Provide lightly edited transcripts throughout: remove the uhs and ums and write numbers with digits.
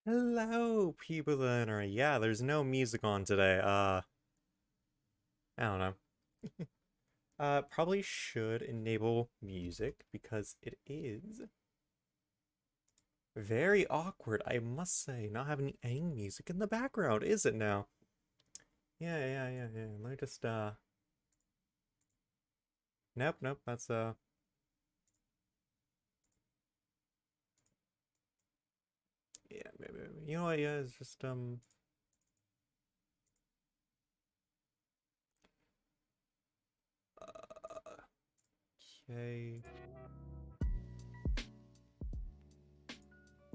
Hello, people that are, yeah, there's no music on today. I don't know. Probably should enable music because it is very awkward, I must say, not having any music in the background, is it now? Yeah. Let me just, nope, that's, yeah, maybe, you know what, yeah, it's just, okay.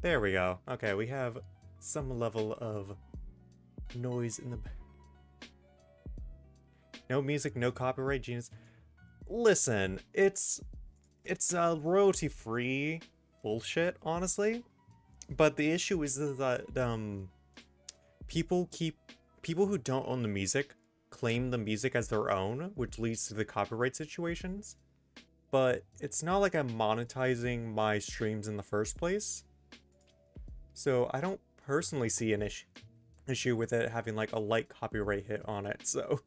There we go. Okay, we have some level of noise in the no music, no copyright, genius. Listen, it's royalty free bullshit, honestly. But the issue is that people keep people who don't own the music claim the music as their own, which leads to the copyright situations. But it's not like I'm monetizing my streams in the first place. So I don't personally see an issue with it having like a light copyright hit on it. So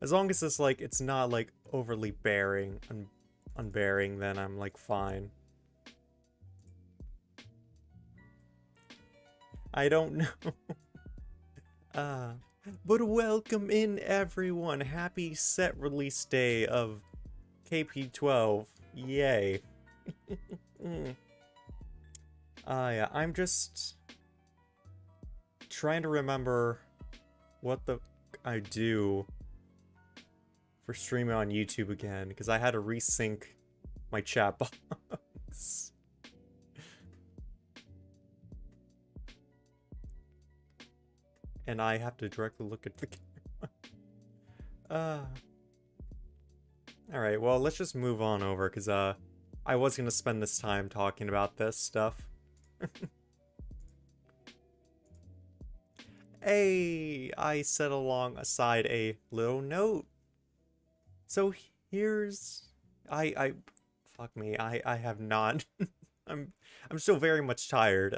as long as it's like it's not like overly bearing and unbearing, then I'm like fine. I don't know. uh but welcome in everyone. Happy set release day of KP12. Yay. Yeah, I'm just trying to remember what the I do for streaming on YouTube again because I had to resync my chat box. And I have to directly look at the camera. Alright, well, let's just move on over, because, I was gonna spend this time talking about this stuff. Hey, I set along aside a little note. So here's... fuck me, I have not... I'm still very much tired.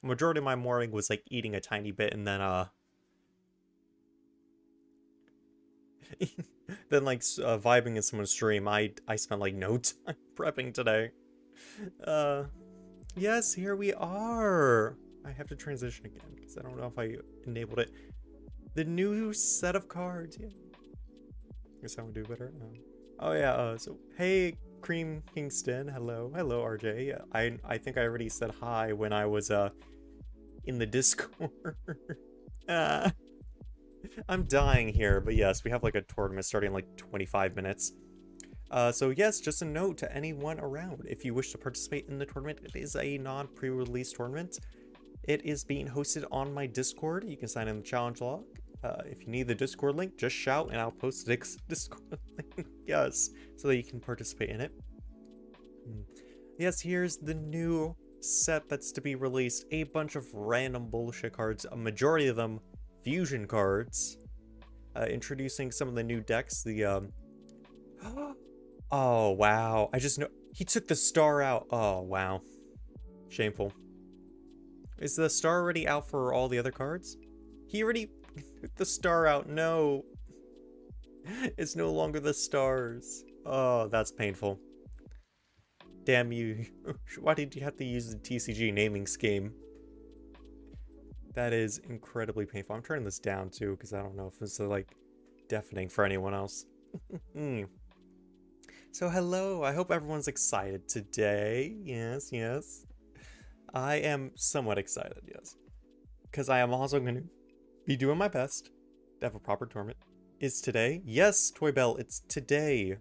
Majority of my morning was, like, eating a tiny bit, and then, then like vibing in someone's stream. I spent like no time prepping today. Uh, yes, here we are. I have to transition again because I don't know if I enabled it. The new set of cards. Yeah. Guess I would do better. Oh yeah. So hey, Cream Kingston. Hello, RJ. Yeah, I think I already said hi when I was in the Discord. uh, I'm dying here, but yes, we have like a tournament starting in like 25 minutes. So yes, just a note to anyone around. If you wish to participate in the tournament, it is a non-pre-release tournament. It is being hosted on my Discord. You can sign in the challenge log. If you need the Discord link, just shout and I'll post the Discord link. Yes, so that you can participate in it. Yes, here's the new set that's to be released. A bunch of random bullshit cards, a majority of them fusion cards. Introducing some of the new decks. The oh wow! I just know he took the star out. Oh wow, shameful. Is the star already out for all the other cards? He already took the star out. No, it's no longer the stars. Oh, that's painful. Damn you! Why did you have to use the TCG naming scheme? That is incredibly painful. I'm turning this down too because I don't know if it's like deafening for anyone else. So hello, I hope everyone's excited today. Yes. I am somewhat excited, yes. Because I am also going to be doing my best to have a proper tournament. Is today? Yes, Toy Bell, it's today.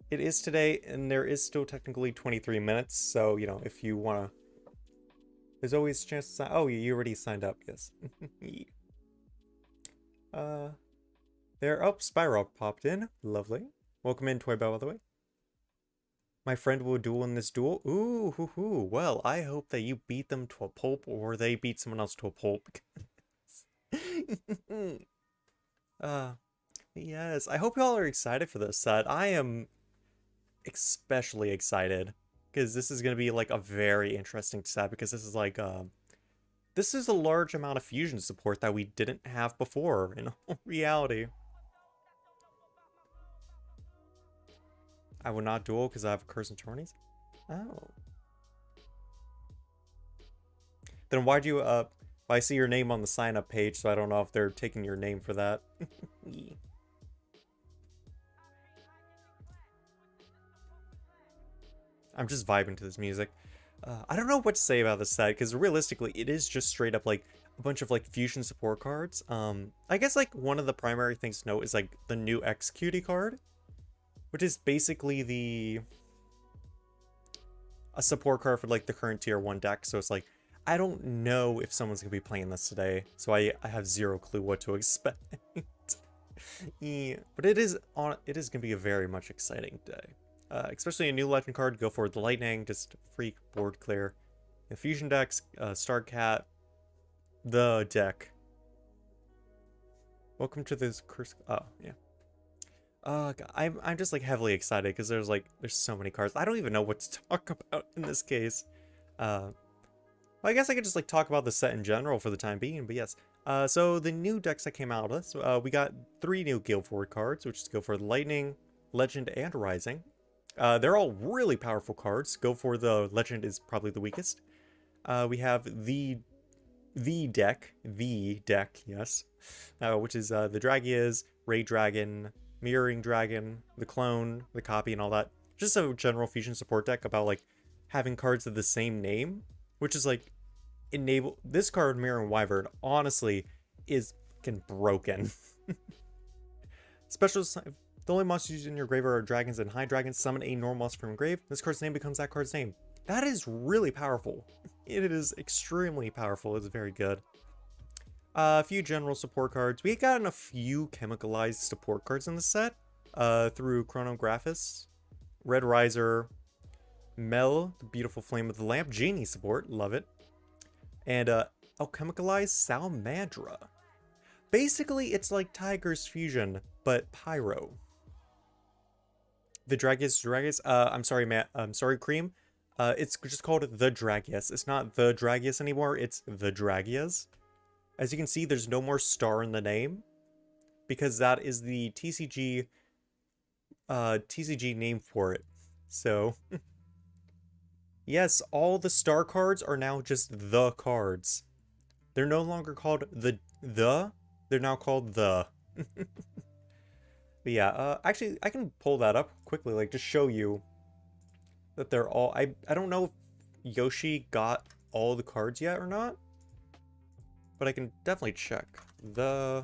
It is today, and there is still technically 23 minutes, so, you know, if you want to... There's always a chance to sign... Oh, you already signed up, yes. There... Oh, Spiral popped in. Lovely. Welcome in, Toy Bell, by the way. My friend will duel in this duel. Ooh, hoo, hoo. Well, I hope that you beat them to a pulp or they beat someone else to a pulp. uh, yes. I hope y'all are excited for this set. I am especially excited because this is going to be like a very interesting set, because this is like this is a large amount of fusion support that we didn't have before in reality. I will not duel because I have Curse and Tourneys. Oh. Then why'd you I see your name on the sign up page, so I don't know if they're taking your name for that. I'm just vibing to this music. I don't know what to say about this set, because realistically, it is just straight up like a bunch of like fusion support cards. I guess like one of the primary things to note is like the new Executie card, which is basically a support card for like the current tier 1 deck. So it's like, I don't know if someone's gonna be playing this today, so I have zero clue what to expect. Yeah, but it is gonna be a very much exciting day. Especially a new legend card, go for the lightning, just free board clear. The fusion decks, Starcat, the deck. Welcome to this curse. Oh yeah. God, I'm just like heavily excited because there's so many cards. I don't even know what to talk about in this case. Well, I guess I could just like talk about the set in general for the time being. But yes. So the new decks that came out, we got 3 new Guild Forward cards, which is go for the Lightning, Legend, and Rising. They're all really powerful cards. Go for the Legend is probably the weakest. We have the deck, yes, which is the Dragias, Ray Dragon, Mirroring Dragon, the Clone, the Copy, and all that. Just a general fusion support deck about like having cards of the same name, which is like enable this card, Mirroring Wyvern, honestly is fucking broken. Special. The only monsters used in your graveyard are dragons and high dragons. Summon a normal monster from your grave. This card's name becomes that card's name. That is really powerful. It is extremely powerful. It's very good. A few general support cards. We gotten a few chemicalized support cards in the set. Through Chronographus, Red Riser, Mel, the beautiful Flame of the Lamp, Genie support, love it. And alchemicalized Salamandra. Basically, it's like Tiger's Fusion, but Pyro. The Dragias, I'm sorry, Matt. I'm sorry, Cream. It's just called the Dragias. It's not the Dragias anymore. It's the Dragias. As you can see, there's no more star in the name, because that is the TCG name for it. So, yes, all the star cards are now just the cards. They're no longer called the. They're now called the. But yeah, actually, I can pull that up quickly, like, just show you that they're all... I don't know if Yoshi got all the cards yet or not, but I can definitely check. Oh,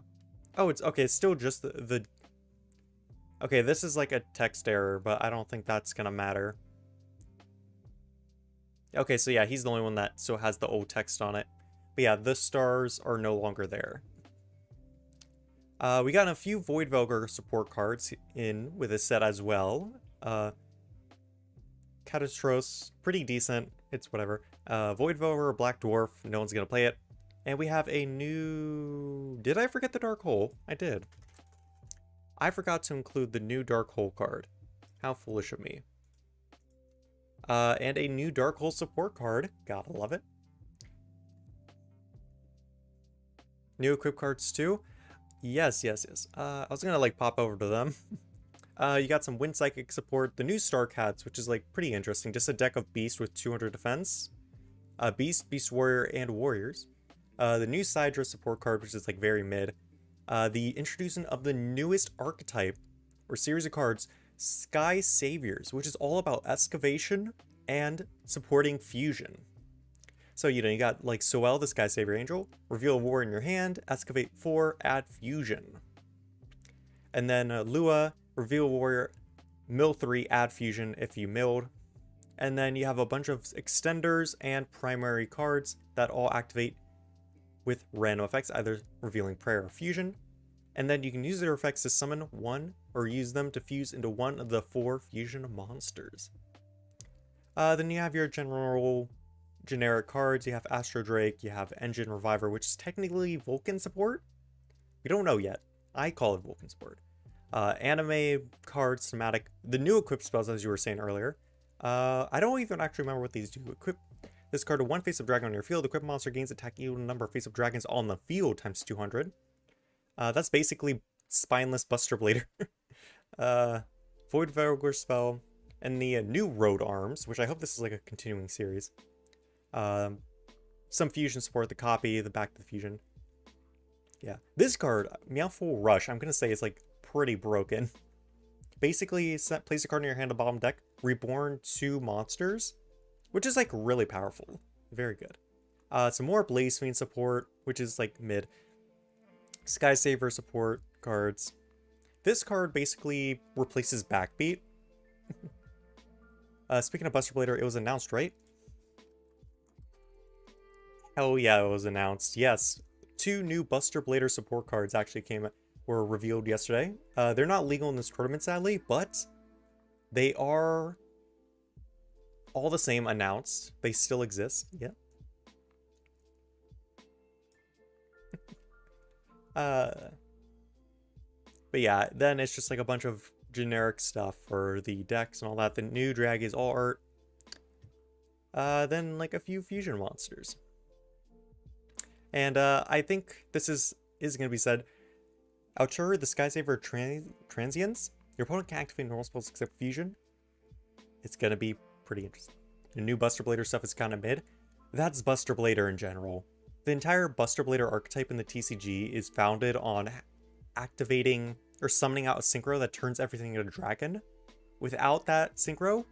it's... Okay, it's still just the... Okay, this is like a text error, but I don't think that's gonna matter. Okay, so yeah, he's the only one that still has the old text on it. But yeah, the stars are no longer there. We got a few Void Velgar support cards in with this set as well. Catastros, pretty decent. It's whatever. Void Velgar, Black Dwarf, no one's gonna play it. And we have a new... Did I forget the Dark Hole? I did. I forgot to include the new Dark Hole card. How foolish of me. And a new Dark Hole support card. Gotta love it. New equip cards too. Yes. I was gonna like pop over to them. You got some Wind Psychic support, the new Starcats, which is like pretty interesting. Just a deck of Beast with 200 defense. Beast, Beast Warrior, and Warriors. The new Sidra support card, which is like very mid. The introducing of the newest archetype, or series of cards, Sky Saviors, which is all about excavation and supporting fusion. So, you know, you got like Soel, the Sky Savior Angel, reveal a war in your hand, excavate 4, add fusion. And then Lua, reveal a warrior, mill 3, add fusion if you milled. And then you have a bunch of extenders and primary cards that all activate with random effects, either revealing prayer or fusion. And then you can use their effects to summon one or use them to fuse into one of the 4 fusion monsters. Then you have your generic cards. You have Astro Drake, you have Engine Reviver, which is technically Vulcan support. We don't know yet. I call it Vulcan support. Anime cards, thematic, the new equip spells, as you were saying earlier. I don't even actually remember what these do. Equip this card to one face-up dragon on your field. Equip monster gains attack equal to number of face-up dragons on the field times 200. That's basically spineless Buster Blader. Void Vigor spell, and the new Road Arms, which I hope this is like a continuing series. Some fusion support, the copy, the back to the fusion. Yeah, this card, Meowful Rush, I'm gonna say is like pretty broken. Basically, place a card in your hand to bottom deck, reborn 2 monsters, which is like really powerful. Very good. Some more Blaze Fiend support, which is like mid. Sky Saver support cards. This card basically replaces Backbeat. Speaking of Buster Blader, it was announced, right? Hell yeah, it was announced. Yes, 2 new Buster Blader support cards actually were revealed yesterday. They're not legal in this tournament, sadly, but they are all the same announced. They still exist. Yeah. But yeah, then it's just like a bunch of generic stuff for the decks and all that. The new drag is all art. Then like a few fusion monsters. And I think this is going to be said. Outer the Skysaver Transients. Your opponent can activate normal spells except fusion. It's going to be pretty interesting. The new Buster Blader stuff is kind of mid. That's Buster Blader in general. The entire Buster Blader archetype in the TCG is founded on activating or summoning out a synchro that turns everything into a dragon. Without that synchro,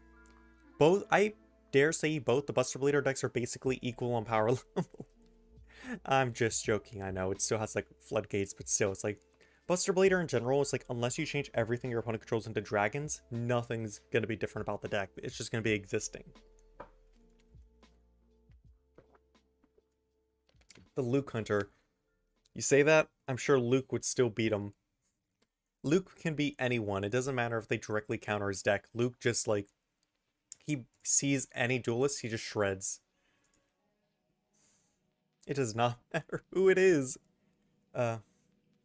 I dare say both the Buster Blader decks are basically equal on power level. I'm just joking, I know. It still has like floodgates, but still, it's like Buster Blader in general is like, unless you change everything your opponent controls into dragons, nothing's going to be different about the deck. It's just going to be existing. The Luke Hunter. You say that, I'm sure Luke would still beat him. Luke can beat anyone. It doesn't matter if they directly counter his deck. Luke just like, he sees any duelist, he just shreds. It does not matter who it is.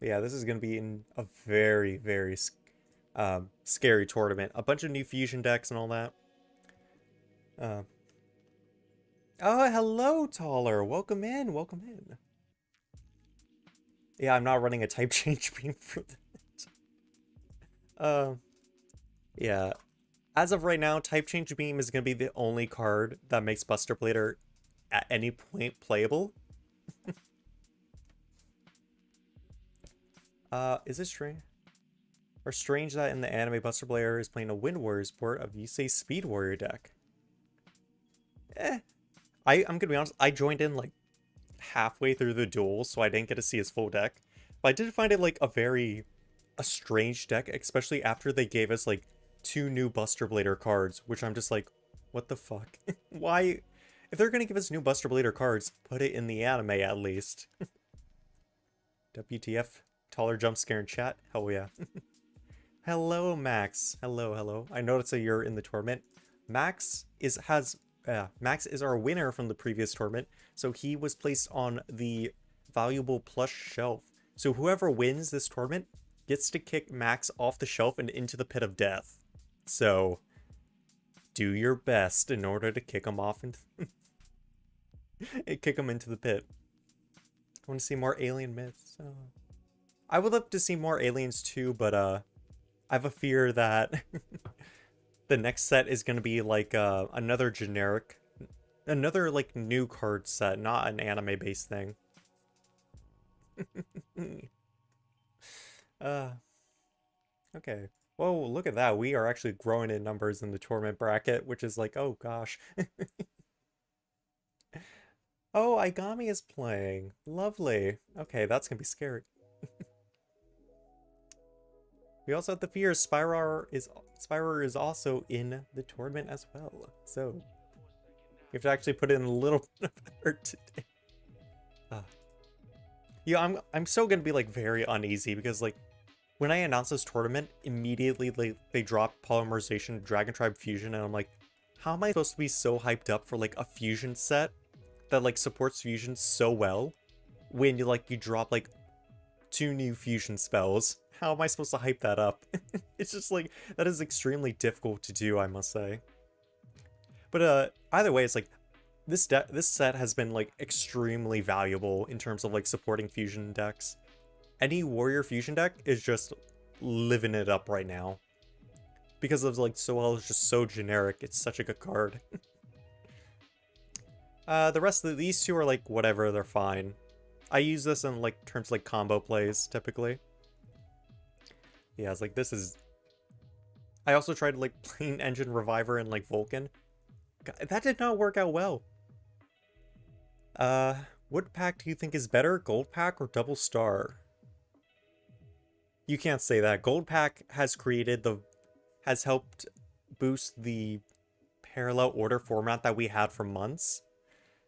Yeah, this is going to be in a very, very scary tournament. A bunch of new fusion decks and all that. Oh, hello, Taller. Welcome in. Welcome in. Yeah, I'm not running a type change beam for that. Yeah. As of right now, type change beam is going to be the only card that makes Buster Blader at any point playable. Is it strange? Or strange that in the anime Buster Blader is playing a Wind Warriors port of Yusei's Speed Warrior deck? I'm gonna be honest, I joined in like halfway through the duel, so I didn't get to see his full deck. But I did find it like a strange deck, especially after they gave us like 2 new Buster Blader cards, which I'm just like, what the fuck? Why? If they're gonna give us new Buster Blader cards, put it in the anime at least. WTF? Taller jump scare in chat? Hell yeah. Hello, Max. Hello. I noticed that you're in the tournament. Max is our winner from the previous tournament, so he was placed on the valuable plush shelf. So whoever wins this tournament gets to kick Max off the shelf and into the pit of death. So do your best in order to kick him off and kick him into the pit. I want to see more alien myths. I would love to see more aliens too, but I have a fear that the next set is going to be like another like new card set, not an anime based thing. Okay. Whoa, look at that. We are actually growing in numbers in the tournament bracket, which is like, oh gosh. Oh, Aigami is playing. Lovely. Okay, that's gonna be scary. We also have the fear Spyro is also in the tournament as well. So you have to actually put in a little bit of effort today. Yeah, I'm still gonna be like very uneasy because like when I announced this tournament, immediately they dropped Polymerization Dragon Tribe Fusion, and I'm like, how am I supposed to be so hyped up for like a fusion set that like supports fusion so well when you drop like 2 new fusion spells? How am I supposed to hype that up? It's just like, that is extremely difficult to do, I must say. But either way, it's like this set has been like extremely valuable in terms of like supporting fusion decks. Any warrior fusion deck is just living it up right now. Because of like Soel is just so generic, it's such a good card. The rest of these two are like whatever, they're fine. I use this in like terms like combo plays typically. Yeah, it's like this is. I also tried like playing Engine Reviver and like Vulcan. God, that did not work out well. What pack do you think is better, Gold Pack or Double Star? You can't say that. Gold Pack has helped boost the parallel order format that we had for months.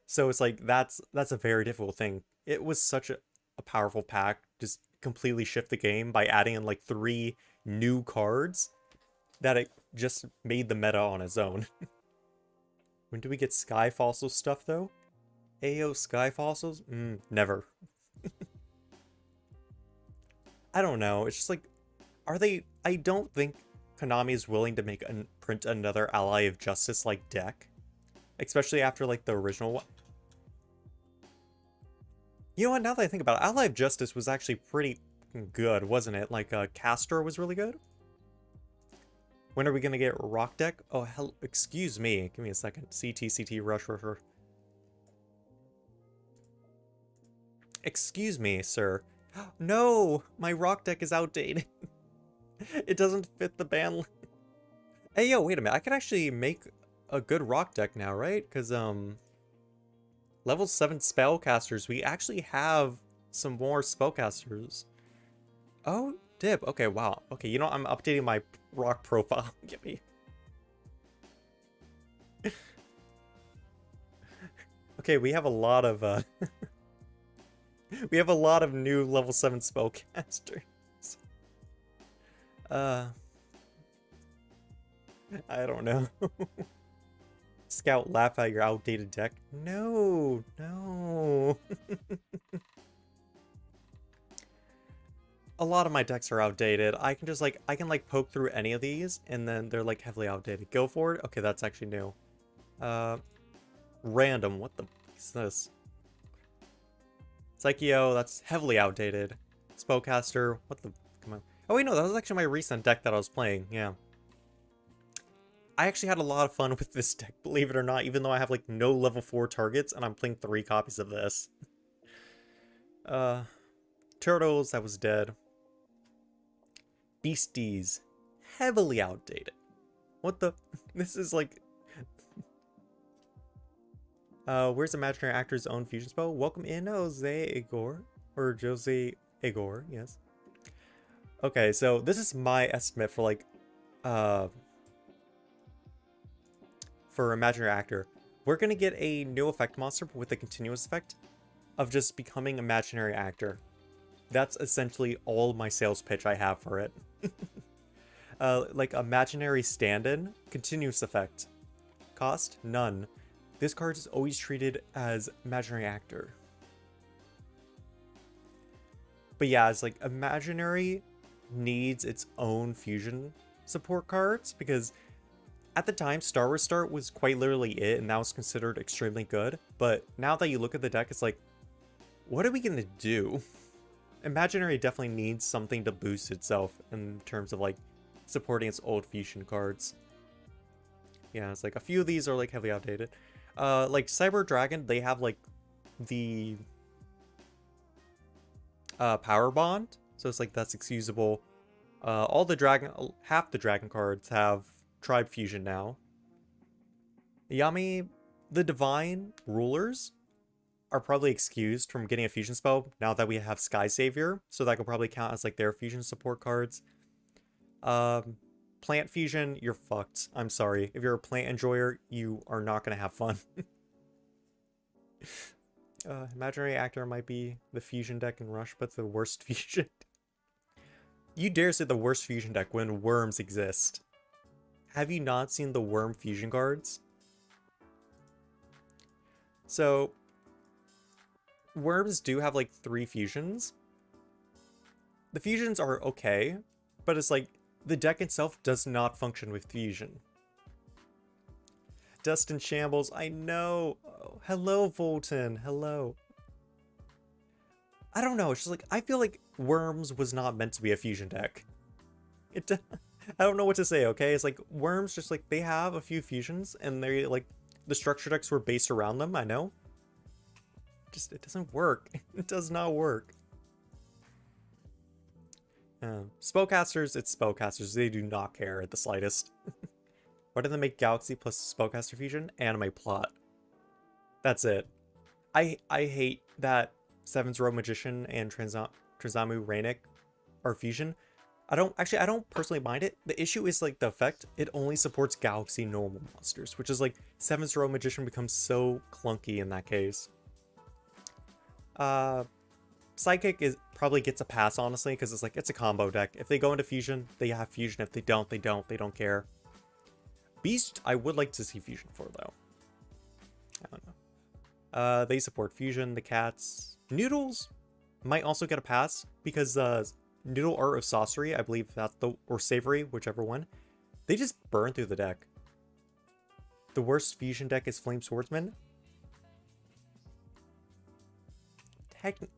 So it's like that's a very difficult thing. It was such a powerful pack, just completely shift the game by adding in like 3 new cards that it just made the meta on its own. When do we get Sky Fossil stuff though? AO Sky Fossils? Never. I don't know. It's just like, are they? I don't think Konami is willing to print another Ally of Justice like deck, especially after like the original one. You know what? Now that I think about it, Ally of Justice was actually pretty good, wasn't it? Like Castor was really good. When are we gonna get Rock Deck? Oh hell! Excuse me. Give me a second. CT Rush. Excuse me, sir. No, my Rock Deck is outdated. It doesn't fit the ban. Hey, yo, wait a minute. I can actually make a good Rock Deck now, right? Because, level 7 spellcasters. We actually have some more spellcasters. Oh, dip. Okay, wow. Okay, you know, I'm updating my Rock profile. Get me. Okay, we have a lot of, we have a lot of new level 7 spellcasters. I don't know. Scout, laugh at your outdated deck. No, no. A lot of my decks are outdated. I can just like, poke through any of these and then they're like heavily outdated. Go for it. Okay, that's actually new. Random. What the fuck is this? Psycheo, that's heavily outdated. Spellcaster, what the, come on. Oh wait, no, that was actually my recent deck that I was playing, yeah. I actually had a lot of fun with this deck, believe it or not, even though I have like no level 4 targets and I'm playing 3 copies of this. Turtles, that was dead. Beasties, heavily outdated. What the, this is like... where's Imaginary Actor's own fusion spell? Welcome in, Jose Igor. Or Jose Igor, yes. Okay, so this is my estimate for like, for Imaginary Actor. We're gonna get a new effect monster with a continuous effect of just becoming Imaginary Actor. That's essentially all my sales pitch I have for it. Like Imaginary Stand-In, continuous effect. Cost? None. This card is always treated as Imaginary Actor. But yeah, it's like Imaginary needs its own fusion support cards because at the time Star Wars Start was quite literally it and that was considered extremely good. But now that you look at the deck, it's like, what are we gonna do? Imaginary definitely needs something to boost itself in terms of like supporting its old fusion cards. Yeah, it's like a few of these are like heavily outdated. Like Cyber Dragon, they have like the power bond, so it's like that's excusable. All the dragon, half the dragon cards have tribe fusion now. Yami, the divine rulers are probably excused from getting a fusion spell now that we have Sky Savior, so that could probably count as like their fusion support cards. Plant fusion, you're fucked. I'm sorry. If you're a plant enjoyer, you are not gonna have fun. Imaginary Actor might be the fusion deck in Rush, but the worst fusion. You dare say the worst fusion deck when worms exist. Have you not seen the worm fusion cards? So, worms do have like 3 fusions. The fusions are okay, but it's like, the deck itself does not function with fusion. Dust in Shambles, I know. Oh, hello, Volton. Hello. I don't know. It's just like, I feel like Worms was not meant to be a fusion deck. I don't know what to say, okay? It's like, Worms just like, they have a few fusions, and they're like, the structure decks were based around them, I know. Just, it doesn't work. It does not work. Spellcasters, it's spellcasters. They do not care at the slightest. Why did they make Galaxy plus Spellcaster Fusion? Anime plot. That's it. I hate that Seven's Row Magician and Transamu Rainic are fusion. I don't personally mind it. The issue is like the effect. It only supports Galaxy normal monsters, which is like Seven's Row Magician becomes so clunky in that case. Psychic probably gets a pass, honestly, because it's like, it's a combo deck. If they go into fusion, they have fusion. If they don't, they don't. They don't care. Beast, I would like to see fusion for, though. I don't know. They support fusion, the cats. Noodles might also get a pass, because Noodle Art of Sorcery, I believe that's or Savory, whichever one, they just burn through the deck. The worst fusion deck is Flame Swordsman.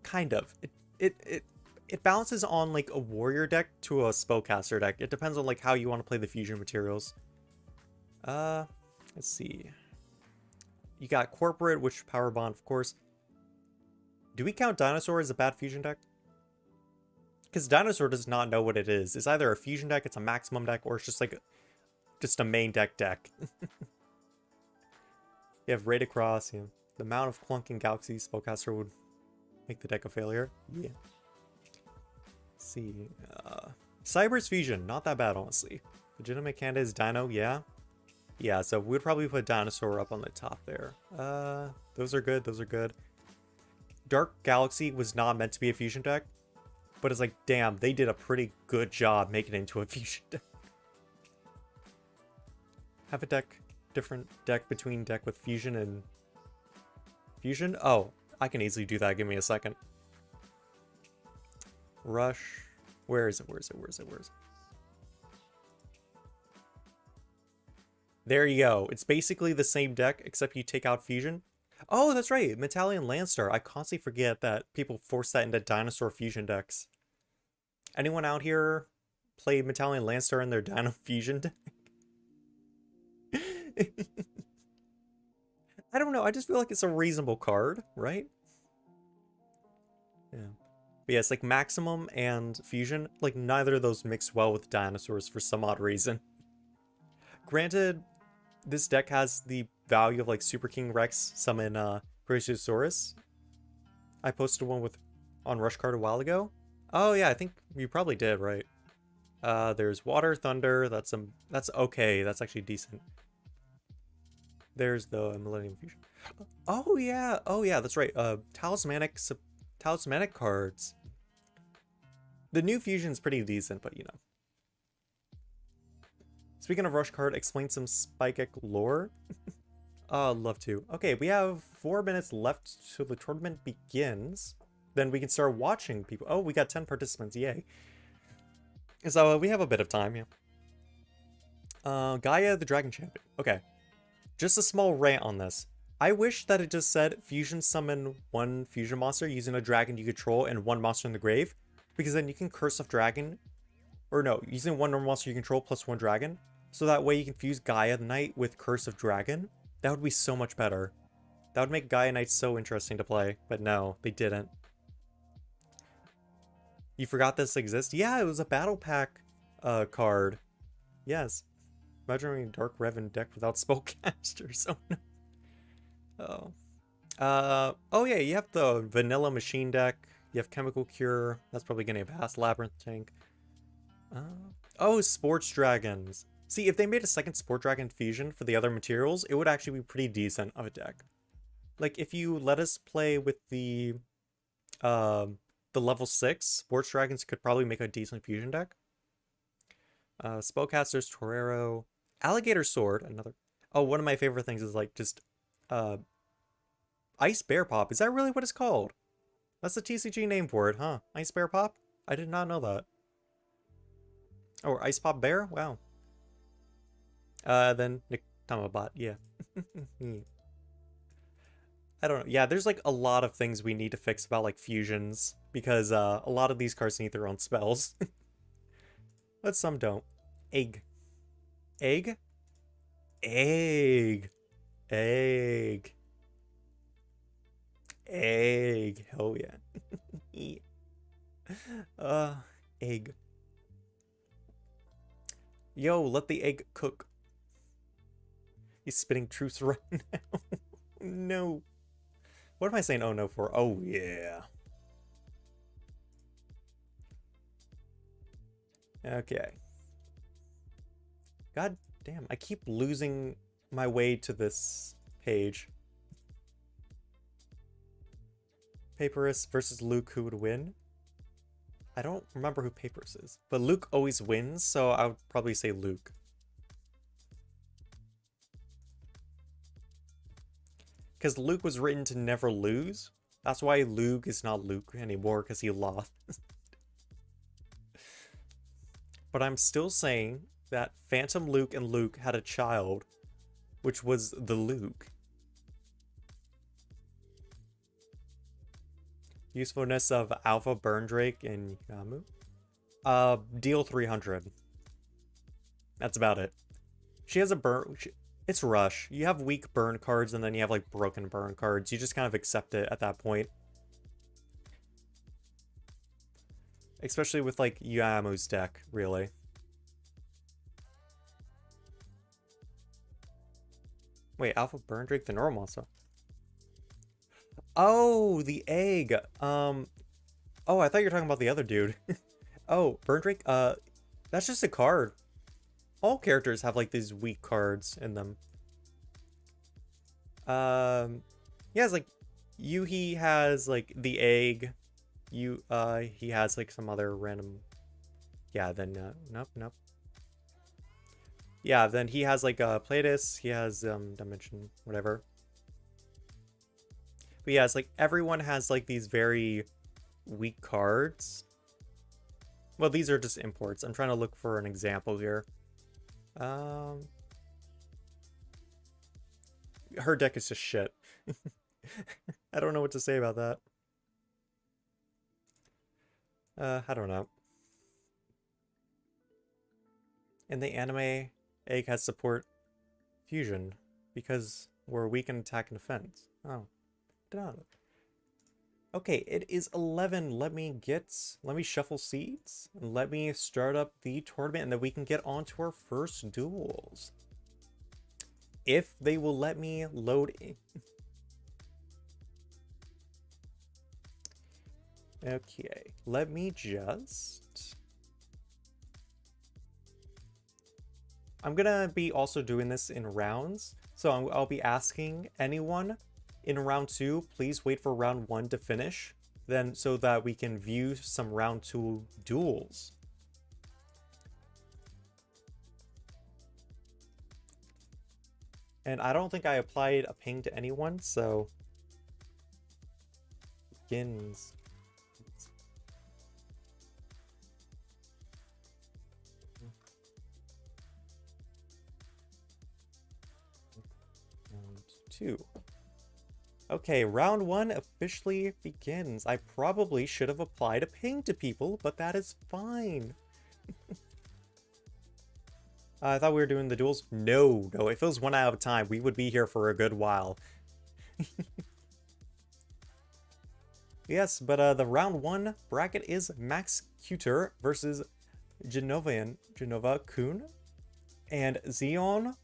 Kind of. It balances on like a warrior deck to a spellcaster deck. It depends on like how you want to play the fusion materials. Let's see. You got Corporate, which Power Bond, of course. Do we count Dinosaur as a bad fusion deck? Because Dinosaur does not know what it is. It's either a fusion deck, it's a maximum deck, or it's just like just a main deck. You have Raid Across, you know, the amount of clunking Galaxy Spellcaster would make the deck a failure. Yeah. Let's see. Cyber's Fusion, not that bad, honestly. Legitimate candidate is Dino, yeah. Yeah, so we'd probably put Dinosaur up on the top there. Those are good, those are good. Dark Galaxy was not meant to be a fusion deck, but it's like, damn, they did a pretty good job making it into a fusion deck. Have a different deck between deck with fusion and fusion? Oh, I can easily do that. Give me a second. Rush. Where is it? Where is it? Where is it? Where is it? There you go. It's basically the same deck, except you take out fusion. Oh, that's right. Metallion Landstar. I constantly forget that people force that into dinosaur fusion decks. Anyone out here play Metallion Landstar in their dino fusion deck? I don't know. I just feel like it's a reasonable card, right? Yeah. But yeah, it's like Maximum and Fusion. Like, neither of those mix well with dinosaurs for some odd reason. Granted, this deck has the value of like Super King Rex summon Brachiosaurus. I posted one on Rush Card a while ago. Oh yeah, I think you probably did, right? There's Water, Thunder. That's okay. That's actually decent. There's the Millennium Fusion. Oh yeah, that's right. Talismanic cards. The new fusion's pretty decent, but you know. Speaking of Rush Card, explain some Spikeek lore. Love to. Okay, we have 4 minutes left till the tournament begins. Then we can start watching people. Oh, we got 10 participants, yay. So we have a bit of time, yeah. Gaia the Dragon Champion. Okay. Just a small rant on this. I wish that it just said fusion summon one fusion monster using a dragon you control and one monster in the grave. Because then you can Curse of Dragon. Or no, using one normal monster you control plus one dragon. So that way you can fuse Gaia the Knight with Curse of Dragon. That would be so much better. That would make Gaia Knight so interesting to play. But no, they didn't. You forgot this exists? Yeah, it was a battle pack card. Yes. Imagine having a Dark Revan deck without spellcasters. Oh no. Oh. Oh yeah, you have the vanilla machine deck. You have Chemical Cure. That's probably gonna pass. Labyrinth Tank. Oh, Sports Dragons. See, if they made a second Sport Dragon fusion for the other materials, it would actually be pretty decent of a deck. Like, if you let us play with the level 6, Sports Dragons could probably make a decent fusion deck. Spellcasters, Torero, Alligator Sword, another. Oh, one of my favorite things is like just Ice Bear Pop. Is that really what it's called? That's the TCG name for it, huh? Ice Bear Pop? I did not know that. Oh, Ice Pop Bear? Wow. Then Tamabot, yeah. I don't know. Yeah, there's like a lot of things we need to fix about like fusions because a lot of these cards need their own spells. But some don't. Egg. Egg? Egg. Egg. Egg. Hell yeah. uh, egg. Yo, let the egg cook. He's spitting truths right now. No. What am I saying oh no for? Oh yeah. Okay. God damn, I keep losing my way to this page. Papyrus versus Luke, who would win? I don't remember who Papyrus is, but Luke always wins, so I would probably say Luke. Because Luke was written to never lose. That's why Luke is not Luke anymore, because he lost. But I'm still saying that Phantom Luke and Luke had a child, which was the Luke. Usefulness of Alpha Burn Drake and Yamu? Deal 300. That's about it. She has a burn... It's Rush. You have weak burn cards, and then you have, like, broken burn cards. You just kind of accept it at that point. Especially with, like, Yamu's deck, really. Wait, Alpha Burn Drake, the normal monster. Oh, the egg. Oh, I thought you were talking about the other dude. Oh, Burn Drake, that's just a card. All characters have, like, these weak cards in them. Yeah, it's like, Yuhi has, like, the egg. He has, like, some other random... Yeah, then, nope. Yeah, then he has, like, Platis, he has, Dimension, whatever. But yeah, it's like, everyone has, like, these very weak cards. Well, these are just imports. I'm trying to look for an example here. Her deck is just shit. I don't know what to say about that. I don't know. In the anime, Egg has support fusion because we're weak in attack and defense. Oh. Done. Okay, it is 11. Let me shuffle seats. And let me start up the tournament, and then we can get on to our first duels. If they will let me load in. Okay, let me just... I'm gonna be also doing this in rounds, so I'll be asking anyone in round 2, please wait for round 1 to finish, then so that we can view some round 2 duels. And I don't think I applied a ping to anyone, so... Begins. Round 2. Okay, round 1 officially begins. I probably should have applied a ping to people, but that is fine. I thought we were doing the duels. No, if it was 1 out of time, we would be here for a good while. Yes, but the round 1 bracket is Max Cuter versus Genova Kun, and Zeon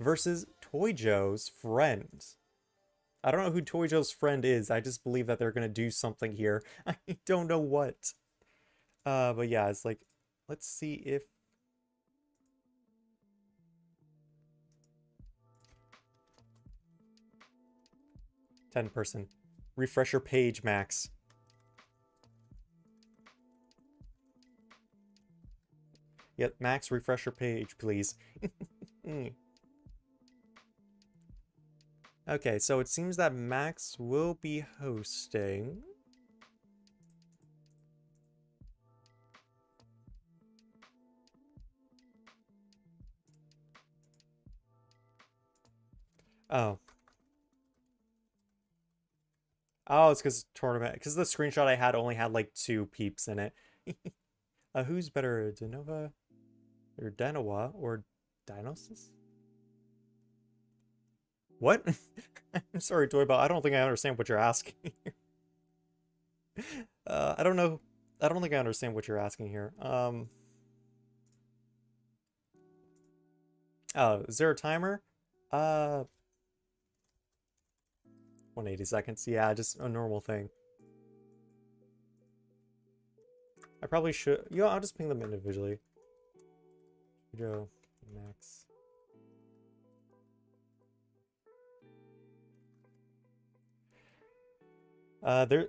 versus Toy Joe's friend. I don't know who Toy Joe's friend is. I just believe that they're gonna do something here. I don't know what. But yeah, it's like, let's see if... person. Refresher page, Max. Yep, Max, refresher page, please. Okay, so it seems that Max will be hosting. Oh. Oh, it's because tournament. Because the screenshot I had only had like 2 peeps in it. Who's better, Denova or Denowa or Dinosis? What? I'm sorry, Toybell. I don't think I understand what you're asking here. I don't know. I don't think I understand what you're asking here. Oh, is there a timer? Uh, 180 seconds. Yeah, just a normal thing. I probably should. You know, I'll just ping them individually. Joe, Max. There.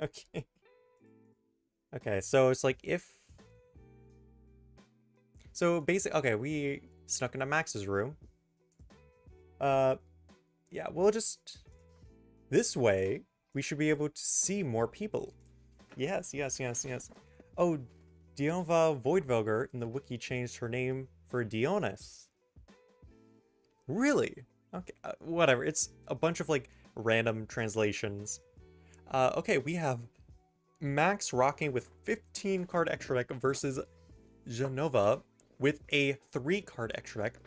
Okay. Okay, so it's like if. So basically, okay, we snuck into Max's room. Yeah, we'll just. This way, we should be able to see more people. Yes, yes, yes, yes. Oh, Dionva Voidvelger in the wiki changed her name for Dionys. Really? Okay, whatever. It's a bunch of like random translations. Okay, we have Max rocking with 15 card extra deck versus Genova with a 3 card extra deck.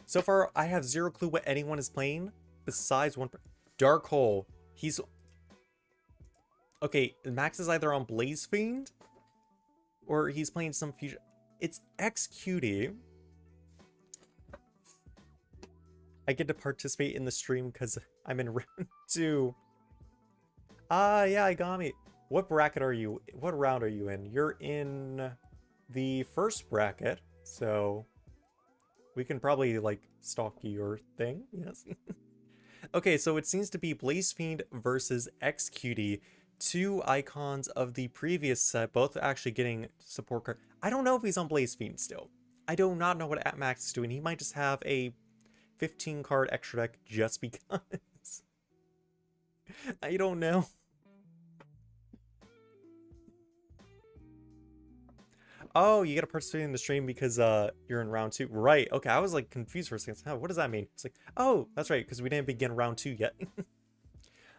So far, I have 0 clue what anyone is playing besides one. Dark Hole. He's. Okay, Max is either on Blaze Fiend or he's playing some fusion. It's XQD. I get to participate in the stream because I'm in round 2. Ah, yeah, Igami. What bracket are you? What round are you in? You're in the first bracket, so we can probably like stalk your thing. Yes. Okay, so it seems to be Blaze Fiend versus XQD, 2 icons of the previous set, both actually getting support card. I don't know if he's on Blaze Fiend still. I do not know what Max is doing. He might just have a 15 card extra deck just because. I don't know. Oh, you gotta participate in the stream because you're in round 2. Right, okay, I was like confused for a second. Oh, what does that mean? It's like, oh, that's right, because we didn't begin round 2 yet.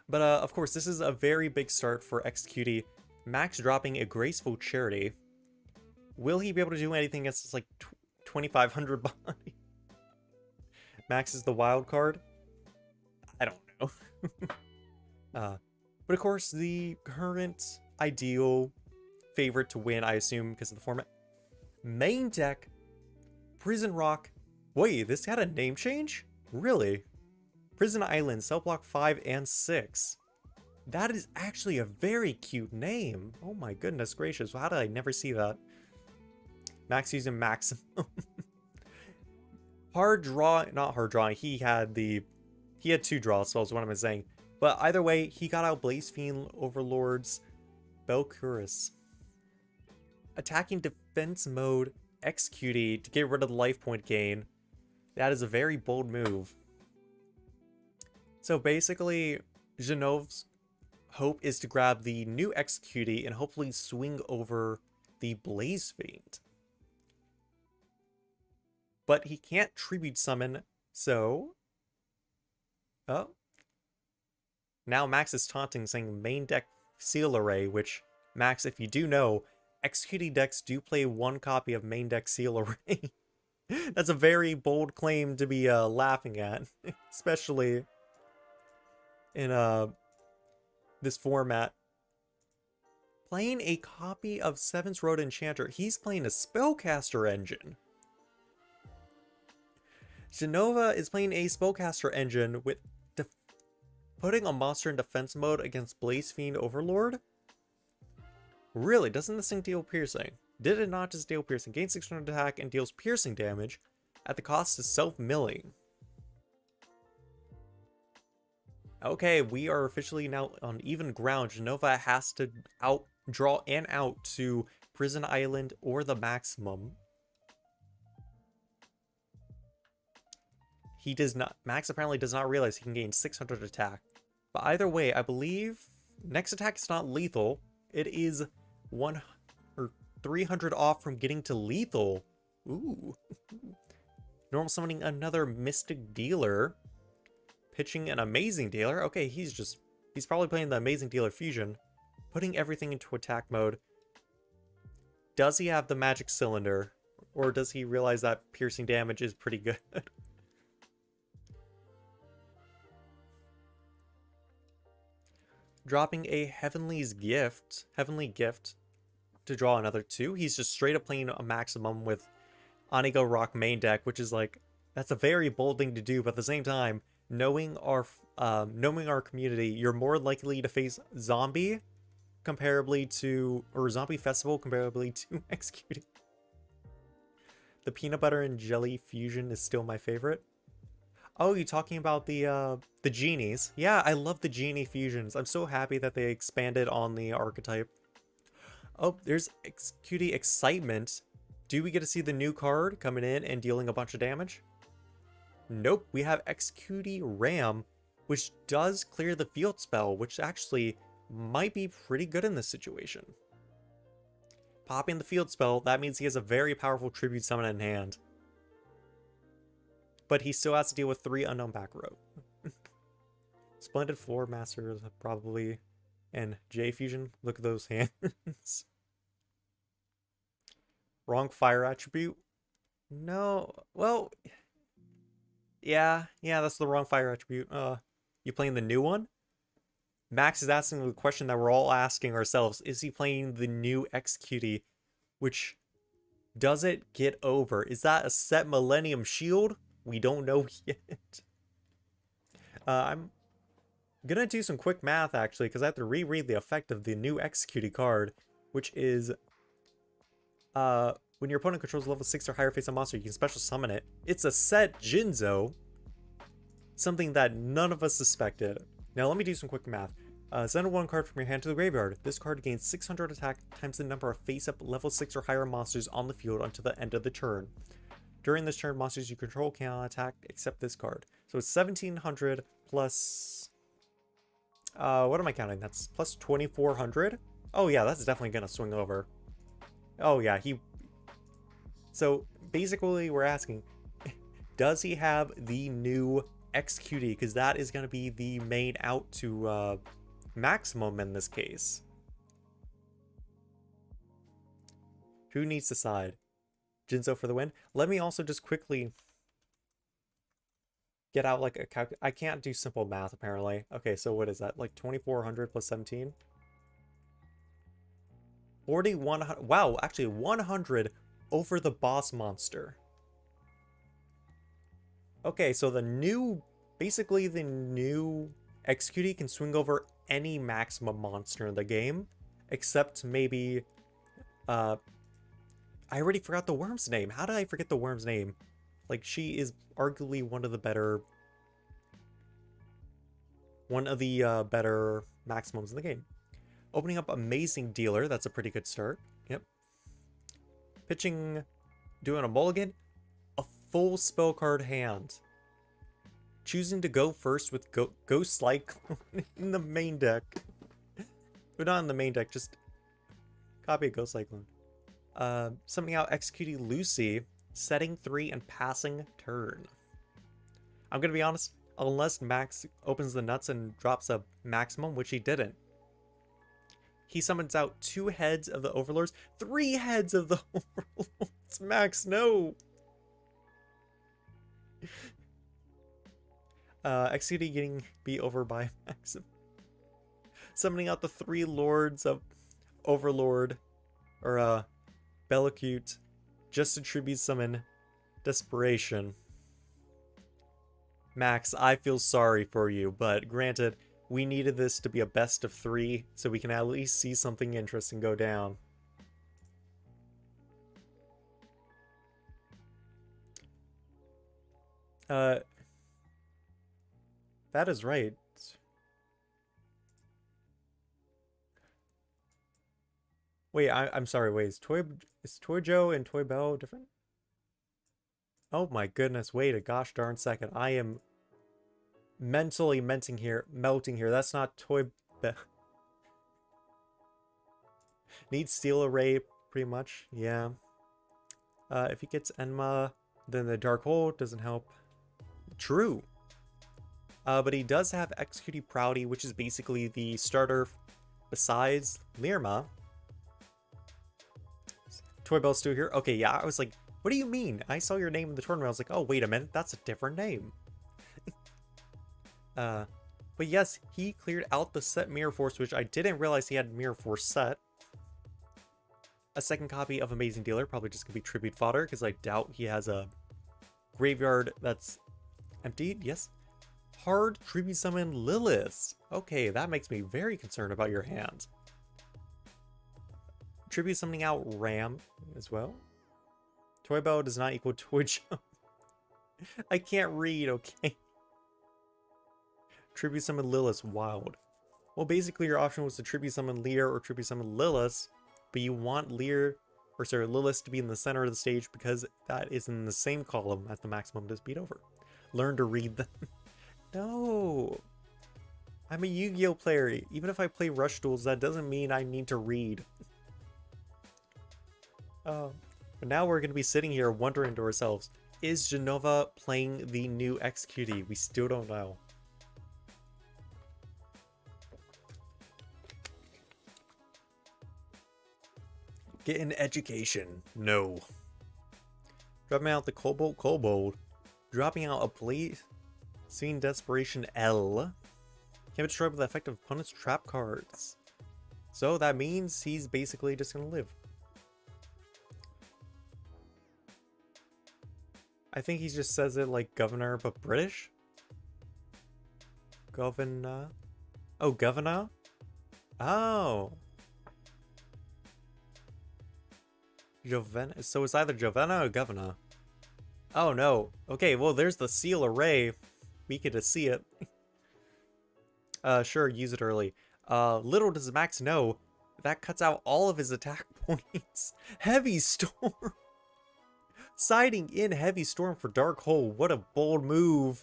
But of course, this is a very big start for XQD. Max dropping a Graceful Charity. Will he be able to do anything against this like 2,500 body? Max is the wild card? I don't know. But of course, the current ideal favorite to win, I assume, because of the format. Main deck, Prison Rock. Wait, this had a name change? Really? Prison Island, Cell Block 5 and 6. That is actually a very cute name. Oh my goodness gracious. How did I never see that? Max using Maximum. Hard draw, not hard draw. He had 2 draw spells, what am I saying? But either way, he got out Blaze Fiend Overlords, Belcurus. Attacking defense mode, XQD to get rid of the life point gain. That is a very bold move. So basically, Genove's hope is to grab the new XQD and hopefully swing over the Blaze Fiend. But he can't tribute summon, so. Oh. Now Max is taunting, saying main deck Seal Array, which, Max, if you do know, XQD decks do play 1 copy of main deck Seal Array. That's a very bold claim to be laughing at, especially in this format. Playing a copy of Seven's Road Enchanter. He's playing a Spellcaster engine. Genova is playing a Spellcaster engine with putting a monster in defense mode against Blaze Fiend Overlord? Really, doesn't this thing deal piercing? Did it not just deal piercing? Gain 600 attack and deals piercing damage at the cost of self-milling. Okay, we are officially now on even ground. Genova has to draw and out to Prison Island or the maximum. He does not. Max apparently does not realize he can gain 600 attack. But either way, I believe next attack is not lethal. It is 1 or 300 off from getting to lethal. Ooh. Normal summoning another Mystic Dealer. Pitching an Amazing Dealer. Okay, he's probably playing the Amazing Dealer Fusion. Putting everything into attack mode. Does he have the Magic Cylinder? Or does he realize that piercing damage is pretty good? Dropping a Heavenly Gift to draw another 2. He's just straight up playing a maximum with Onigo Rock main deck, which is like, that's a very bold thing to do, but at the same time, knowing our community, you're more likely to face Zombie comparably to, or Zombie Festival comparably to Executing. The Peanut Butter and Jelly Fusion is still my favorite. Oh, you're talking about the genies. Yeah, I love the genie fusions. I'm so happy that they expanded on the archetype. Oh, there's Cutie Excitement. Do we get to see the new card coming in and dealing a bunch of damage? Nope, we have Executie Ram, which does clear the field spell, which actually might be pretty good in this situation. Popping the field spell, that means he has a very powerful tribute summon in hand. But he still has to deal with 3 unknown back row. Splendid Floor Masters, probably. And J Fusion, look at those hands. Wrong fire attribute? No, well... Yeah, that's the wrong fire attribute. You playing the new one? Max is asking the question that we're all asking ourselves. Is he playing the new Executie? Which, does it get over? Is that a set Millennium Shield? We don't know yet. I'm gonna do some quick math, actually, because I have to reread the effect of the new Executie card, which is... when your opponent controls level 6 or higher face a monster, you can special summon it. It's a set Jinzo. Something that none of us suspected. Now let me do some quick math. Send 1 card from your hand to the graveyard. This card gains 600 attack times the number of face-up level 6 or higher monsters on the field until the end of the turn. During this turn, monsters you control cannot attack except this card. So it's 1700 plus... what am I counting? That's plus 2400? Oh yeah, that's definitely gonna swing over. Oh yeah, So basically we're asking, does he have the new Executie? Because that is going to be the main out to maximum in this case. Who needs to side? Jinzo for the win. Let me also just quickly get out like a I can't do simple math apparently. Okay, so what is that? Like 2400 plus 17? 4100. Wow, actually 100 over the boss monster. Okay, so basically the new Executie can swing over any maximum monster in the game, except maybe, I already forgot the worm's name. How did I forget the worm's name? Like, she is arguably one of the better maximums in the game. Opening up Amazing Dealer, that's a pretty good start. Yep. Pitching, doing a mulligan, a full spell card hand. Choosing to go first with Ghost Cyclone in the main deck. But not in the main deck, just copy a Ghost Cyclone. Summoning out Executie Lucy, setting 3 and passing turn. I'm gonna be honest, unless Max opens the nuts and drops a maximum, which he didn't. He summons out 2 heads of the Overlords, 3 heads of the Overlords. Max, no! Executie getting beat over by Maxim. Summoning out the 3 Lords of Overlord, or Bellicute, just to tribute summon Desperation. Max, I feel sorry for you, but granted, we needed this to be a best of 3, so we can at least see something interesting go down. That is right. Wait, I'm sorry, wait, is Toy Joe and Toy Bell different? Oh my goodness, wait a gosh darn second. I am mentally melting here. That's not Toy Bell. Needs Steel Array, pretty much, yeah. If he gets Enma, Then the Dark Hole doesn't help. True. But he does have Executive Proudy, which is basically the starter besides Lirma. Toy Bell's still here. Okay, yeah, I was like, what do you mean? I saw your name in the tournament. I was like, oh, wait a minute, that's a different name. But yes, he cleared out the set Mirror Force, which I didn't realize he had Mirror Force set. A second copy of Amazing Dealer, probably just gonna be tribute fodder, because I doubt he has a graveyard that's emptied. Yes. Hard tribute summon Lilith. Okay, that makes me very concerned about your hand. Tribute summoning out Ram as well. Toy Bell does not equal Toy Jump. I can't read, okay. Tribute summon Lilith wild. Well, basically your option was to tribute summon Lear or tribute summon Lilith, but you want Lilith to be in the center of the stage because that is in the same column as the maximum to speed over. Learn to read them. No. I'm a Yu-Gi-Oh player. Even if I play Rush Duels, that doesn't mean I need to read. But now we're going to be sitting here wondering to ourselves, is Genova playing the new XQD? We still don't know. Get an education. No. Dropping out the Kobold. Dropping out a Blade Scene Desperation L. Can't be destroyed with the effect of opponent's trap cards. So that means he's basically just gonna live. I think he just says it like governor, but British? Governor? Oh, governor? Oh. Jovenna? So it's either Jovenna or governor. Oh no. Okay, well there's the seal array. We get to see it. Sure, use it early. Little does Max know, that cuts out all of his attack points. Heavy Storm! Siding in Heavy Storm for Dark Hole, what a bold move.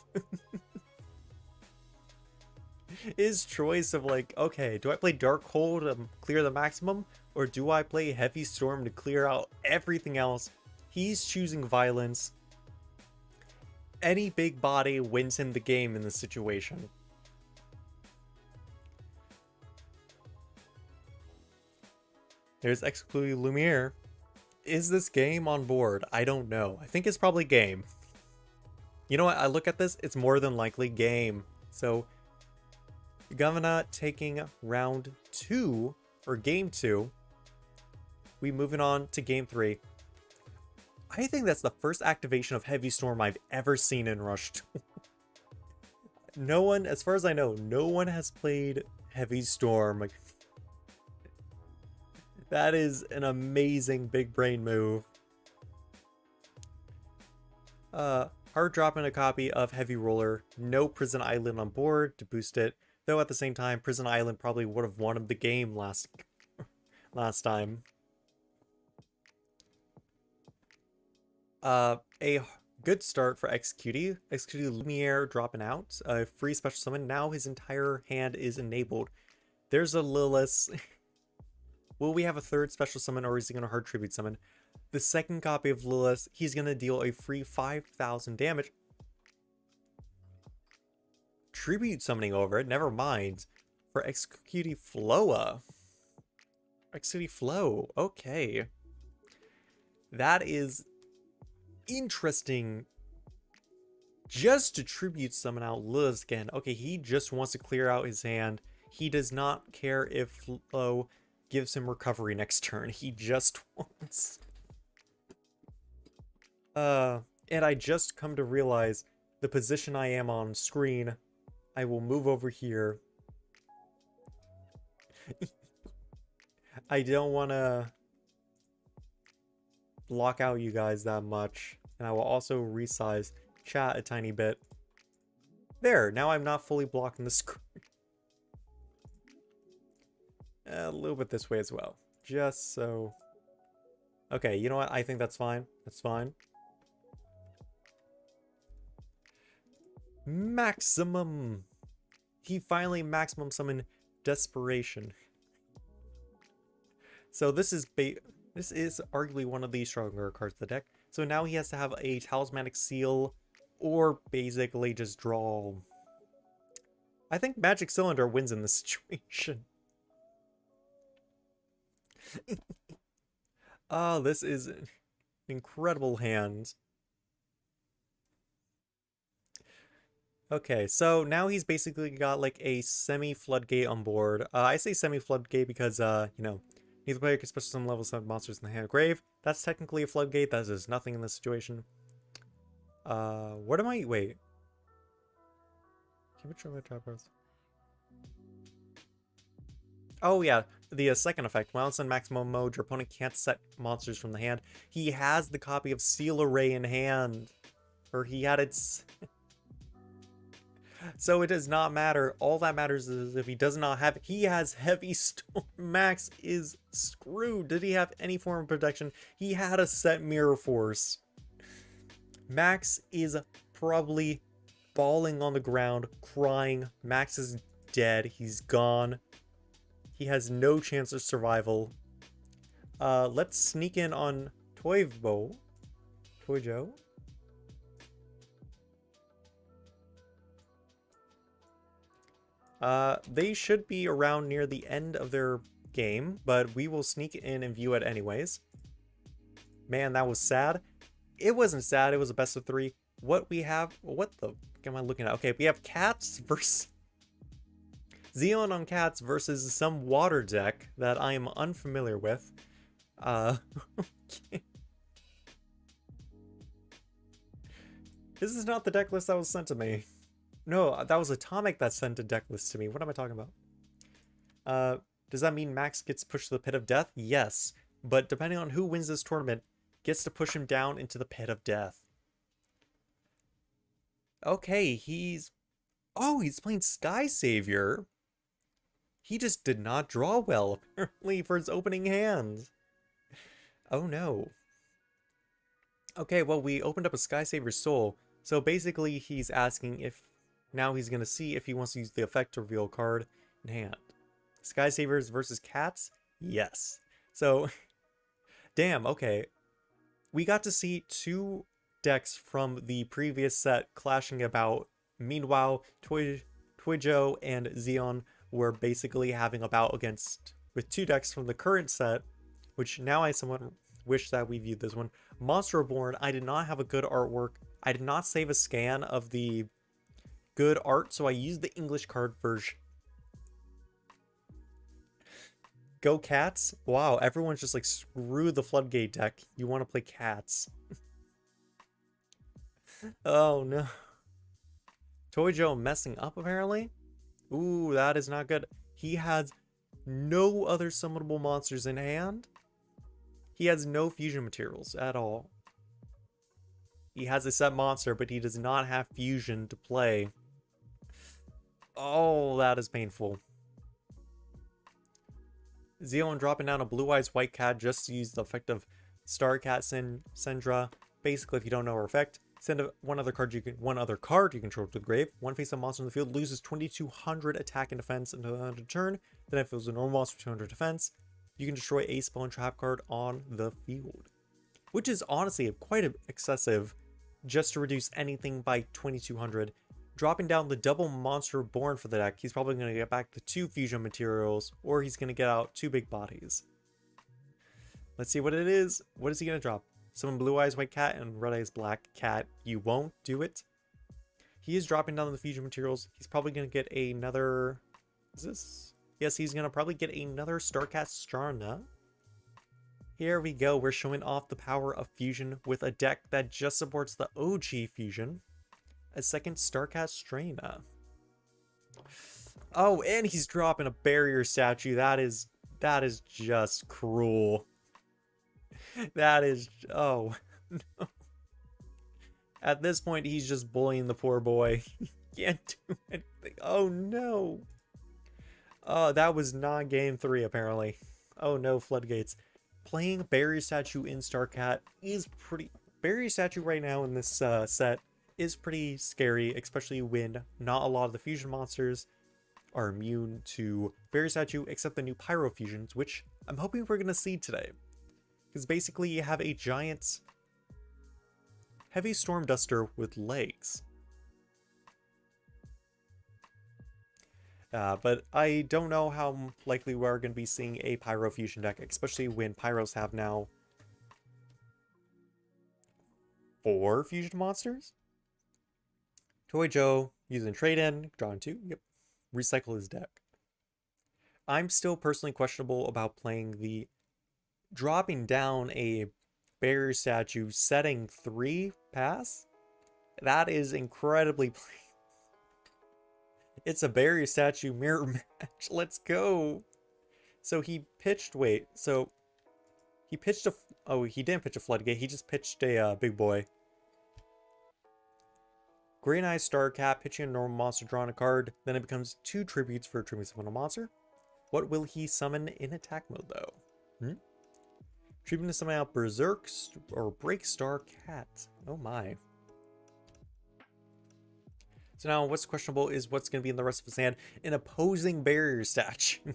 His choice of like, okay, do I play Dark Hole to clear the maximum? Or do I play Heavy Storm to clear out everything else? He's choosing violence. Any big body wins him the game in this situation. There's exclusively Lumiere. Is this game on board? I don't know. I think it's probably game. You know what? I look at this, it's more than likely game. So, Governor taking round 2, or game 2. We moving on to game 3. I think that's the first activation of Heavy Storm I've ever seen in Rush 2. No one, as far as I know, no one has played Heavy Storm. That is an amazing big brain move. Hard dropping a copy of Heavy Roller. No Prison Island on board to boost it. Though at the same time, Prison Island probably would have won the game last time. A good start for XQD. XQD Lumiere dropping out. A free special summon. Now his entire hand is enabled. There's a Lilith. Will we have a third special summon, or is he going to hard tribute summon? The second copy of Lilith, he's going to deal a free 5,000 damage. Tribute summoning over it, never mind. For XQD Floa. XQD Flow, okay. That is interesting. Just to tribute summon out Lilith again. Okay, he just wants to clear out his hand. He does not care if Flow gives him recovery next turn. He just wants. And I just come to realize the position I am on screen. I will move over here. I don't want to block out you guys that much. And I will also resize chat a tiny bit. There, now I'm not fully blocking the screen. A little bit this way as well. Just so. Okay, you know what? I think that's fine. That's fine. Maximum. He finally maximum summoned Desperation. So this is This is arguably one of the stronger cards of the deck. So now he has to have a Talismanic Seal or basically just draw. I think Magic Cylinder wins in this situation. Oh, this is an incredible hand. Okay, so now he's basically got like a semi-floodgate on board. I say semi-floodgate because, you know, neither player can special summon level 7 monsters in the hand of grave. That's technically a floodgate. That is nothing in this situation. What am I? Wait. Keep it true, my trap cards. Oh yeah, the second effect. While it's in maximum mode, your opponent can't set monsters from the hand. He has the copy of Seal Array in hand. Or he had its... So it does not matter. All that matters is if he does not have... He has Heavy Storm. Max is screwed. Did he have any form of protection? He had a set Mirror Force. Max is probably bawling on the ground, crying. Max is dead. He's gone. He has no chance of survival. Let's sneak in on Toivo. Toijo. They should be around near the end of their game, but we will sneak in and view it anyways. Man, that was sad. It wasn't sad, it was a best of 3. What we have, what the fuck am I looking at? Okay, we have Cats versus... Xeon on Cats versus some water deck that I am unfamiliar with. Okay. This is not the deck list that was sent to me. No, that was Atomic that sent a deck list to me. What am I talking about? Does that mean Max gets pushed to the pit of death? Yes. But depending on who wins this tournament, gets to push him down into the pit of death. Okay, he's... Oh, he's playing Sky Savior. He just did not draw well, apparently, for his opening hand. Oh no. Okay, well, we opened up a Sky Savior's Soul. So basically, he's asking if... Now he's going to see if he wants to use the effect to reveal a card in hand. Sky Saviors versus Cats? Yes. So, damn, okay. We got to see 2 decks from the previous set clashing about. Meanwhile, Toijo and Xeon were basically having a bout against with 2 decks from the current set, which now I somewhat wish that we viewed this one. Monster Reborn, I did not have a good artwork. I did not save a scan of the good art, so I used the English card version. Go Cats? Wow, everyone's just like, screw the Floodgate deck. You want to play Cats. Oh no. Toijo messing up apparently? Ooh, that is not good. He has no other summonable monsters in hand. He has no fusion materials at all. He has a set monster, but he does not have fusion to play. Oh, that is painful. Xeon dropping down a Blue Eyes White Cat just to use the effect of Star Cat Sendra. Basically, if you don't know her effect, send one other card you control to the grave. One face-up monster in the field loses 2,200 attack and defense until the end of the turn. Then if it was a normal monster, 200 defense. You can destroy a spell and trap card on the field, which is honestly quite excessive, just to reduce anything by 2,200. Dropping down the double monster born for the deck, he's probably going to get back the 2 fusion materials, or he's going to get out 2 big bodies. Let's see what it is. What is he going to drop? Summon Blue Eyes White Cat and Red Eyes Black Cat. You won't do it. He is dropping down the fusion materials. He's probably going to get another... Is this? Yes, he's going to probably get another Starcat Strana. Here we go. We're showing off the power of fusion with a deck that just supports the OG fusion. A second Starcat Strana. Oh, and he's dropping a barrier statue. That is just cruel. That is... Oh, no. At this point, he's just bullying the poor boy. He can't do anything. Oh, no. Oh, that was not game 3, apparently. Oh, no, Floodgates. Playing Barrier Statue in Starcat is pretty... Barrier Statue right now in this set is pretty scary, especially when not a lot of the fusion monsters are immune to Barrier Statue, except the new Pyro fusions, which I'm hoping we're going to see today. Because basically you have a giant heavy storm duster with legs. But I don't know how likely we are going to be seeing a Pyro fusion deck, especially when Pyros have now 4 fusion monsters. Toy Joe using trade-in, drawing 2, yep. Recycle his deck. I'm still personally questionable about playing the dropping down a barrier statue setting 3 pass. That is incredibly It's a barrier statue mirror match. Let's go. So he pitched, wait, so he pitched a, oh, he didn't pitch a floodgate. He just pitched a big boy. Green Eye Star Cat pitching a normal monster, drawing a card. Then it becomes 2 tributes for a tribute summon a monster. What will he summon in attack mode though? Tribute to summon out Berserk or Break Star Cat. Oh my. So now what's questionable is what's going to be in the rest of his hand. An opposing barrier statue.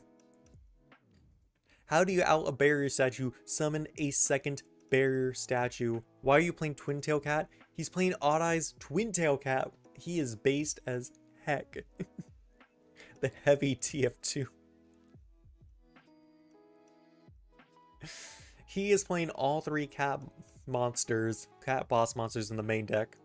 How do you out a barrier statue summon a second barrier statue? Why are you playing Twin Tail Cat? He's playing Odd Eyes Twin Tail Cat. He is based as heck. The heavy TF2. He is playing all 3 cat monsters, cat boss monsters in the main deck.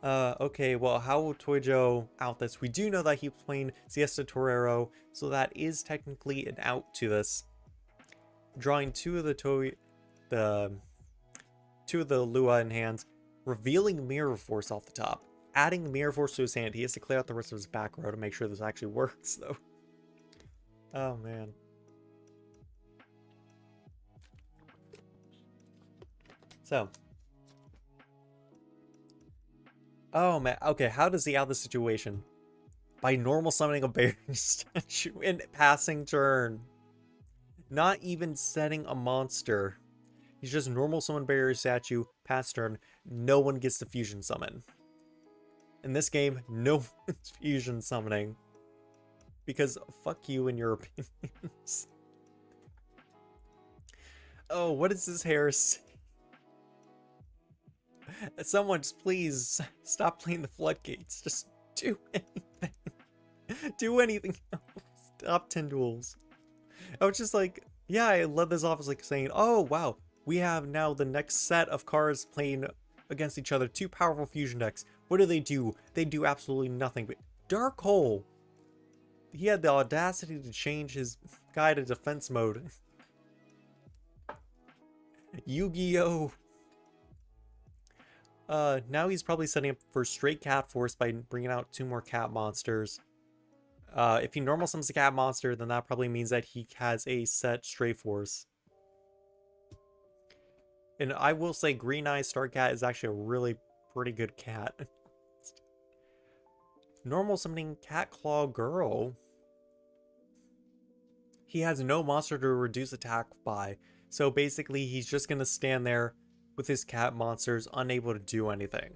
Okay, well, how will Toy Joe out this? We do know that he's playing Siesta Torero, so that is technically an out to this. Drawing 2 of the 2 of the Lua in hand, revealing Mirror Force off the top. Adding Mirror Force to his hand, he has to clear out the rest of his back row to make sure this actually works, though. Oh, man. So. Oh, man. Okay, how does he out the situation? By normal summoning a barrier statue in passing turn. Not even setting a monster. He's just normal summon barrier statue, pass turn. No one gets the fusion summon. In this game, no one's fusion summoning. Because fuck you and your opinions. Oh, what is this heresy? Someone just please stop playing the floodgates. Just do anything. Do anything else. Stop 10 duels. I was just like, yeah, I led this off as like saying, oh wow, we have now the next set of cards playing against each other. 2 powerful fusion decks. What do? They do absolutely nothing. But Dark Hole, he had the audacity to change his guy to defense mode. Yu-Gi-Oh! Now he's probably setting up for straight cat force by bringing out 2 more cat monsters. If he normal summons a cat monster, then that probably means that he has a set stray force. And I will say Green Eye Star Cat is actually a really pretty good cat. Normal summoning Cat Claw Girl. He has no monster to reduce attack by. So basically he's just going to stand there with his cat monsters, unable to do anything.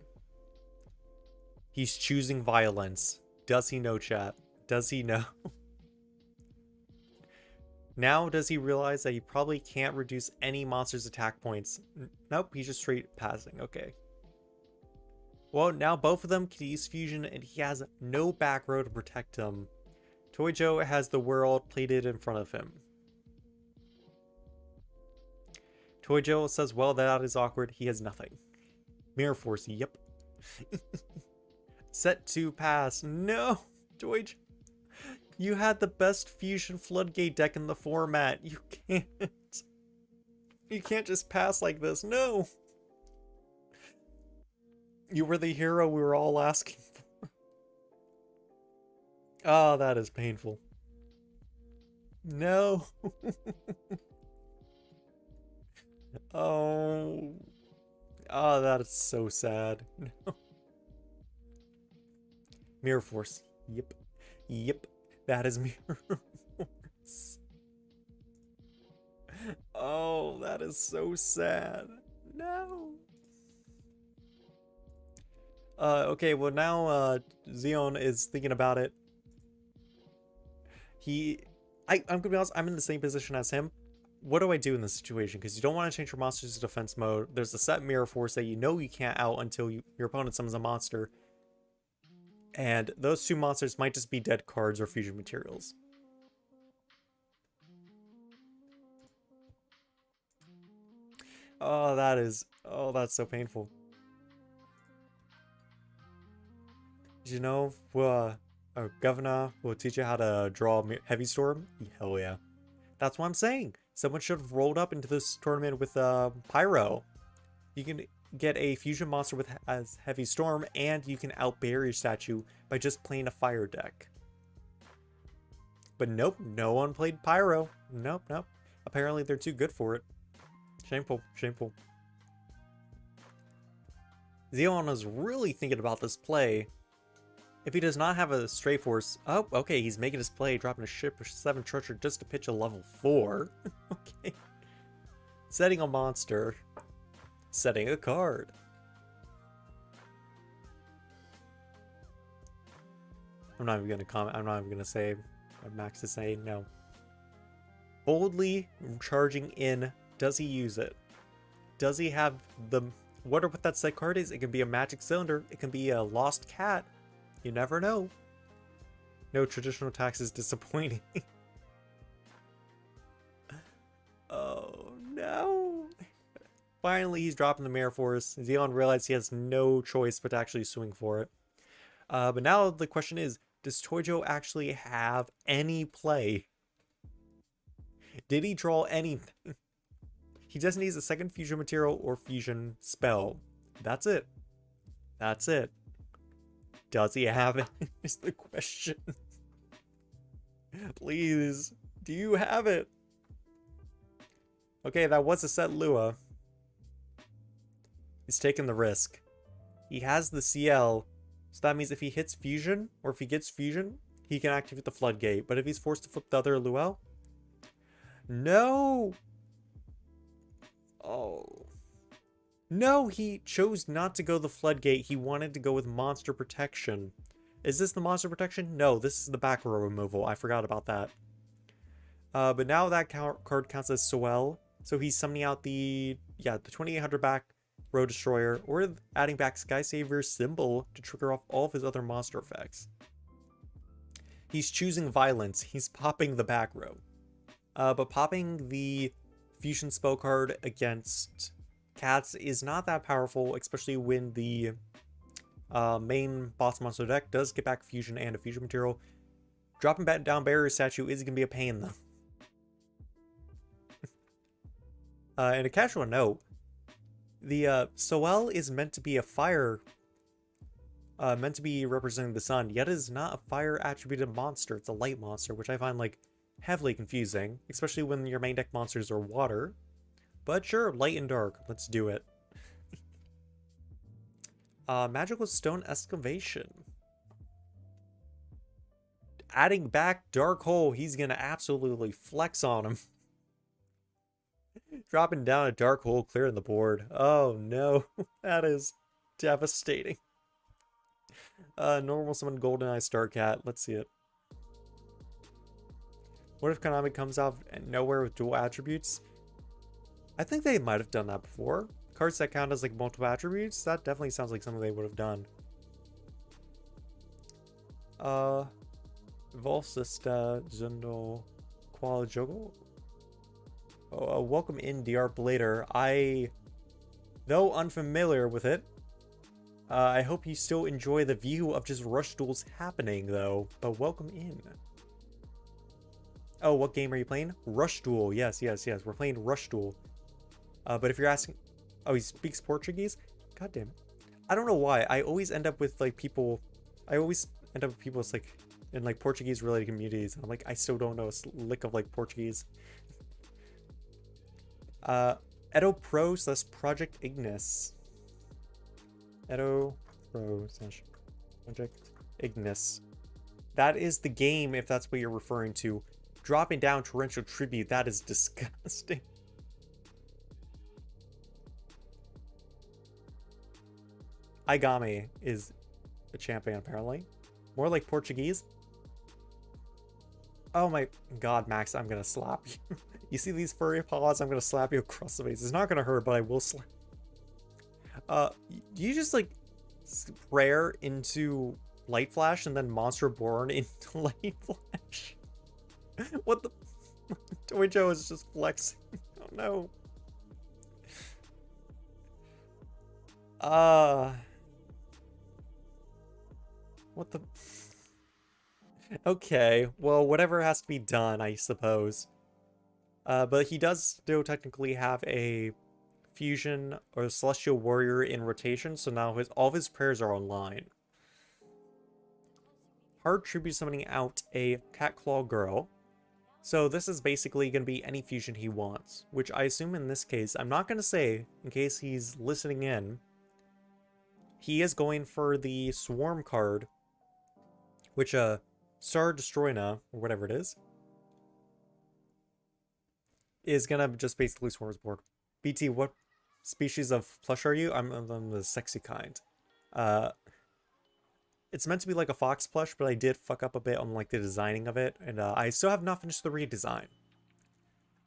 He's choosing violence. Does he know, chat? Does he know? Now does he realize that he probably can't reduce any monster's attack points? Nope, he's just straight passing. Okay. Well, now both of them can use fusion and he has no back row to protect him. Toy Joe has the world plated in front of him. Toy Joe says, well, that is awkward. He has nothing. Mirror Force, yep. Set 2 pass. No! Toy Joe. You had the best fusion floodgate deck in the format. You can't. You can't just pass like this. No! You were the hero we were all asking for. Oh, that is painful. No! Oh. Oh, that is so sad. No. Mirror Force. Yep. Yep. That is Mirror Force. Oh, that is so sad. No. Okay, well now, Xeon is thinking about it. I'm gonna be honest, I'm in the same position as him. what do I do in this situation? Because you don't want to change your monsters to defense mode. There's a set mirror force that you know you can't out until your opponent summons a monster. And those two monsters might just be dead cards or fusion materials. Oh, that's so painful. You know, Governor will teach you how to draw Heavy Storm? Hell yeah. That's what I'm saying. Someone should have rolled up into this tournament with Pyro. You can get a fusion monster with as Heavy Storm, and you can out barrier statue by just playing a fire deck. But nope, no one played Pyro. Nope. Apparently they're too good for it. Shameful. Zeon is really thinking about this play. If he does not have a Stray Force... Oh, okay, he's making his play, dropping a ship or 7 treasure just to pitch a level 4. Okay. Setting a monster. Setting a card. I'm not even going to comment. I'm not even going to say what Max is saying. No. Boldly charging in. Does he use it? Does he have the... What that set card is? It can be a magic cylinder. It can be a lost cat. You never know. No traditional tax is disappointing. Oh no. Finally, he's dropping the Mirror Force. Zeon realized he has no choice but to actually swing for it. But now the question is, does Tojo actually have any play? Did he draw anything? He just needs a second fusion material or fusion spell. That's it. That's it. Does he have it? Is the question. Please, do you have it? Okay, that was a set Lua. He's taking the risk. He has the CL, so that means if he hits fusion, or if he gets fusion, he can activate the floodgate. But if he's forced to flip the other Luel, no! Oh. No, he chose not to go the floodgate. He wanted to go with monster protection. Is this the monster protection? No, this is the back row removal. I forgot about that. But now that card counts as Soel. So he's summoning out the 2800 back row destroyer, or adding back Sky Savior's symbol to trigger off all of his other monster effects. He's choosing violence. He's popping the back row. But popping the fusion spell card against cats is not that powerful, especially when the main boss monster deck does get back fusion and a fusion material. Dropping back down barrier statue is going to be a pain though. And a casual note, the Soel is meant to be a fire, meant to be representing the sun, yet it is not a fire attributed monster. It's a light monster, which I find like heavily confusing, especially when your main deck monsters are water. But sure, light and dark. Let's do it. Magical Stone Excavation. Adding back Dark Hole, he's gonna absolutely flex on him. Dropping down a Dark Hole, clearing the board. Oh no, that is devastating. Normal summon Goldeneye Starcat. Let's see it. What if Konami comes out and nowhere with dual attributes? I think they might have done that before. Cards that count as like multiple attributes, that definitely sounds like something they would have done. Volsista Zundel Qualijogo. Welcome in, DR Blader. Though unfamiliar with it, I hope you still enjoy the view of just rush duels happening though, but welcome in. Oh, what game are you playing? Rush Duel. Yes. We're playing Rush Duel. But if you're asking... Oh, he speaks Portuguese? God damn it. I don't know why. I always end up with, like, people... like, in, like, Portuguese-related communities. And I'm like, I still don't know a lick of, like, Portuguese. Edo Pro / Project Ignis. Edo Pro / Project Ignis. That is the game, if that's what you're referring to. Dropping down Torrential Tribute, that is disgusting. Aigame is a champion, apparently. More like Portuguese. Oh my god, Max, I'm gonna slap you. You see these furry paws? I'm gonna slap you across the face. It's not gonna hurt, but I will slap. Do you just like prayer into Light Flash and then Monster Born into Light Flash? What the? Toy Joe is just flexing. Oh no. What the? Okay, well, whatever has to be done, I suppose. But he does still technically have a fusion or celestial warrior in rotation, so now all of his prayers are online. Hard tribute summoning out a cat claw girl. So this is basically going to be any fusion he wants, which I assume in this case, I'm not going to say in case he's listening in, he is going for the Swarm card, which Star Destroyna, or whatever it is gonna just basically swarm his board. BT, what species of plush are you? I'm the sexy kind. It's meant to be like a fox plush, but I did fuck up a bit on like the designing of it, and I still have not finished the redesign.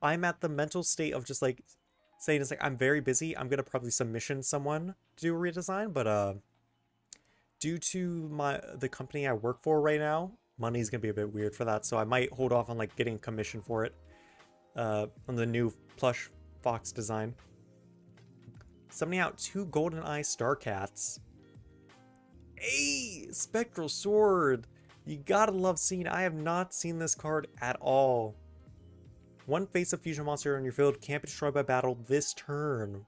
I'm at the mental state of just like saying it's like I'm very busy. I'm gonna probably submission someone to do a redesign, but due to the company I work for right now, money's gonna be a bit weird for that, so I might hold off on like getting commission for it. On the new plush fox design. Summoning out 2 Golden Eye Starcats. Hey, Spectral Sword! You gotta love seeing. I have not seen this card at all. 1 face-up fusion monster on your field can't be destroyed by battle this turn.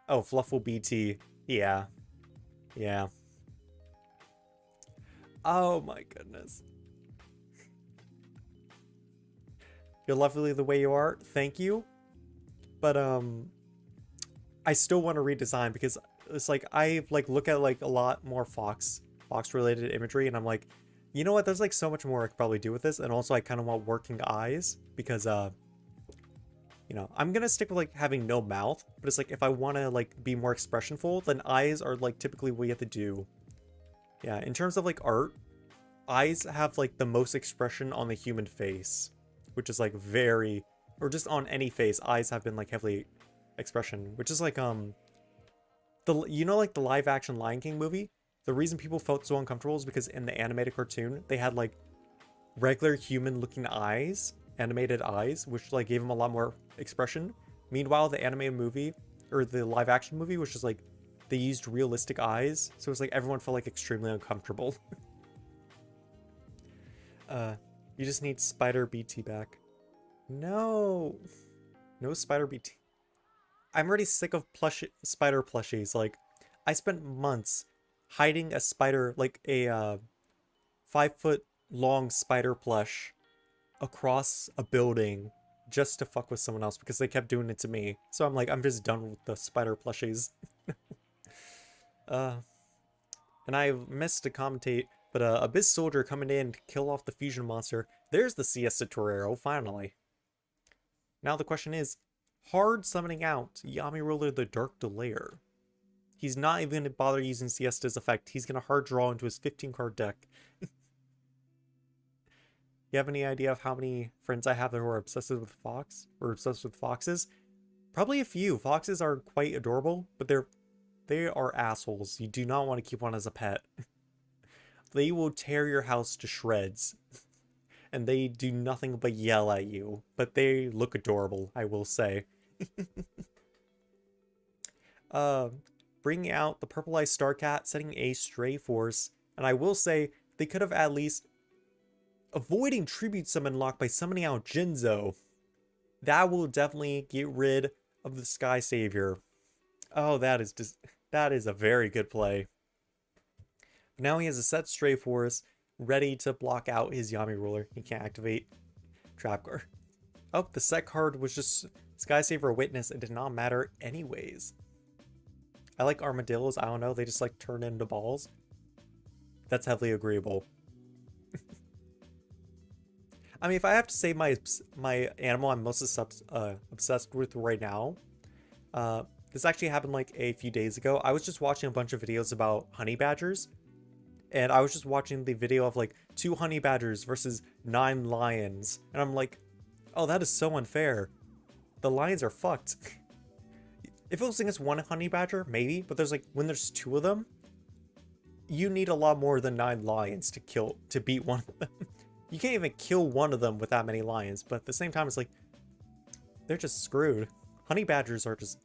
Oh, Fluffle BT. Yeah. Yeah. Oh my goodness. You're lovely the way you are. Thank you. But I still want to redesign because it's like I like look at like a lot more fox related imagery and I'm like, you know what, there's like so much more I could probably do with this, and also I kind of want working eyes because you know, I'm gonna stick with like having no mouth, but it's like if I want to like be more expressionful, then eyes are like typically what you have to do. Yeah, in terms of like art, eyes have like the most expression on the human face, which is like very, or just on any face, eyes have been like heavily expression, which is like you know, like the live action Lion King movie, the reason people felt so uncomfortable is because in the animated cartoon they had like regular human looking eyes, animated eyes, which like gave them a lot more expression. Meanwhile, the animated movie or the live action movie was just like they used realistic eyes, so it's like everyone felt like extremely uncomfortable. You just need Spider BT back. No Spider BT. I'm already sick of spider plushies. Like, I spent months hiding a spider, like a 5-foot long spider plush across a building just to fuck with someone else because they kept doing it to me. So I'm like, I'm just done with the spider plushies. And I missed to commentate, but Abyss Soldier coming in to kill off the fusion monster. There's the Siesta Torero, finally. Now the question is, hard summoning out Yami Ruler the Dark Delayer. He's not even going to bother using Siesta's effect. He's going to hard draw into his 15-card deck. You have any idea of how many friends I have that are obsessed with fox? Or obsessed with foxes? Probably a few. Foxes are quite adorable, but they are assholes. You do not want to keep one as a pet. They will tear your house to shreds. And they do nothing but yell at you. But they look adorable, I will say. Bringing out the Purple Eye Starcat, setting a Stray Force, and I will say they could have at least avoiding Tribute Summon lock by summoning out Jinzo. That will definitely get rid of the Sky Savior. Oh, that is a very good play. But now he has a set Stray Force ready to block out his Yami Ruler. He can't activate Trap Card. Oh, the set card was just Sky Saver Witness. It did not matter anyways. I like armadillos. I don't know. They just like turn into balls. That's heavily agreeable. I mean, if I have to say my animal I'm most obsessed with right now, this actually happened like a few days ago. I was just watching a bunch of videos about honey badgers, And I was just watching the video of like 2 honey badgers versus 9 lions. And I'm like, oh, that is so unfair. The lions are fucked. If it was against 1 honey badger, maybe. But there's like, when there's 2 of them, you need a lot more than 9 lions to beat one of them. You can't even kill one of them with that many lions. But at the same time, it's like, they're just screwed. Honey badgers are just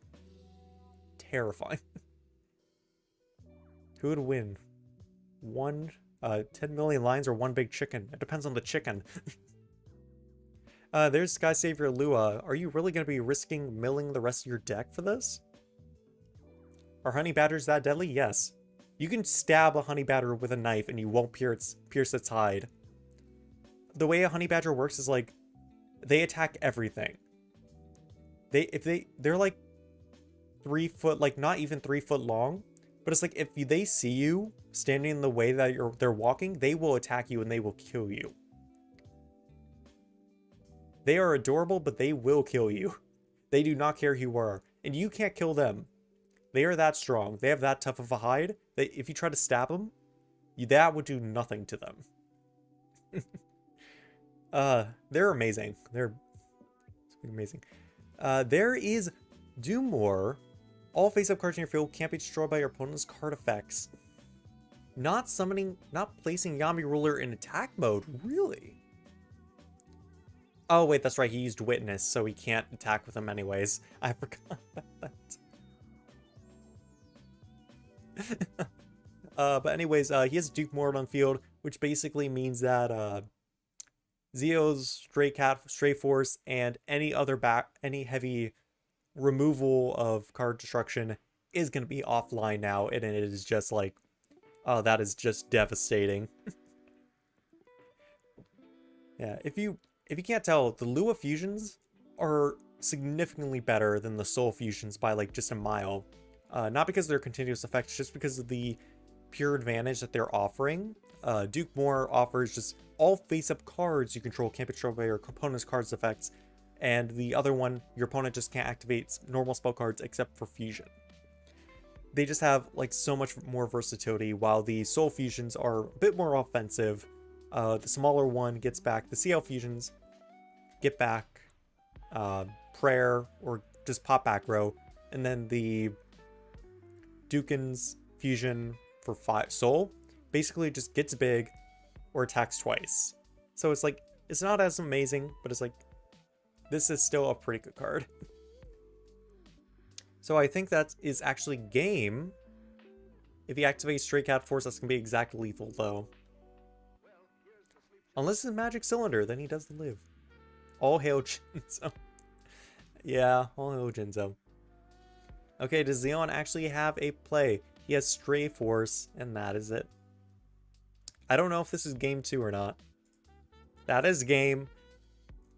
terrifying. Who would win? 10 million lions or 1 big chicken? It depends on the chicken. There's Sky Savior Lua. Are you really going to be risking milling the rest of your deck for this? Are honey badgers that deadly? Yes. You can stab a honey badger with a knife and you won't pierce its hide. The way a honey badger works is like, they attack everything. They're like 3 foot, like not even 3 foot long, but it's like if they see you standing in the way that they're walking, they will attack you and they will kill you. They are adorable, but they will kill you. They do not care who you are, and you can't kill them. They are that strong. They have that tough of a hide that if you try to stab them, that would do nothing to them. They're amazing. They're amazing. There is Doomwar. All face-up cards in your field can't be destroyed by your opponent's card effects. Not placing Yami Ruler in attack mode, really? Oh wait, that's right, he used Witness, so he can't attack with him anyways. I forgot about that. But anyways, he has Duke Mord on field, which basically means that Zeo's Stray Force, and any heavy removal of card destruction is going to be offline now, and it is just like, oh, that is just devastating. Yeah, if you can't tell, the Lua fusions are significantly better than the Soul fusions by like just a mile. Not because of their continuous effects, just because of the pure advantage that they're offering. Duke Moore offers just all face-up cards you control can't be destroyed by your opponent's card's effects, and the other one, your opponent just can't activate normal spell cards except for fusion. They just have like so much more versatility, while the Soul fusions are a bit more offensive. The smaller one gets back the CL fusions, get back Prayer or just pop back row, and then the Dukin's fusion for 5 Soul basically just gets big or attacks twice. So it's like, it's not as amazing, but it's like, this is still a pretty good card. So I think that is actually game. If he activates Stray Cat Force, that's going to be exact lethal though. Unless it's a magic cylinder, then he doesn't live. All hail Jinzo. Yeah, all hail Jinzo. Okay, does Zeon actually have a play? He has Stray Force, and that is it. I don't know if this is game 2 or not. That is game.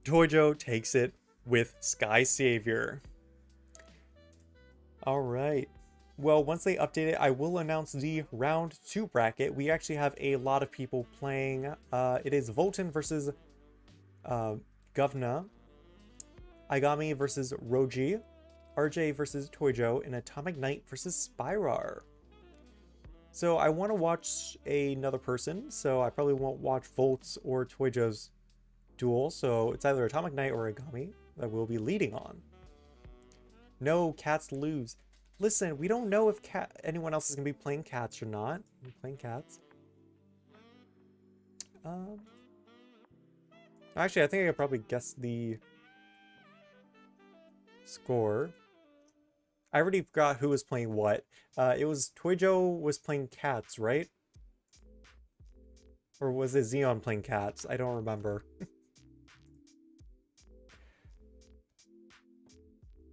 Tojo takes it with Sky Savior. Alright. Well, once they update it, I will announce the round 2 bracket. We actually have a lot of people playing. It is Volton versus Govna, Aigami versus Roji, RJ versus Tojo, and Atomic Knight versus Spyrar. So I want to watch another person, so I probably won't watch Volt's or Tojo's duel, so it's either Atomic Knight or Aigami that we'll be leading on. No, cats lose. Listen, we don't know if anyone else is going to be playing cats or not. I'm playing cats. Actually, I think I could probably guess the score. I already forgot who was playing what. It was Tojo was playing cats, right? Or was it Zeon playing cats? I don't remember.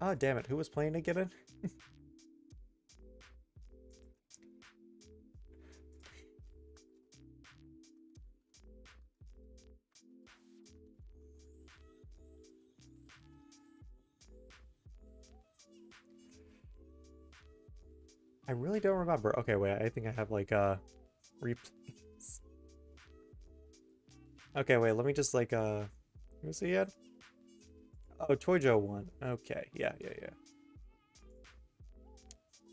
Ah, damn it. Who was playing again? I really don't remember. Okay, wait. I think I have like replays. Okay, wait. Let me just like who's he at? Oh, Tojo won. Okay, yeah.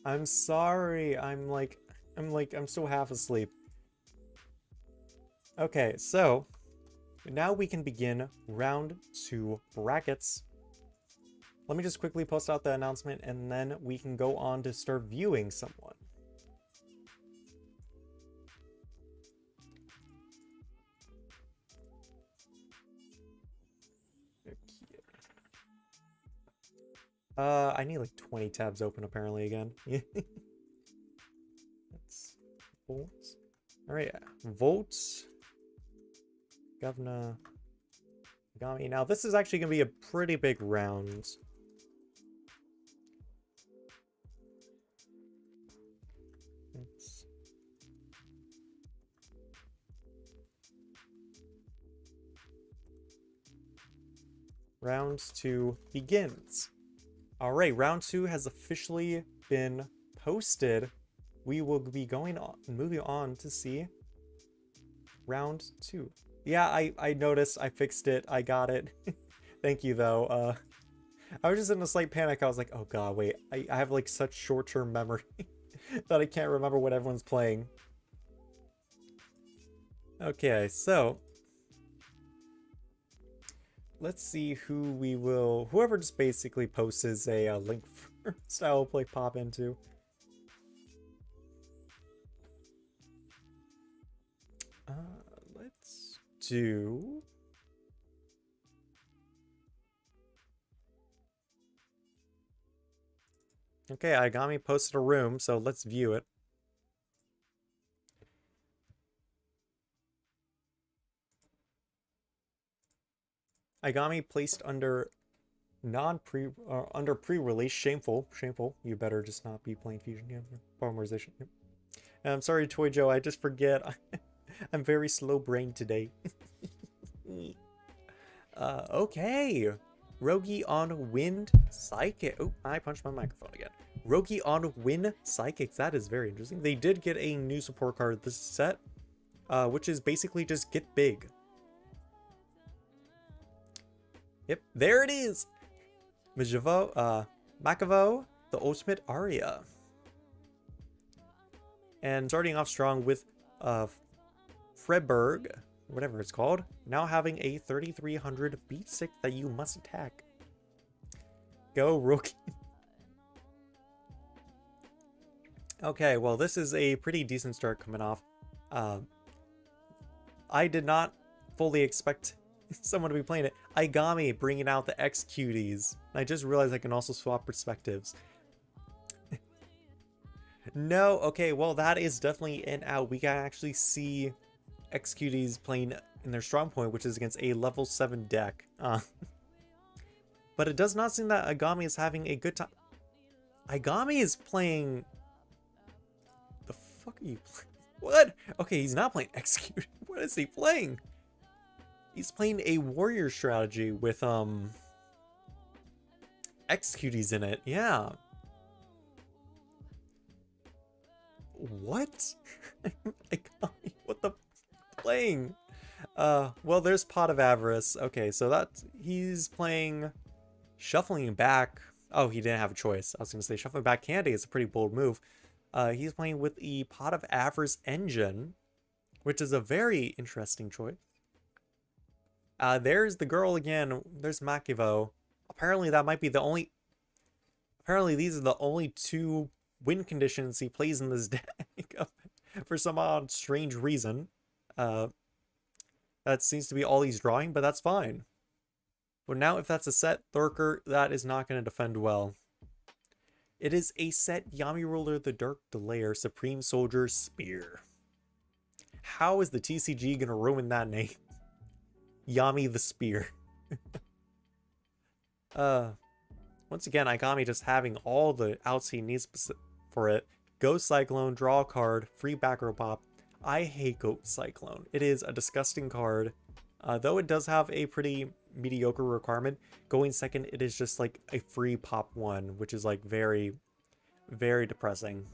I'm sorry. I'm still half asleep. Okay, so now we can begin round 2 brackets. Let me just quickly post out the announcement and then we can go on to start viewing someone. I need like 20 tabs open apparently again. That's votes. All right, votes. Governor Gami. Now this is actually gonna be a pretty big round. Round 2 begins. All right, round 2 has officially been posted. We will be moving on to see round 2. Yeah, I noticed. I fixed it. I got it. Thank you, though. I was just in a slight panic. I was like, oh god, wait. I have like such short-term memory that I can't remember what everyone's playing. Okay, so let's see whoever just basically posts a link for style play pop into. Let's do... Okay, Aigami posted a room, so let's view it. Aigami placed under pre-release. Shameful. You better just not be playing Fusion game. Polymerization. Yep. I'm sorry, Toy Joe. I just forget. I'm very slow-brained today. Okay. Rogi on Wind Psychic. Oh, I punched my microphone again. Rogi on Wind Psychics. That is very interesting. They did get a new support card this set, which is basically just get big. Yep, there it is. Makavo, the ultimate Aria. And starting off strong with Freiburg, whatever it's called, now having a 3300 beat stick that you must attack. Go, rookie. Okay, well, this is a pretty decent start coming off. I did not fully expect someone to be playing it. Aigami bringing out the X cuties. I just realized I can also swap perspectives. No, okay, well, that is definitely an out. We can actually see X cuties playing in their strong point, which is against a level 7 deck. But it does not seem that Aigami is having a good time. Aigami is playing... The fuck are you playing? What? Okay, he's not playing Execute. What is he playing? He's playing a warrior strategy with Executes in it. Yeah. What? Aigami, what the playing? Well, there's Pot of Avarice. Okay, so that's he's playing Shuffling Back. Oh, he didn't have a choice. I was gonna say Shuffling Back Candy is a pretty bold move. He's playing with the Pot of Avarice engine, which is a very interesting choice. There's the girl again. There's Makivo. Apparently that might be the only... Apparently these are the only two win conditions he plays in this deck for some odd strange reason. That seems to be all he's drawing, but that's fine. But now if that's a set Thurker, that is not going to defend well. It is a set Yami Ruler, the Dark Delayer, Supreme Soldier, Spear. How is the TCG going to ruin that name? Yami the Spear. Once again, Aigami just having all the outs he needs for it. Ghost Cyclone, draw a card, free back row pop. I hate Ghost Cyclone. It is a disgusting card. Though it does have a pretty mediocre requirement, going second, it is just like a free pop one, which is like very, very depressing.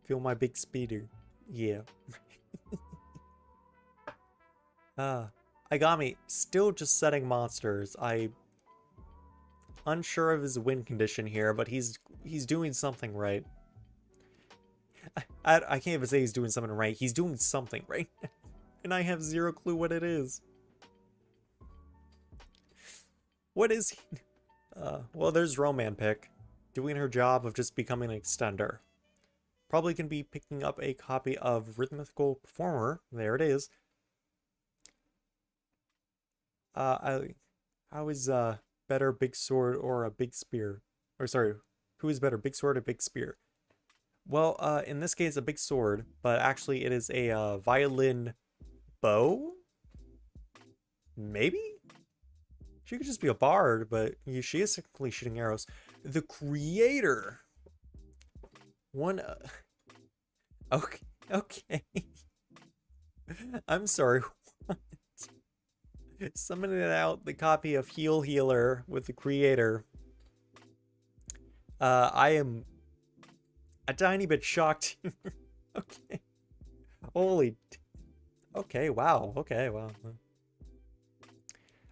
Feel my big speeder. Yeah. Aigami, still just setting monsters. Unsure of his win condition here, but he's doing something right. I can't even say he's doing something right. He's doing something right. And I have zero clue what it is. What is he? Well, there's Roman Pick, doing her job of just becoming an extender. Probably can be picking up a copy of Rhythmical Performer. There it is. How is better, big sword or a big spear? Or sorry, who is better, big sword or big spear? Well, in this case, a big sword, but actually it is a violin bow? Maybe? She could just be a bard, but she is technically shooting arrows. The creator! One... okay. Okay. I'm sorry. What? Summoning out the copy of Heal Healer with the creator. I am a tiny bit shocked. Okay. Holy... okay, wow. Okay, wow.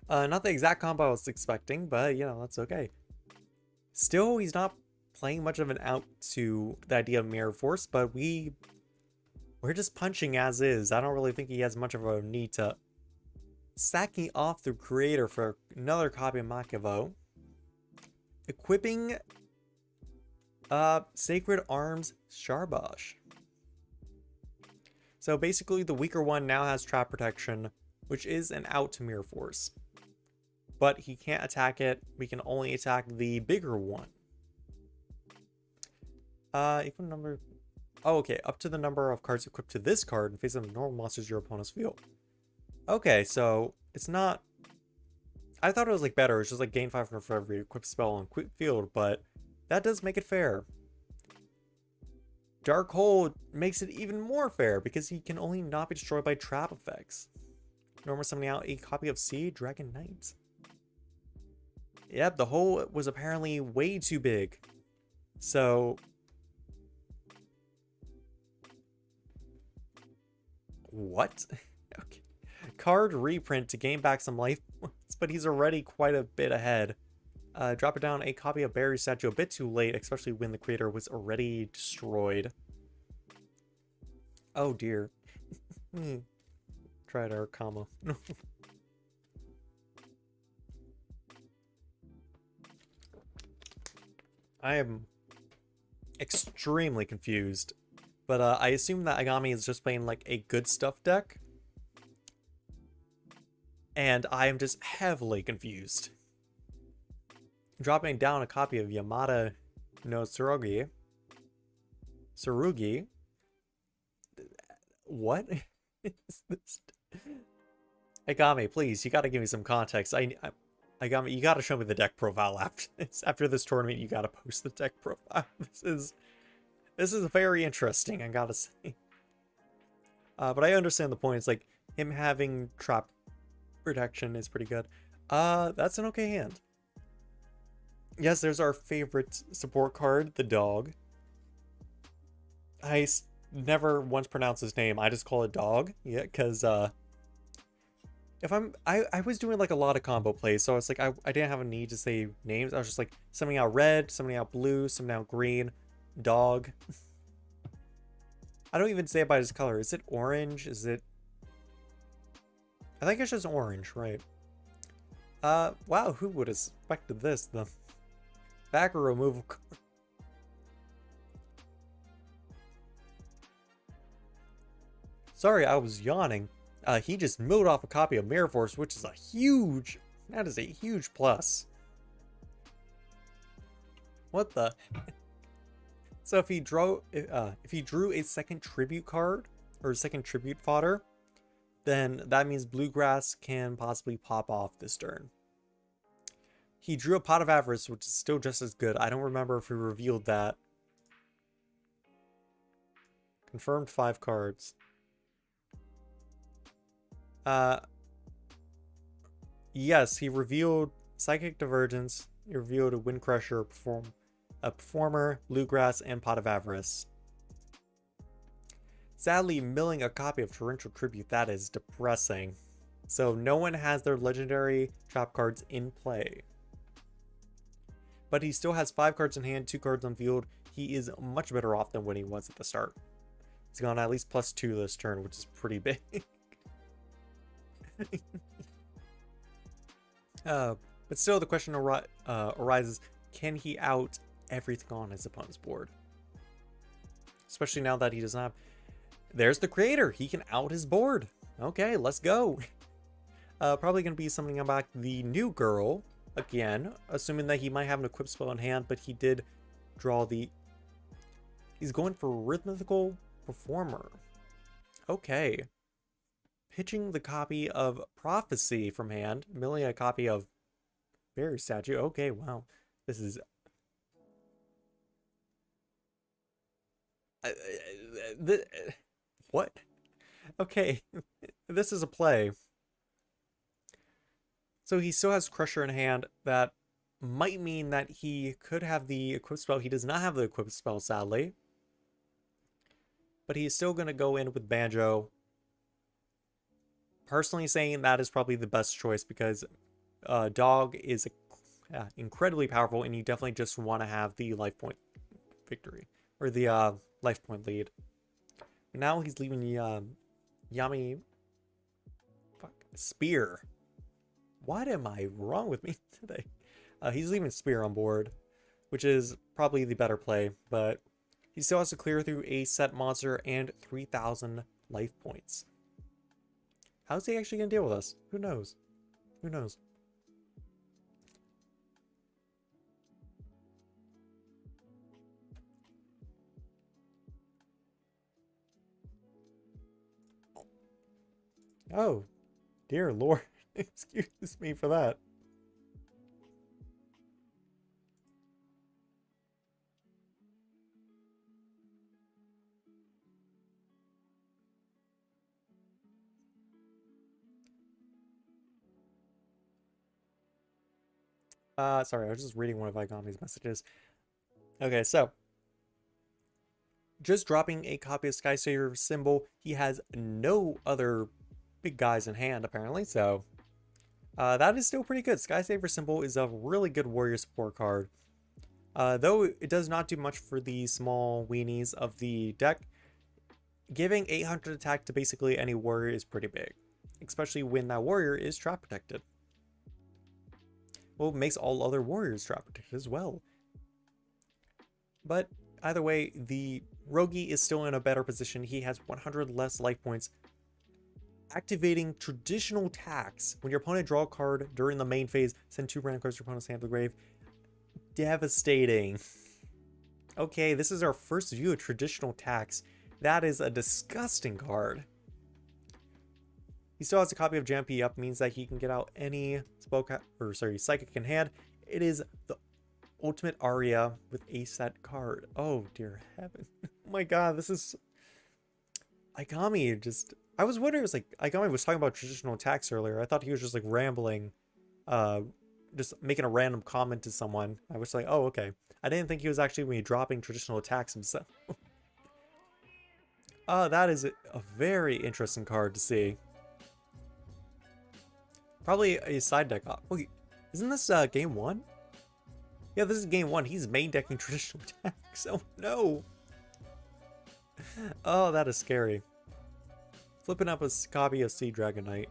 Not the exact combo I was expecting, but, you know, that's okay. Still, he's not playing much of an out to the idea of Mirror Force, but we're just punching as is. I don't really think he has much of a need to sacking off the creator for another copy of Makiavo. Equipping Sacred Arms Sharbash. So basically the weaker one now has trap protection, which is an out to Mirror Force. But he can't attack it. We can only attack the bigger one. Equal number... oh, okay. Up to the number of cards equipped to this card in face of normal monsters your opponent's field. Okay, so it's not... I thought it was like better. It's just like gain 5 for every equipped spell on quick field, but that does make it fair. Dark Hole makes it even more fair because he can only not be destroyed by trap effects. Normal summoning out a copy of Sea Dragon Knight. Yep, the hole was apparently way too big. So... what? Okay. Card reprint to gain back some life points, but he's already quite a bit ahead. Drop it down a copy of Barry's statue a bit too late, especially when the creator was already destroyed. Oh dear. Tried our comma. I am extremely confused, but I assume that Agami is just playing like a good stuff deck, and I am just heavily confused. Dropping down a copy of Yamada no Tsurugi. What is this? Agami, please, you gotta give me some context. Agami, you gotta show me the deck profile after this tournament. You gotta post the deck profile. This is very interesting, I gotta say. But I understand the point. It's like him having trap protection is pretty good. That's an okay hand. Yes, there's our favorite support card, the dog. I never once pronounce his name. I just call it dog. Yeah, because if I was doing like a lot of combo plays, so it's like I didn't have a need to say names. I was just like summoning out red, summoning out blue, summoning out green, dog. I don't even say it by his color. Is it orange? Is it... I think it's just orange, right? Wow, who would have expected this? The backer removal card. Sorry, I was yawning. He just milled off a copy of Mirror Force, which is a huge... that is a huge plus. What the... So if he drew a second tribute card, or second tribute fodder, then that means Bluegrass can possibly pop off this turn. He drew a Pot of Avarice, which is still just as good. I don't remember if he revealed that. Confirmed 5 cards. Yes, he revealed Psychic Divergence. He revealed a Wind Crusher, a Performer, Bluegrass, and Pot of Avarice. Sadly, milling a copy of Torrential Tribute, that is depressing. So no one has their legendary trap cards in play. but he still has 5 cards in hand, 2 cards on field. He is much better off than when he was at the start. He's gone at least +2 this turn, which is pretty big. But still, the question arises, can he out everything on his opponent's board? Especially now that he does not have... There's the creator. He can out his board. Okay, let's go. Probably going to be something about the new girl again, assuming that he might have an equip spell in hand, but he did draw the... He's going for Rhythmical Performer. Okay. Pitching the copy of Prophecy from hand, milling a copy of Fairy Statue. Okay, wow. This is... What? Okay, this is a play. So he still has Crusher in hand. That might mean that he could have the equip spell. He does not have the equip spell, sadly. But he's still going to go in with Banjo. Personally saying that is probably the best choice because Dog is incredibly powerful, and you definitely just want to have the life point victory. Or the life point lead. Now he's leaving Yami... Fuck. Spear. What am I wrong with me today? He's leaving Spear on board, which is probably the better play, but he still has to clear through a set monster and 3,000 life points. How's he actually going to deal with us? Who knows? Who knows? Oh, dear Lord. Excuse me for that. Sorry, I was just reading one of Igami's messages. Okay, so just dropping a copy of Skysaver Symbol. He has no other big guys in hand, apparently, so that is still pretty good. Skysaver Symbol is a really good warrior support card. Though it does not do much for the small weenies of the deck, giving 800 attack to basically any warrior is pretty big, especially when that warrior is trap protected. Well, it makes all other warriors trap protected as well. But either way, the Rogi is still in a better position. He has 100 less life points. Activating traditional tax. When your opponent draw a card during the main phase, send 2 random cards to your opponent's hand to the grave. Devastating. Okay, this is our first view of traditional tax. That is a disgusting card. He still has a copy of Jampy up, means that he can get out any psychic in hand. It is the ultimate Aria with a set card. Oh dear heaven. Oh my god, this is... Igami just... I was wondering, it was like, Igami was talking about traditional attacks earlier. I thought he was just like rambling, just making a random comment to someone. I was like, oh, okay. I didn't think he was actually going to be dropping traditional attacks himself. That is a very interesting card to see. Probably a side deck. Wait, isn't this game 1? Yeah, this is game 1. He's main decking traditional attacks. Oh no. Oh, that is scary. Flipping up a copy of Sea Dragon Knight.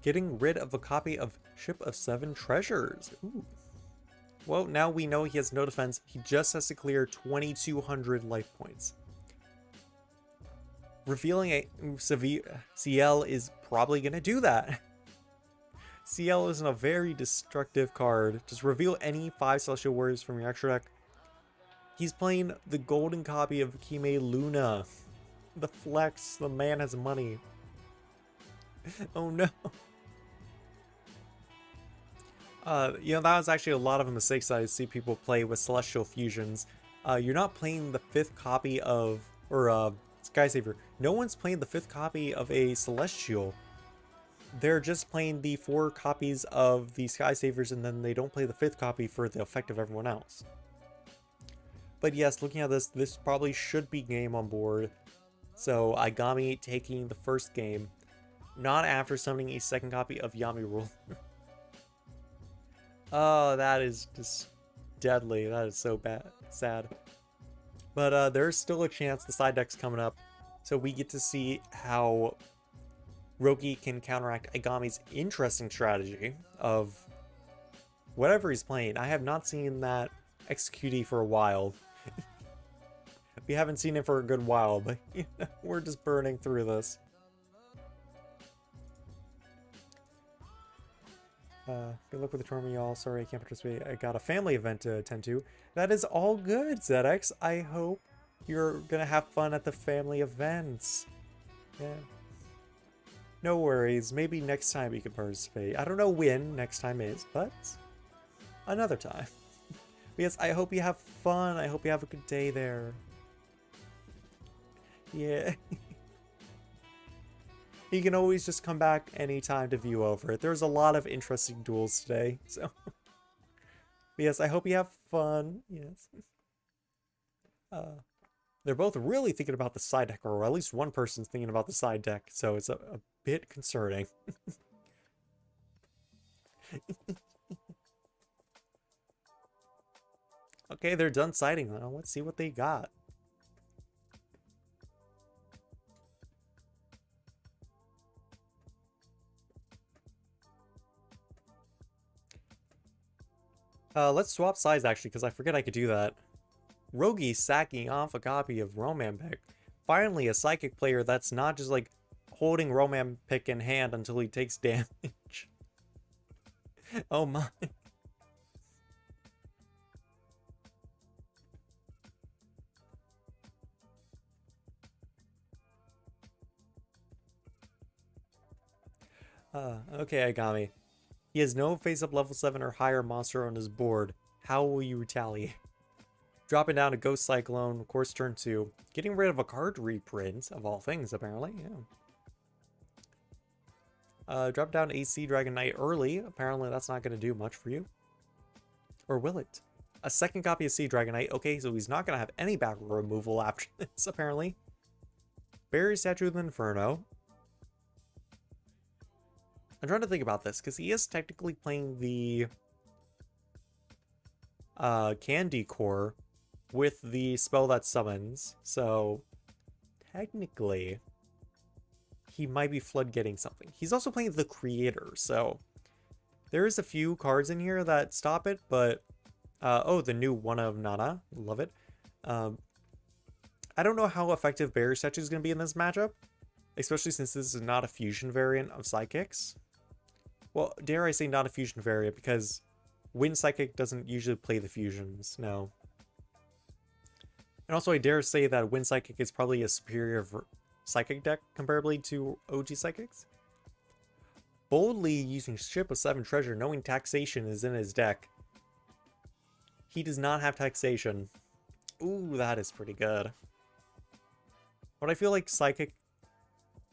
Getting rid of a copy of Ship of 7 Treasures. Ooh. Well, now we know he has no defense. He just has to clear 2,200 life points. Revealing a CL is probably going to do that. CL isn't a very destructive card. Just reveal any 5 Celestial Warriors from your extra deck. He's playing the golden copy of Kime Luna. The flex. The man has money. Oh no. You know, that was actually a lot of the mistakes I see people play with Celestial Fusions. You're not playing the 5th copy of... Or, Skysaver. No one's playing the 5th copy of a Celestial. They're just playing the 4 copies of the Skysavers, and then they don't play the 5th copy for the effect of everyone else. But yes, looking at this, this probably should be game on board. So Igami taking the first game, not after summoning a second copy of Yami Rule. Oh, that is just deadly. That is so bad, sad. But there's still a chance the side deck's coming up, so we get to see how Rogi can counteract Igami's interesting strategy of whatever he's playing. I have not seen that executee for a while. We haven't seen it for a good while, but you know, we're just burning through this. Good luck with the tournament, y'all. Sorry I can't participate. I got a family event to attend to. That is all good, ZX. I hope you're gonna have fun at the family events. Yeah. No worries. Maybe next time you can participate. I don't know when next time is, but another time. But yes, I hope you have fun. I hope you have a good day there. Yeah. You can always just come back anytime to view over it. There's a lot of interesting duels today, so. But yes, I hope you have fun. Yes. They're both really thinking about the side deck, or at least one person's thinking about the side deck, so it's a bit concerning. Okay, they're done siding now. Let's see what they got. Let's swap sides actually, because I forget I could do that. Rogi sacking off a copy of Romampic. Finally, a psychic player that's not just like holding Romampic in hand until he takes damage. Oh my. Okay, Agami. He has no face-up level 7 or higher monster on his board. How will you retaliate? Dropping down a Ghost Cyclone, of course, turn 2. Getting rid of a card reprint, of all things, apparently, yeah. Drop down a Sea Dragon Knight early. Apparently, that's not going to do much for you. Or will it? A second copy of Sea Dragon Knight. Okay, so he's not going to have any back removal after this, apparently. Barrier Statue of the Inferno. I'm trying to think about this, because he is technically playing the Candy Core with the spell that summons, so technically he might be floodgating something. He's also playing the Creator, so there is a few cards in here that stop it, but oh, the new One of Nana, love it. I don't know how effective Barrier Statue is going to be in this matchup, especially since this is not a fusion variant of Psychics. Well, dare I say not a fusion variant, because Wind Psychic doesn't usually play the fusions, no. And also, I dare say that Wind Psychic is probably a superior Psychic deck comparably to OG Psychics. Boldly using Ship of 7 Treasure, knowing Taxation is in his deck. He does not have Taxation. Ooh, that is pretty good. But I feel like Psychic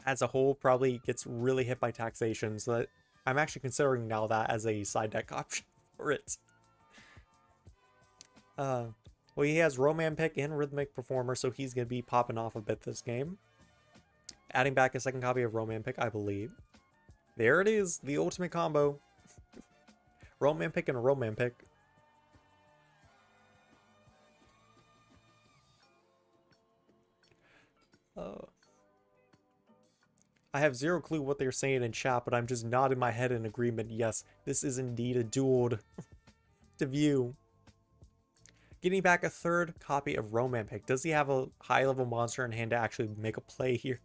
as a whole probably gets really hit by Taxation, so that I'm actually considering now that as a side deck option for it. Well, he has Romampic and Rhythmic Performer, so he's going to be popping off a bit this game. Adding back a second copy of Romampic, I believe. There it is, the ultimate combo. Romampic and Romampic. I have zero clue what they're saying in chat, but I'm just nodding my head in agreement. Yes, this is indeed a duel to view. Getting back a third copy of Romampic. Does he have a high-level monster in hand to actually make a play here?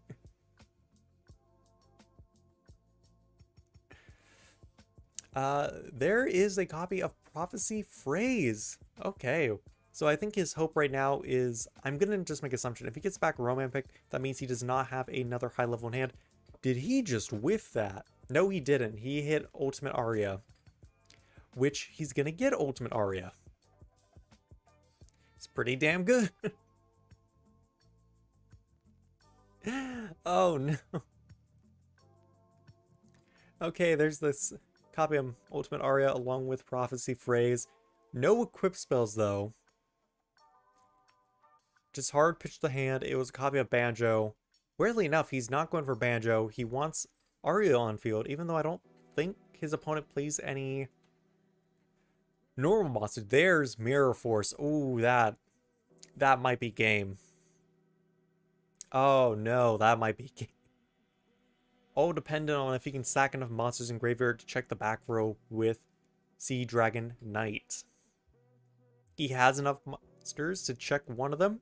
There is a copy of Prophecy Phrase. Okay, so I think his hope right now is, I'm gonna just make an assumption. If he gets back Romampic, that means he does not have another high-level in hand. Did he just whiff that? No, he didn't. He hit Ultimate Aria, which he's gonna get Ultimate Aria. It's pretty damn good. Oh no. Okay, there's this copy of Ultimate Aria along with Prophecy Phrase. No equip spells though. Just hard pitch the hand. It was a copy of Banjo. weirdly enough, he's not going for Banjo. He wants Ariel on field, even though I don't think his opponent plays any normal monster. There's Mirror Force. Ooh, that might be game. Oh no, that might be game. All dependent on if he can stack enough monsters in graveyard to check the back row with Sea Dragon Knight. He has enough monsters to check one of them.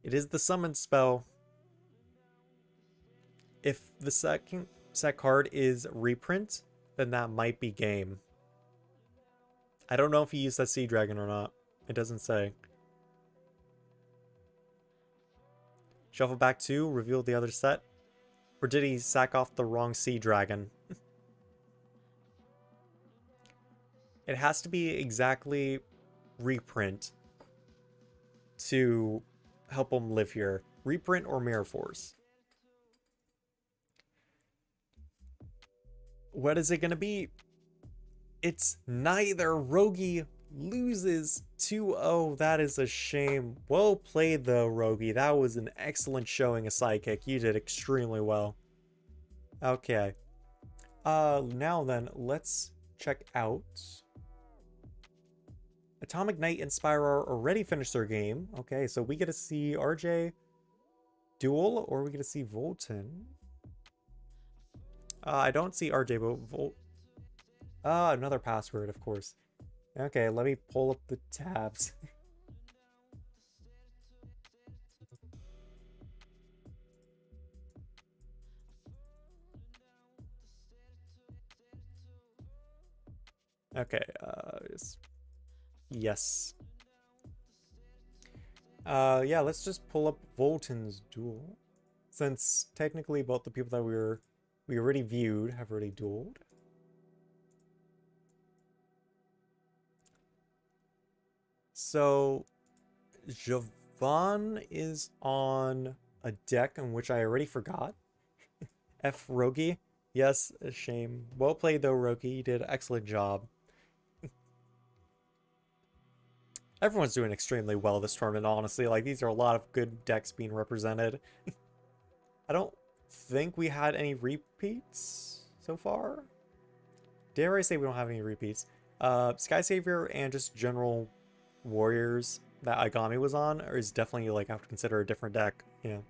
It is the summon spell. If the second set card is reprint, then that might be game. I don't know if he used that Sea Dragon or not. It doesn't say. Shuffle back 2, reveal the other set. Or did he sack off the wrong Sea Dragon? It has to be exactly reprint to help him live here. Reprint or Mirror Force. What is it going to be? It's neither. Rogi loses 2-0. That is a shame. Well played though, Rogi. That was an excellent showing of Sidekick. You did extremely well. Okay. Now then, let's check out. Atomic Knight and Spyro already finished their game. Okay, so we get to see RJ duel, or we get to see Volton. I don't see RJ, but another password, of course. Okay, let me pull up the tabs. Okay, yes. Yeah, let's just pull up Volton's duel. Since technically both the people that we already viewed have already dueled. So, Javon is on a deck in which I already forgot. F. Rogi. Yes, a shame. Well played though, Rogi. You did an excellent job. Everyone's doing extremely well this tournament, honestly. Like, these are a lot of good decks being represented. I don't think we had any repeats so far. Dare I say we don't have any repeats? Sky Savior and just general warriors that Agami was on is definitely, like, I have to consider a different deck, you know.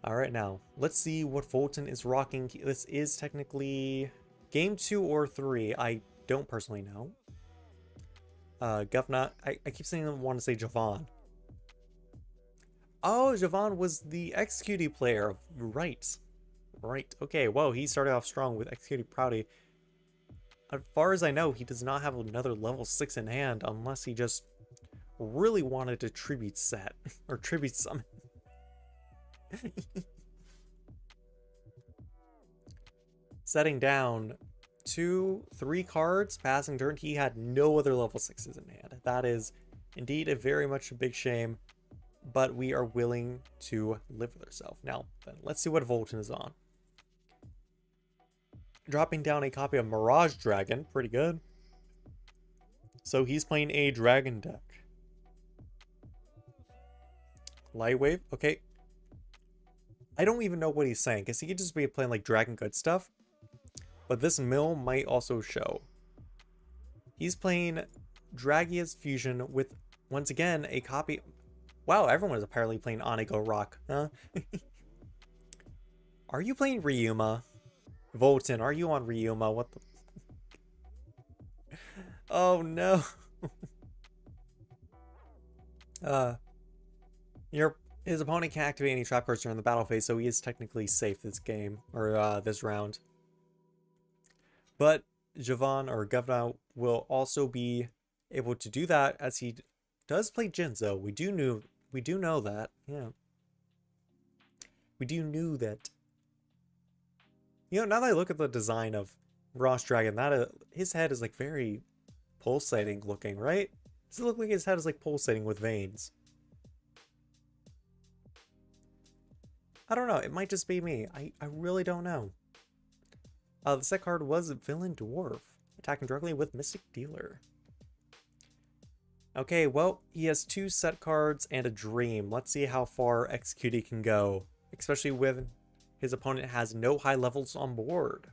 Alright, now, let's see what Volton is rocking. This is technically game 2 or 3. I don't personally know. Govna, I keep saying I want to say Javon. Oh, Javon was the Executing player. Right. Right. Okay, whoa, he started off strong with Executing Proudy. As far as I know, he does not have another level 6 in hand unless he just really wanted to tribute set. Or tribute summon. Setting down 2-3 cards, passing turn, he had no other level 6s in hand. That is indeed a very much a big shame, but we are willing to live with ourselves. Now, then, let's see what Volton is on. Dropping down a copy of Mirage Dragon, pretty good. So he's playing a dragon deck. Lightwave, okay. I don't even know what he's saying, because he could just be playing like Dragon Good stuff. But this mill might also show. He's playing Dragia's Fusion with, once again, a copy. Wow, everyone is apparently playing Onigo Rock, huh? Are you playing Ryuma? Volton, are you on Ryuma? What the? Oh no. His opponent can't activate any trap cards during the battle phase, so he is technically safe this game, or this round. But Javon or Govna will also be able to do that, as he does play Jinzo. We do know that. Yeah. We do know that. You know, now that I look at the design of Ross Dragon, that his head is like very pulsating looking, right? Does it look like his head is like pulsating with veins? I don't know. It might just be me. I really don't know. The set card was Villain Dwarf, attacking directly with Mystic Dealer. Okay, well, he has 2 set cards and a dream. Let's see how far Executey can go, especially when his opponent has no high levels on board.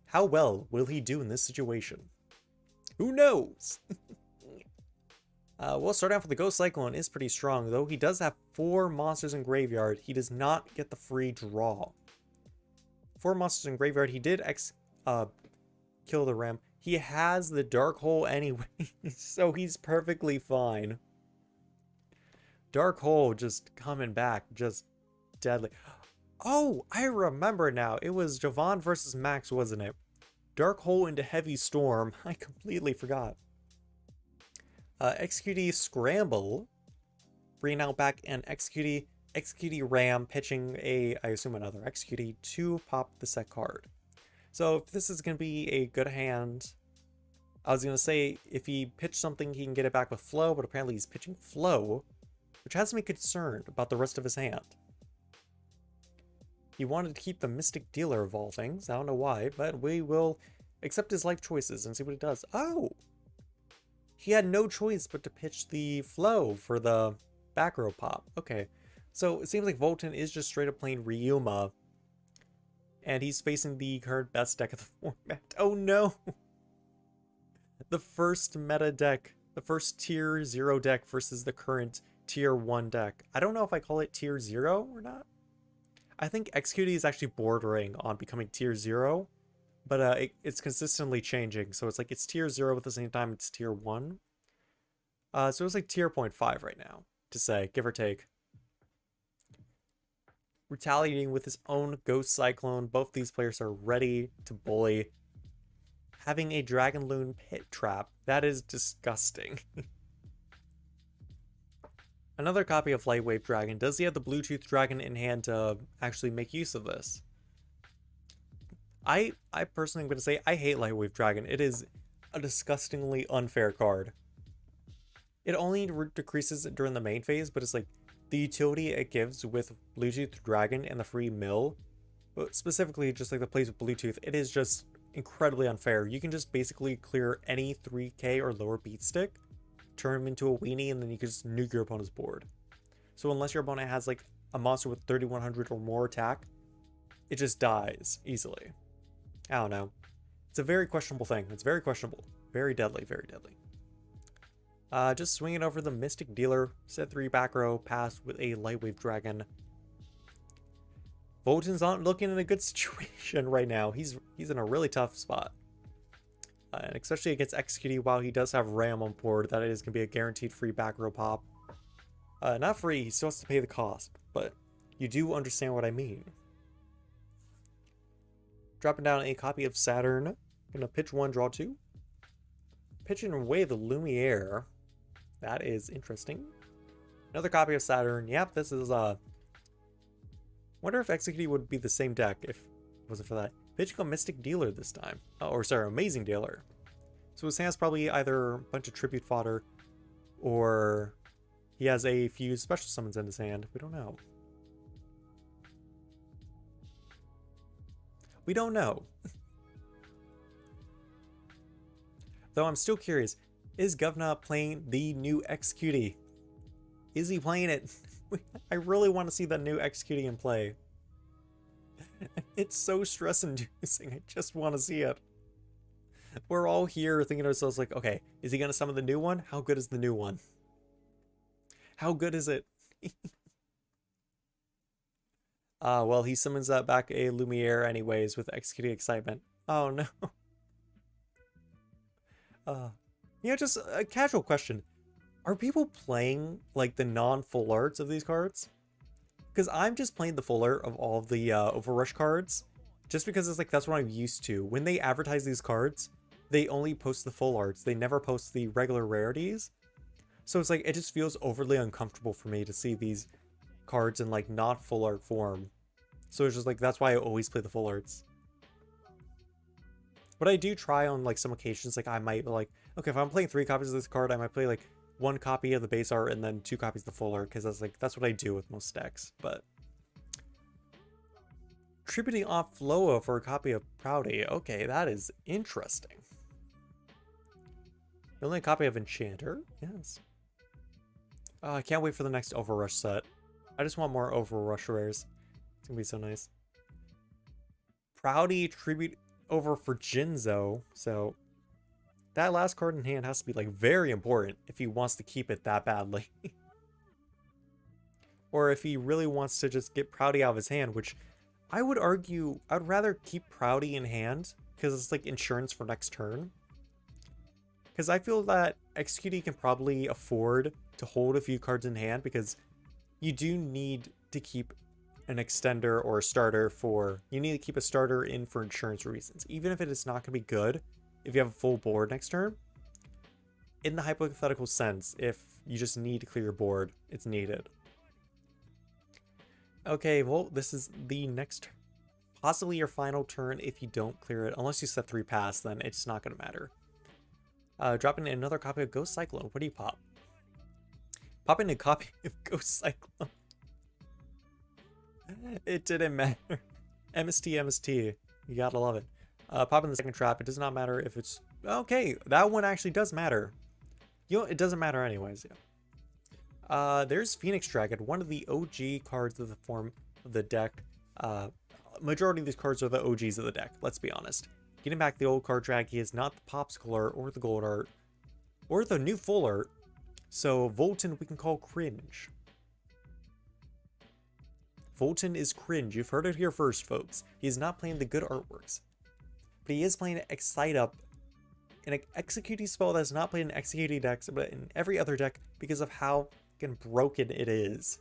How well will he do in this situation? Who knows? We'll start off with the Ghost Cyclone is pretty strong, though he does have 4 monsters in graveyard. He does not get the free draw. 4 monsters in graveyard. He did kill the Ram. He has the Dark Hole anyway, so he's perfectly fine. Dark Hole just coming back, just deadly. Oh, I remember now. It was Javon versus Max, wasn't it? Dark Hole into Heavy Storm. I completely forgot. Executey Scramble, bringing out back an Executey Ram, pitching I assume another Executey to pop the set card. So if this is going to be a good hand, I was going to say if he pitched something, he can get it back with Flow, but apparently he's pitching Flow, which has me concerned about the rest of his hand. He wanted to keep the Mystic Dealer of all things. I don't know why, but we will accept his life choices and see what he does. Oh! He had no choice but to pitch the Flow for the back row pop. Okay, so it seems like Volton is just straight up playing Ryuma, and he's facing the current best deck of the format. Oh no! The first meta deck, the first tier 0 deck versus the current tier 1 deck. I don't know if I call it tier 0 or not. I think Executey is actually bordering on becoming tier 0, but it's consistently changing. So it's like it's tier 0 at the same time it's tier 1. So it's like tier 0.5 right now, to say, give or take. Retaliating with his own Ghost Cyclone. Both these players are ready to bully. Having a Dragon Loon Pit Trap. That is disgusting. Another copy of Lightwave Dragon. Does he have the Bluetooth Dragon in hand to actually make use of this? I personally am going to say I hate Lightwave Dragon. It is a disgustingly unfair card. It only decreases during the main phase, but it's like the utility it gives with Bluetooth Dragon and the free mill, but specifically just like the plays with Bluetooth, it is just incredibly unfair. You can just basically clear any 3k or lower beat stick, turn him into a weenie, and then you can just nuke your opponent's board. So unless your opponent has like a monster with 3100 or more attack, it just dies easily. I don't know. It's a very questionable thing. It's very questionable. Very deadly, very deadly. Just swinging over the Mystic Dealer, set 3 back row, pass with a Lightwave Dragon. Volton's not looking in a good situation right now. He's in a really tough spot. And especially against Executey, while he does have Ram on board, that is going to be a guaranteed free back row pop. Not free, he still has to pay the cost, but you do understand what I mean. Dropping down a copy of Saturn. Gonna pitch 1, draw 2. Pitching away the Lumiere. That is interesting. Another copy of Saturn. Yep, this is wonder if Executey would be the same deck if it wasn't for that. Pitching a Mystic Dealer this time. Oh, or sorry, Amazing Dealer. So his hand's probably either a bunch of Tribute Fodder, or he has a few special summons in his hand. We don't know. We don't know. Though I'm still curious, is Govna playing the new Executey? Is he playing it? I really want to see that new Executey in play. It's so stress-inducing. I just want to see it. We're all here thinking to ourselves like, okay, is he going to summon the new one? How good is the new one? How good is it? Well, he summons that back a Lumiere anyways with Executey Excitement. Oh no. Yeah, just a casual question. Are people playing, like, the non-full arts of these cards? Because I'm just playing the full art of all of the Overrush cards, just because it's like, that's what I'm used to. When they advertise these cards, they only post the full arts. They never post the regular rarities. So it's like, it just feels overly uncomfortable for me to see these cards in, like, not full art form. So it's just like, that's why I always play the full arts. But I do try on, like, some occasions, like, I might, like, okay, if I'm playing 3 copies of this card, I might play, like, 1 copy of the base art and then 2 copies of the full art, because that's, like, that's what I do with most decks, but... Tributing off Floa for a copy of Proudy. Okay, that is interesting. Only a copy of Enchanter? Yes. I can't wait for the next Overrush set. I just want more Overrush rares. It's gonna be so nice. Proudy tribute over for Jinzo. So that last card in hand has to be like very important if he wants to keep it that badly. Or if he really wants to just get Proudy out of his hand, which I would argue I'd rather keep Proudy in hand because it's like insurance for next turn. Because I feel that XQD can probably afford to hold a few cards in hand because you do need to keep an extender or a starter for... You need to keep a starter in for insurance reasons. Even if it is not going to be good, if you have a full board next turn. In the hypothetical sense, if you just need to clear your board, it's needed. Okay, well, this is the next... Possibly your final turn if you don't clear it. Unless you set 3 pass, then it's not going to matter. Dropping in another copy of Ghost Cyclone. What do you pop? Pop in a copy of Ghost Cyclone. It didn't matter. MST. You gotta love it. Pop in the second trap. It does not matter if it's... Okay, that one actually does matter. You know, it doesn't matter anyways, yeah. There's Phoenix Dragon, one of the OG cards of the form of the deck. Majority of these cards are the OGs of the deck, let's be honest. Getting back the old card drag, he is not the Popsicle art or the gold art or the new full art. So Volton we can call cringe. Volton is cringe. You've heard it here first, folks. He is not playing the good artworks. But he is playing Excite Up, an executing spell that is not played in executing decks, but in every other deck because of how fucking broken it is.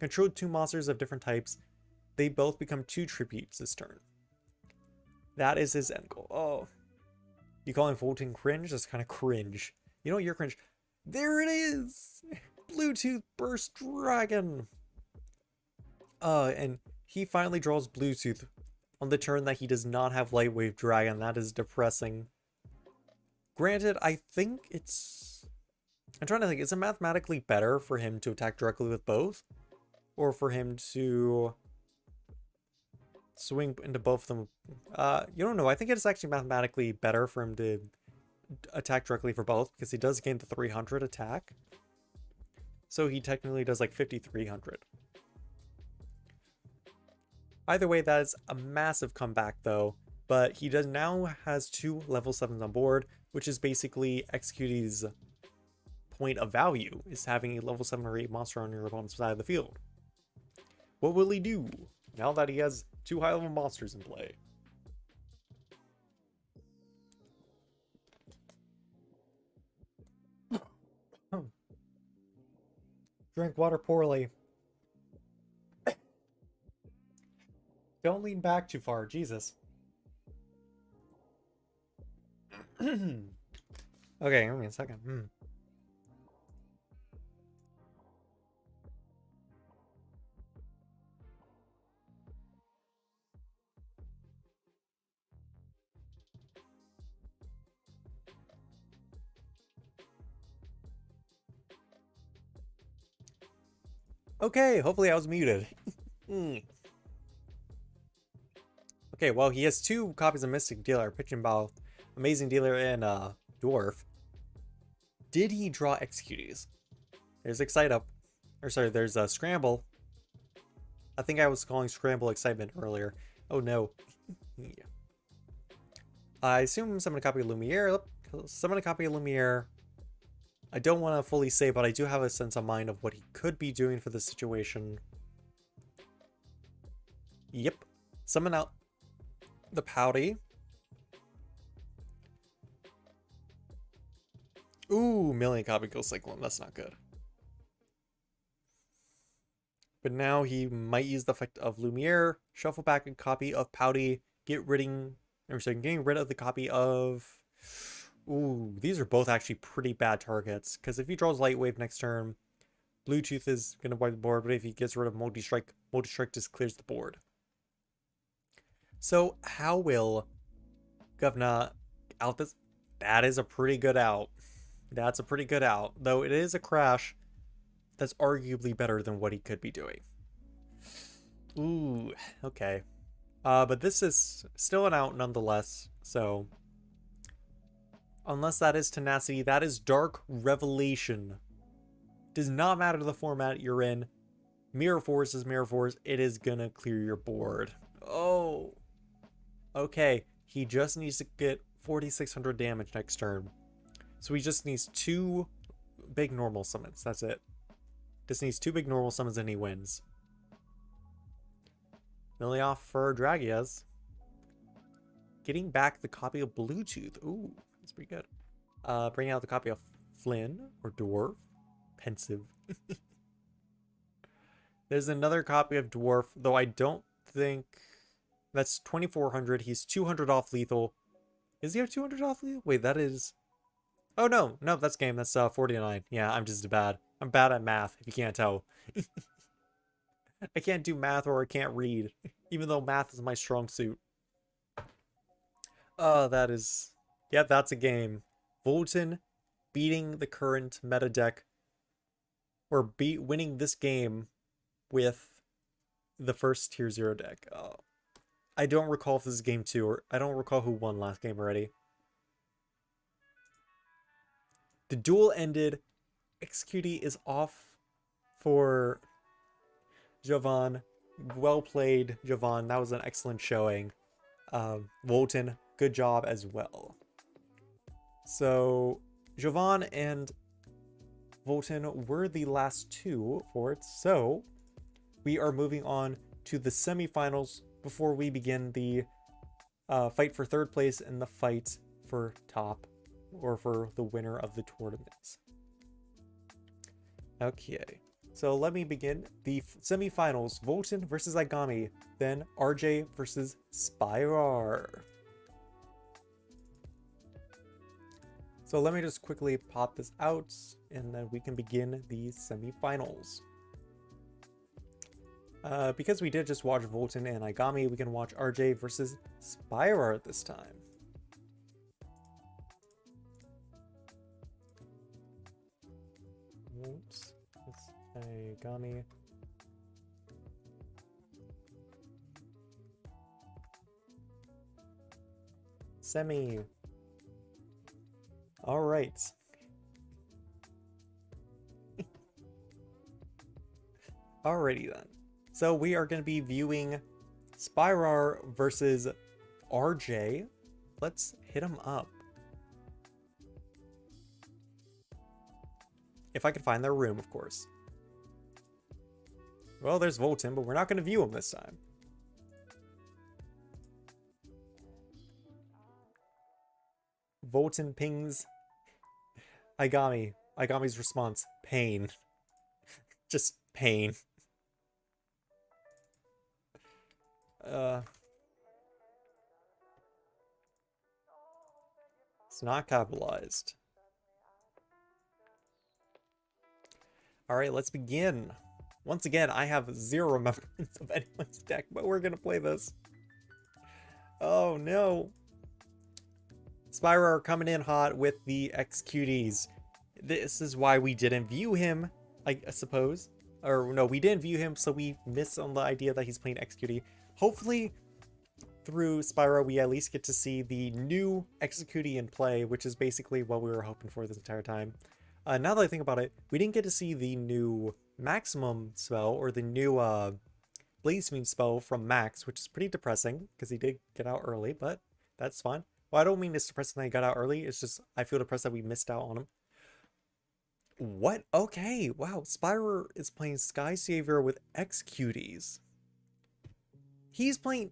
Control 2 monsters of different types. They both become 2 tributes this turn. That is his end goal. Oh. You calling Volton cringe? That's kind of cringe. You know what, you're cringe. There it is! Bluetooth Burst Dragon! And he finally draws Bluetooth on the turn that he does not have Lightwave Dragon. That is depressing. Granted, I think it's... I'm trying to think, is it mathematically better for him to attack directly with both? Or for him to swing into both of them? You don't know. I think it's actually mathematically better for him to attack directly for both, because he does gain the 300 attack. So he technically does like 5,300. Either way, that is a massive comeback though, but he does now has 2 level 7s on board, which is basically XQD's point of value, is having a level 7 or 8 monster on your opponent's side of the field. What will he do now that he has 2 high level monsters in play? Drink water poorly. Don't lean back too far, Jesus. Okay, give me a second. Okay, hopefully I was muted. Okay, well, he has 2 copies of Mystic Dealer, Pitching Bow, Amazing Dealer, and Dwarf. Did he draw XQDs? There's Excite Up. Or sorry, there's Scramble. I think I was calling Scramble Excitement earlier. Oh no. Yeah. I assume summon a copy of Lumiere. Summon a copy of Lumiere. I don't want to fully say, but I do have a sense of mind of what he could be doing for this situation. Yep. Summon out the Pouty. Ooh, million copy Ghost Cyclone. That's not good. But now he might use the effect of Lumiere, shuffle back a copy of Pouty, getting rid of the copy of... Ooh, these are both actually pretty bad targets, because if he draws Lightwave next turn, Bluetooth is going to wipe the board, but if he gets rid of Multi-Strike just clears the board. So, how will Govna out this? That is a pretty good out. That's a pretty good out, though it is a crash that's arguably better than what he could be doing. Ooh, okay. But this is still an out nonetheless, so... Unless that is tenacity, that is dark revelation. Does not matter the format you're in. Mirror Force is Mirror Force. It is gonna clear your board. Oh. Okay. He just needs to get 4,600 damage next turn. So he just needs 2 big normal summons. That's it. Just needs 2 big normal summons and he wins. Milioff for Dragias. Getting back the copy of Bluetooth. Ooh, that's pretty good. Bringing out the copy of Flynn or Dwarf. Pensive. There's another copy of Dwarf, though I don't think that's 2,400. He's 200 off lethal. Is he 200 off lethal? Wait, that is. Oh no, that's game. That's 49. Yeah, I'm just bad. I'm bad at math. If you can't tell, I can't do math or I can't read, even though math is my strong suit. Oh, that is. Yeah, that's a game. Volton beating the current meta deck, or winning this game with the first tier 0 deck. Oh, I don't recall if this is game 2, or I don't recall who won last game already. The duel ended. Executee is off for Jovan. Well played, Jovan. That was an excellent showing. Volton, good job as well. So Jovan and Volton were the last 2 for it. So we are moving on to the semifinals before we begin the fight for 3rd place and the fight for top, or for the winner of the tournament. Okay, so let me begin. The semifinals: Volton versus Igami, then RJ versus Spyrar. So let me just quickly pop this out, and then we can begin the semifinals. Because we did just watch Volton and Igami, we can watch RJ versus Spyrar this time. Oops, it's Igami. Semi. All right. Alrighty then. So we are going to be viewing Spyrar versus RJ. Let's hit him up. If I can find their room, of course. Well, there's Volton, but we're not going to view him this time. Volton pings Igami. Igami's response: pain. Just pain. It's not capitalized. Alright, let's begin. Once again, I have 0 remembrance of anyone's deck, but we're gonna play this. Oh no. Spyrar coming in hot with the Executees. This is why we didn't view him, I suppose. Or no, we didn't view him, so we missed on the idea that he's playing Executee. Hopefully, through Spyrar, we at least get to see the new Executee in play, which is basically what we were hoping for this entire time. Now that I think about it, we didn't get to see the new Maximum spell, or the new Blaspheme spell from Max, which is pretty depressing, because he did get out early, but that's fine. Well, I don't mean it's depressing that he got out early, it's just I feel depressed that we missed out on him. What? Okay, wow, Spyrar is playing Sky Savior with Executees. He's playing...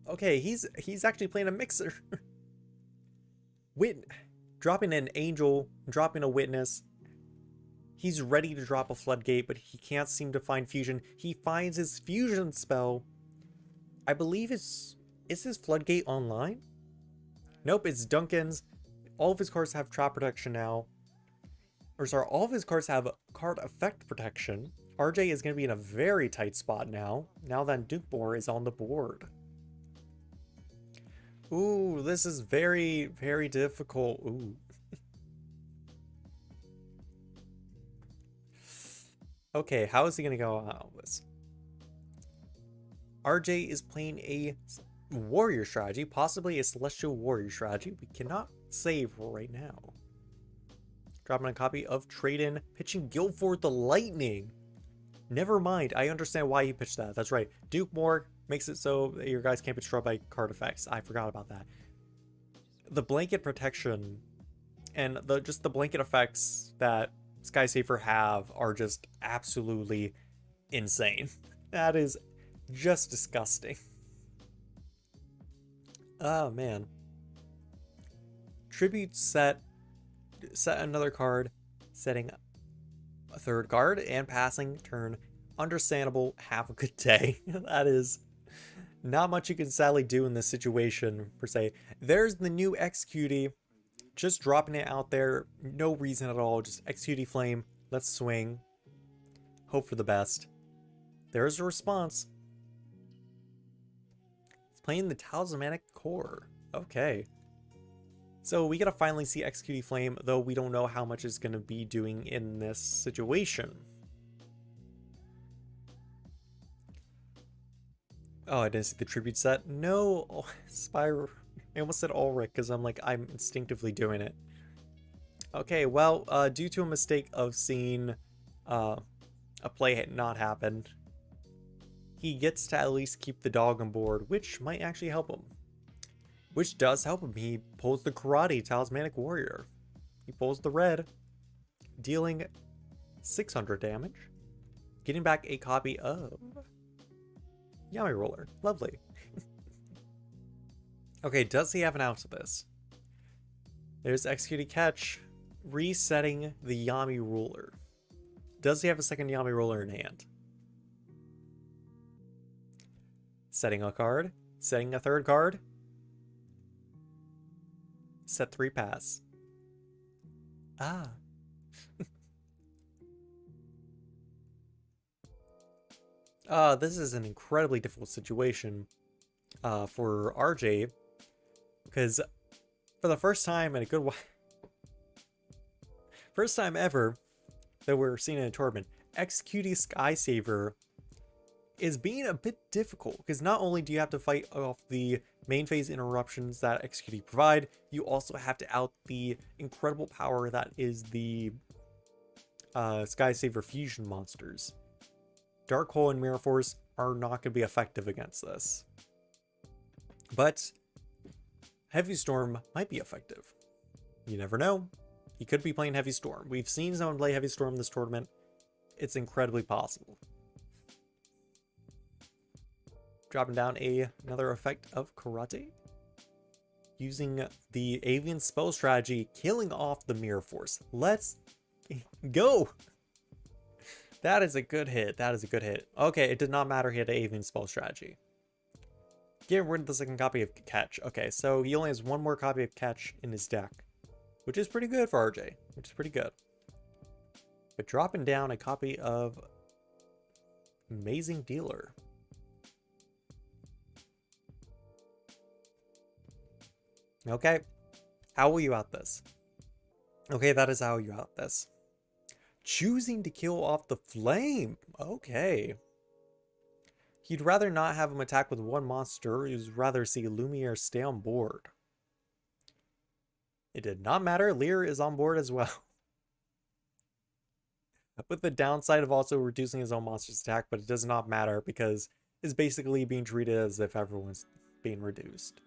Okay, he's actually playing a mixer. Dropping an Angel, dropping a Witness. He's ready to drop a Floodgate, but he can't seem to find Fusion. He finds his Fusion spell. I believe is his Floodgate online? Nope, it's Duncan's. All of his cards have Trap Protection now. Or sorry, all of his cards have Card Effect Protection. RJ is going to be in a very tight spot now that Dukebor is on the board. Ooh, this is very, very difficult. Ooh. Okay, how is he going to go out of this? RJ is playing a warrior strategy, possibly a celestial warrior strategy. We cannot save right now. Dropping a copy of Trade-In, pitching Guildford the Lightning. Never mind, I understand why you pitched that. That's right. Duke Moore makes it so that your guys can't be destroyed by card effects. I forgot about that. The blanket protection and just the blanket effects that Skysaver have are just absolutely insane. That is just disgusting. Oh man. Tribute set another card, setting a third card and passing turn. Understandable. Have a good day. That is not much you can sadly do in this situation per se. There's the new Executee. Just dropping it out there. No reason at all. Just Executee Flame. Let's swing. Hope for the best. There's a response. It's playing the Talismanic Core. Okay. So we gotta finally see Executee Flame, though we don't know how much it's gonna be doing in this situation. Oh, I didn't see the tribute set. No, oh, Spyro. I almost said Ulrich because I'm instinctively doing it. Okay, well, due to a mistake of seeing a play not happen, he gets to at least keep the dog on board, which might actually help him. Which does help him. He pulls the Karate Talismanic Warrior. He pulls the red, dealing 600 damage, getting back a copy of Yami Roller. Lovely. Okay, does he have an out of this? There's Executee Catch, resetting the Yami Ruler. Does he have a second Yami Roller in hand? Setting a card, setting a third card. Set 3 pass. Ah. This is an incredibly difficult situation for RJ, because for the first time in a good while, first time ever that we're seeing in a tournament, Executee Skysaver is being a bit difficult, because not only do you have to fight off the main phase interruptions that Executee provide, you also have to out the incredible power that is the Skysaver fusion monsters. Dark Hole and Mirror Force are not going to be effective against this. But Heavy Storm might be effective. You never know. He could be playing Heavy Storm. We've seen someone play Heavy Storm this tournament. It's incredibly possible. Dropping down another effect of Karate. Using the Alien Spell Strategy, killing off the Mirror Force. Let's go! That is a good hit. That is a good hit. Okay, it did not matter he had an Alien Spell Strategy. Getting rid of the second copy of Catch. Okay, so he only has one more copy of Catch in his deck, which is pretty good for RJ. Which is pretty good. But dropping down a copy of Amazing Dealer. Okay, how will you out this? Okay, that is how you out this. Choosing to kill off the flame. Okay. He'd rather not have him attack with one monster. He'd rather see Lumiere stay on board. It did not matter. Lear is on board as well. With the downside of also reducing his own monster's attack, but it does not matter because it's basically being treated as if everyone's being reduced.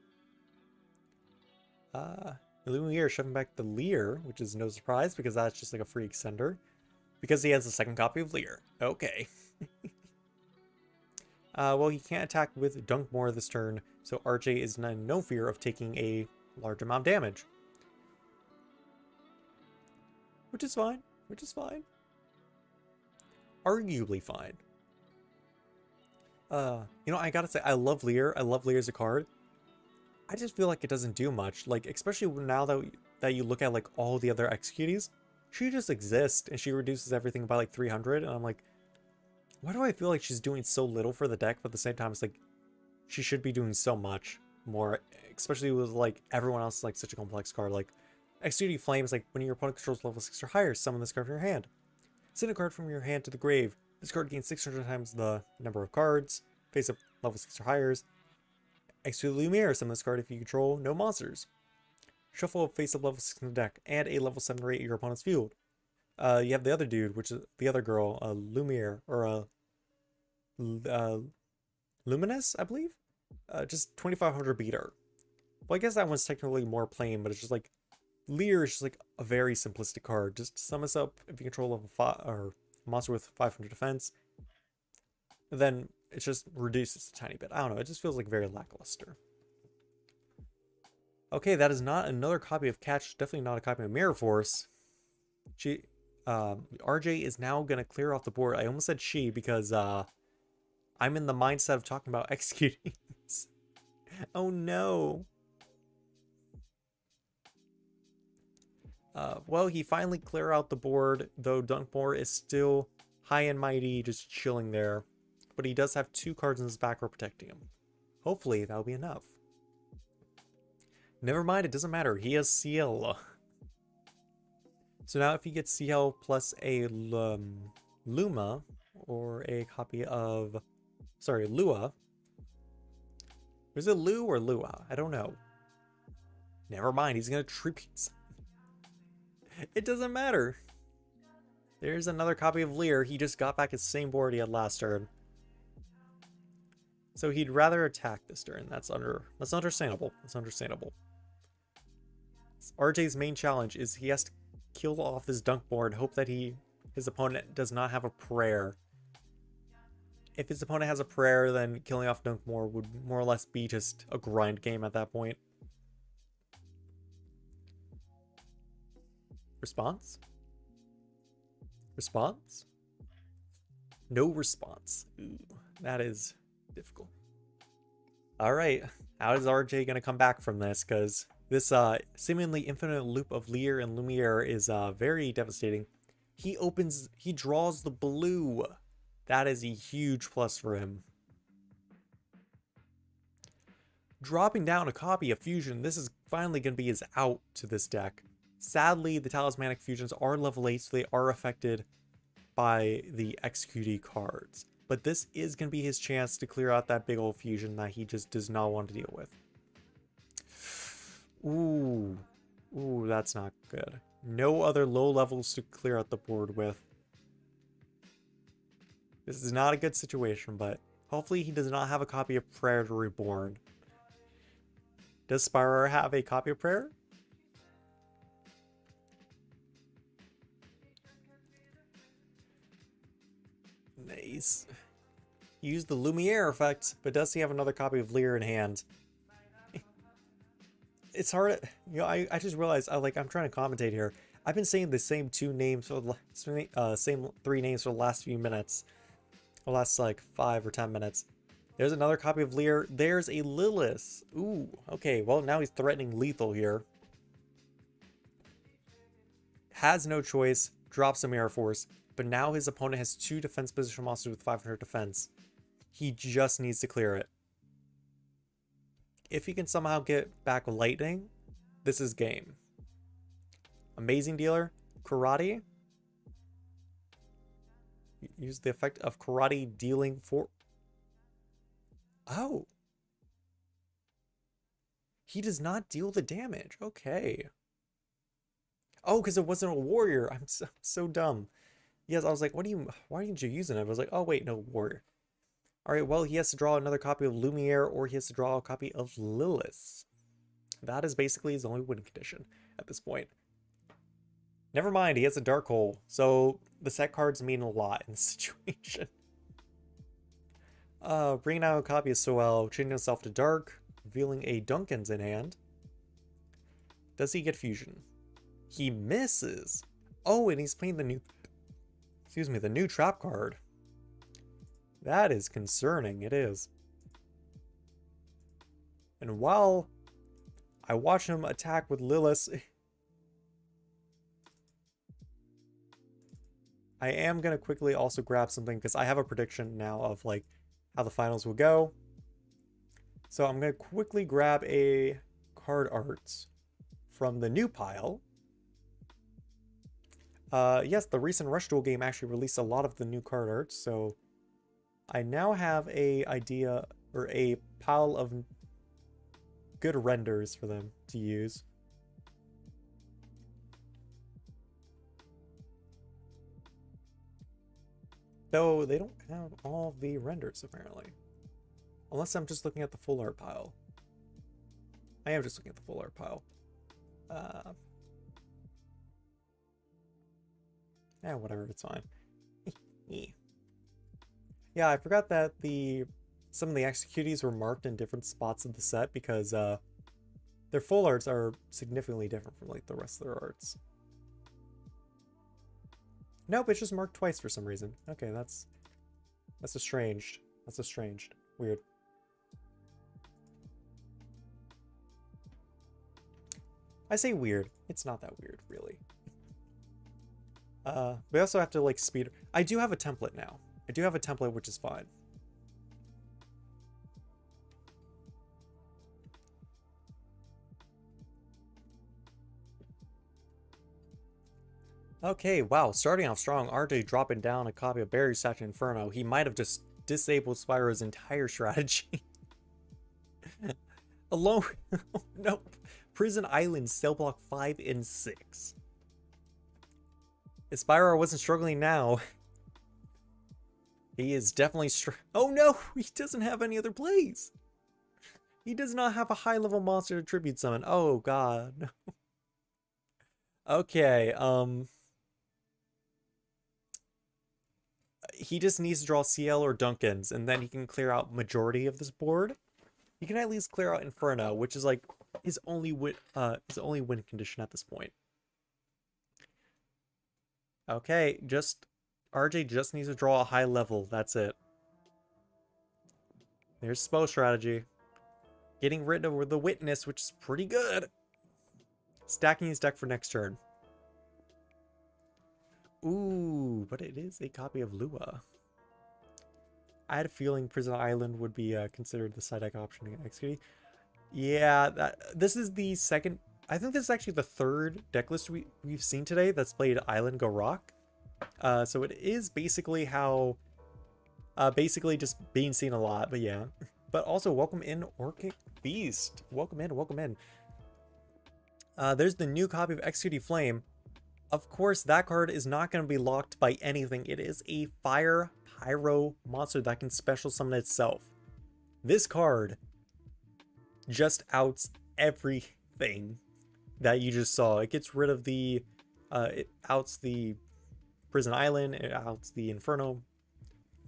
Lumiere shoving back the Lear, which is no surprise because that's just like a free extender. Because he has a second copy of Lear. Okay. Well, he can't attack with Dunkmore this turn, so RJ is in no fear of taking a large amount of damage. Which is fine. Which is fine. Arguably fine. You know, I gotta say, I love Lear. I love Lear as a card. I just feel like it doesn't do much. Like, especially now that you look at, like, all the other Executees, she just exists, and she reduces everything by, like, 300, and I'm like, why do I feel like she's doing so little for the deck, but at the same time, it's like, she should be doing so much more, especially with, like, everyone else is, like, such a complex card. Like, Executee Flame is like, when your opponent controls level 6 or higher, summon this card from your hand. Send a card from your hand to the grave. This card gains 600 times the number of cards. Face up level 6 or higher. Execute Lumiere, summon this card if you control no monsters. Shuffle a face-up level 6 in the deck, and a level 7 or 8 in your opponent's field. You have the other dude, which is the other girl, Lumiere, or Luminous, I believe? Just 2,500 beater. Well, I guess that one's technically more plain, but it's just like, Leer is just like a very simplistic card. Just sum us up if you control level 5, or a monster with 500 defense. Then it just reduces a tiny bit. I don't know, it just feels like very lackluster. Okay, that is not another copy of Catch, definitely not a copy of Mirror Force. RJ is now gonna clear off the board. I almost said she because I'm in the mindset of talking about executing. Oh no. Well, he finally cleared out the board, though Dunkmore is still high and mighty, just chilling there. But he does have 2 cards in his back row protecting him. Hopefully that'll be enough. Never mind, it doesn't matter. He has CL. So now if he gets CL plus a Luma, or a copy of... Sorry, Lua. Was it Lu or Lua? I don't know. Never mind, he's gonna tribute. It doesn't matter. There's another copy of Leer. He just got back his same board he had last turn. So he'd rather attack this turn. That's understandable. That's understandable. RJ's main challenge is he has to kill off his dunk board, hope that his opponent does not have a prayer. If his opponent has a prayer, then killing off Dunkmore would more or less be just a grind game at that point. Response? Response? No response. Ooh, that is difficult. Alright, how is RJ going to come back from this? Because this seemingly infinite loop of Leer and Lumiere is very devastating. He draws the blue. That is a huge plus for him. Dropping down a copy of Fusion, this is finally going to be his out to this deck. Sadly, the Talismanic Fusions are level 8, so they are affected by the executee cards. But this is going to be his chance to clear out that big old fusion that he just does not want to deal with. Ooh. Ooh, that's not good. No other low levels to clear out the board with. This is not a good situation, but hopefully he does not have a copy of Prayer to Reborn. Does Spyro have a copy of Prayer? Nice. He used the Lumiere effect, but does he have another copy of Leer in hand? It's hard, you know, I just realized I'm trying to commentate here. I've been saying the same 2 names for the same 3 names for the last few minutes. The last like 5 or 10 minutes. There's another copy of Leer. There's a Lilith. Ooh, okay, well now he's threatening lethal here. Has no choice, drops a Mirror Force, but now his opponent has 2 defense position monsters with 500 defense. He just needs to clear it. If he can somehow get back Lightning, this is game. Amazing Dealer, Karate. Use the effect of Karate dealing for... Oh. He does not deal the damage. Okay. Oh, because it wasn't a warrior. I'm so dumb. Yes, I was like, why didn't you use it? I was like, oh wait, no, warrior. Alright, well, he has to draw another copy of Lumiere, or he has to draw a copy of Lilith. That is basically his only win condition at this point. Never mind, he has a Dark Hole, so the set cards mean a lot in this situation. Bringing out a copy of Soel, changing himself to Dark, revealing a Duncan's in hand. Does he get Fusion? He misses! Oh, and he's playing the new trap card. That is concerning, it is. And while I watch him attack with Lilith, I am going to quickly also grab something because I have a prediction now of like how the finals will go. So I'm going to quickly grab a card art from the new pile. Yes, the recent Rush Duel game actually released a lot of the new card art, so I now have a idea or a pile of good renders for them to use. Though they don't have all the renders, apparently. Unless I'm just looking at the full art pile. I am just looking at the full art pile. Yeah, whatever, it's fine. Yeah, I forgot that some of the executives were marked in different spots of the set because their full arts are significantly different from like the rest of their arts. Nope, it's just marked twice for some reason. Okay, that's estranged. That's estranged. Weird. I say weird. It's not that weird, really. We also have to like speed. I do have a template now. I do have a template, which is fine. Okay, wow, starting off strong, RJ dropping down a copy of Barry's Statue Inferno. He might have just disabled Spyro's entire strategy. Alone, nope. Prison Island, cell block 5 and 6. If Spyro wasn't struggling now, he is definitely oh no, he doesn't have any other plays. He does not have a high level monster to tribute summon. Oh god. Okay, he just needs to draw CL or Duncan's, and then he can clear out majority of this board. He can at least clear out Inferno, which is like his only win condition at this point. Okay, RJ just needs to draw a high level. That's it. There's Spo strategy. Getting rid of the Witness, which is pretty good. Stacking his deck for next turn. Ooh, but it is a copy of Lua. I had a feeling Prison Island would be considered the side deck option to execute. Yeah, this is the second. I think this is actually the third deck list we've seen today that's played Island Go Rock. So it is basically how, basically just being seen a lot, but yeah. But also, welcome in Orchid Beast. Welcome in, welcome in. There's the new copy of Executing Flame. Of course, that card is not going to be locked by anything. It is a Fire Pyro monster that can special summon itself. This card just outs everything that you just saw. It gets rid of the, it outs the Prison Island, it outs the Inferno,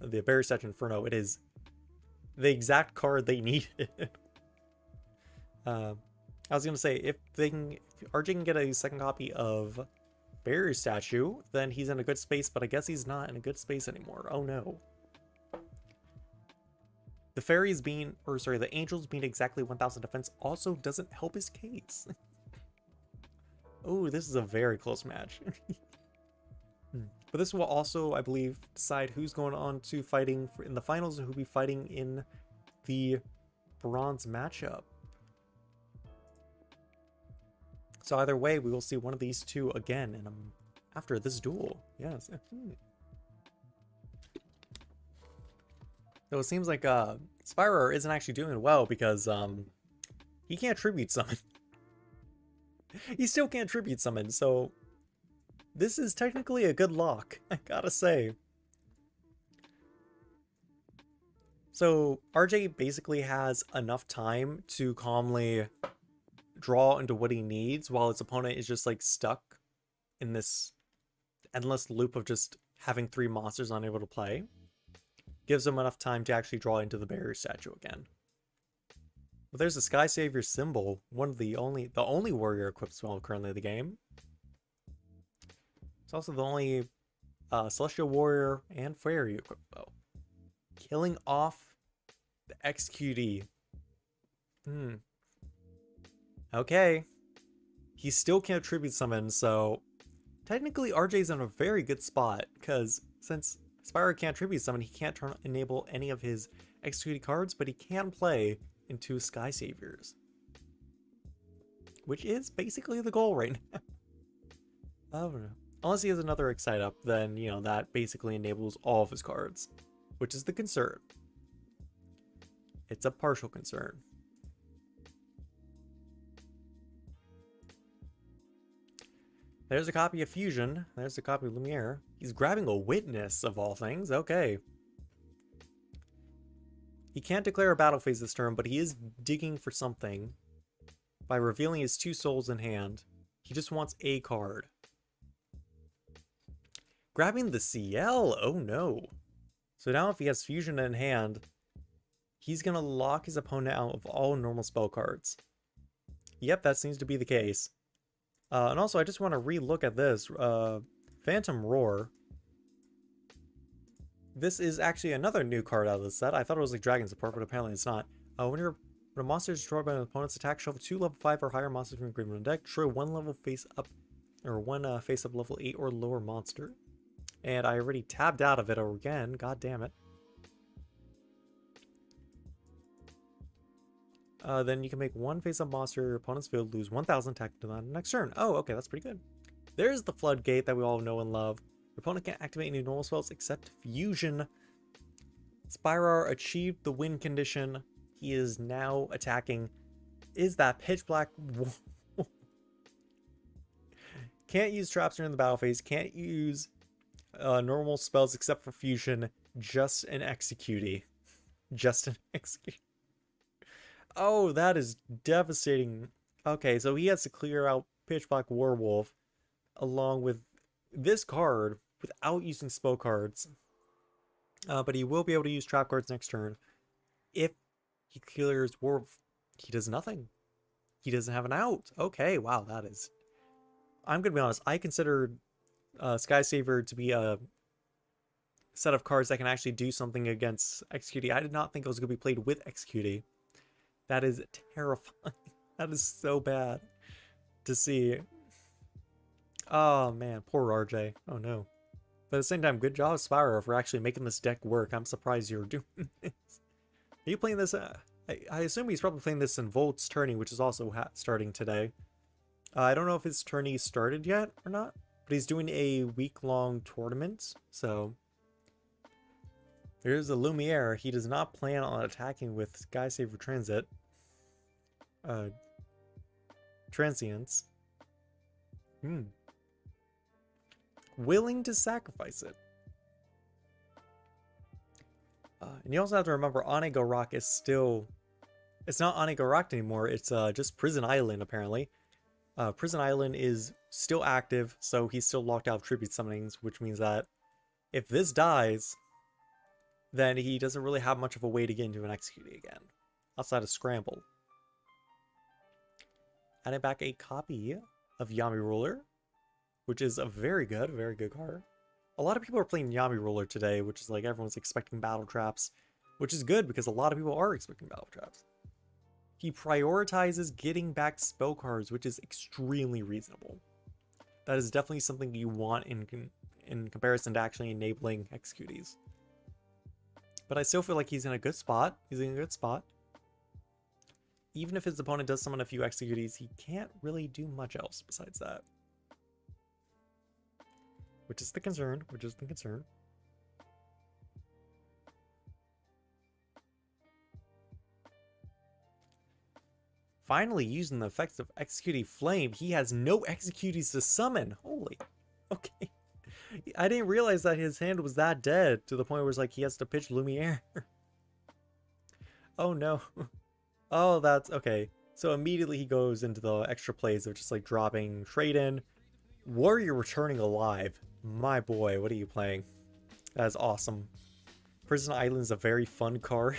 the Barry Statue Inferno. It is the exact card they needed. I was going to say, if RJ can get a second copy of Barrier Statue, then he's in a good space, but I guess he's not in a good space anymore. Oh no. The fairies being, or sorry, the angels being exactly 1000 defense also doesn't help his case. Oh, this is a very close match. But this will also, I believe, decide who's going on to fighting in the finals and who'll be fighting in the bronze matchup. So either way, we will see one of these two again and after this duel. Yes. So it seems like Spyro isn't actually doing well because he can't tribute summon. He still can't tribute summon, so this is technically a good lock, I gotta say. So RJ basically has enough time to calmly draw into what he needs while his opponent is just like stuck in this endless loop of just having 3 monsters unable to play. Gives him enough time to actually draw into the Barrier Statue again. But there's the Sky Savior symbol, one of the only warrior equipped spell currently in the game. It's also the only Celestial Warrior and Fairy equipped spell. Killing off the Executee. Okay. He still can't tribute summon, so technically RJ's in a very good spot, because since Spyro can't tribute summon, he can't enable any of his executed cards, but he can play in 2 Sky Saviors. Which is basically the goal right now. Oh no. Unless he has another Excite Up, then, you know, that basically enables all of his cards. Which is the concern. It's a partial concern. There's a copy of Fusion. There's a copy of Lumiere. He's grabbing a witness, of all things. Okay. He can't declare a battle phase this turn, but he is digging for something by revealing his 2 souls in hand. He just wants a card. Grabbing the CL. Oh no. So now if he has Fusion in hand, he's going to lock his opponent out of all normal spell cards. Yep, that seems to be the case. And also, I just want to re-look at this. Phantom Roar. This is actually another new card out of the set. I thought it was like Dragon Support, but apparently it's not. When a monster is destroyed by an opponent's attack, shuffle 2 level 5 or higher monsters from your graveyard deck. Destroy 1 level face up, or 1 face up level 8 or lower monster. And I already tabbed out of it again. God damn it. Then you can make 1 face-up monster your opponent's field lose 1,000 attack to the next turn. Oh, okay, that's pretty good. There's the Floodgate that we all know and love. Your opponent can't activate any normal spells except Fusion. Spyrar achieved the win condition. He is now attacking. Is that Pitch Black? Can't use traps during the battle phase. Can't use normal spells except for Fusion. Just an Executee. Just an Executee. Oh, that is devastating. Okay, so he has to clear out Pitch Black Werewolf along with this card without using spell cards. But he will be able to use trap cards next turn. If he clears Werewolf, he does nothing. He doesn't have an out. Okay, wow, that is... I'm going to be honest, I considered Sky Saver to be a set of cards that can actually do something against Executee. I did not think it was going to be played with Executee. That is terrifying. That is so bad to see. Oh man, poor RJ. Oh no. But at the same time, good job, Spyro, for actually making this deck work. I'm surprised you're doing this. Are you playing this? I assume he's probably playing this in Volt's tourney, which is also starting today. I don't know if his tourney started yet or not, but he's doing a week-long tournament, so... There's a Lumiere. He does not plan on attacking with Sky Saver Transit. Transients. Willing to sacrifice it. And you also have to remember Onegorok is still... It's not Onegorok anymore. It's just Prison Island, apparently. Prison Island is still active, so he's still locked out of Tribute Summonings, which means that if this dies... then he doesn't really have much of a way to get into an Executee again, outside of Scramble. Added back a copy of Yami Ruler, which is a very good card. A lot of people are playing Yami Ruler today, which is like everyone's expecting Battle Traps, which is good because a lot of people are expecting Battle Traps. He prioritizes getting back spell cards, which is extremely reasonable. That is definitely something you want in comparison to actually enabling Executees. But I still feel like he's in a good spot. He's in a good spot. Even if his opponent does summon a few Executees, he can't really do much else besides that. Which is the concern. Finally, using the effects of Executee Flame, he has no Executees to summon. Holy. Okay. I didn't realize that his hand was that dead to the point where it's like he has to pitch Lumiere. Oh no. Oh, that's okay. So immediately he goes into the extra plays of just like dropping Trade-in. Warrior Returning Alive. My boy, what are you playing? That is awesome. Prison Island is a very fun card.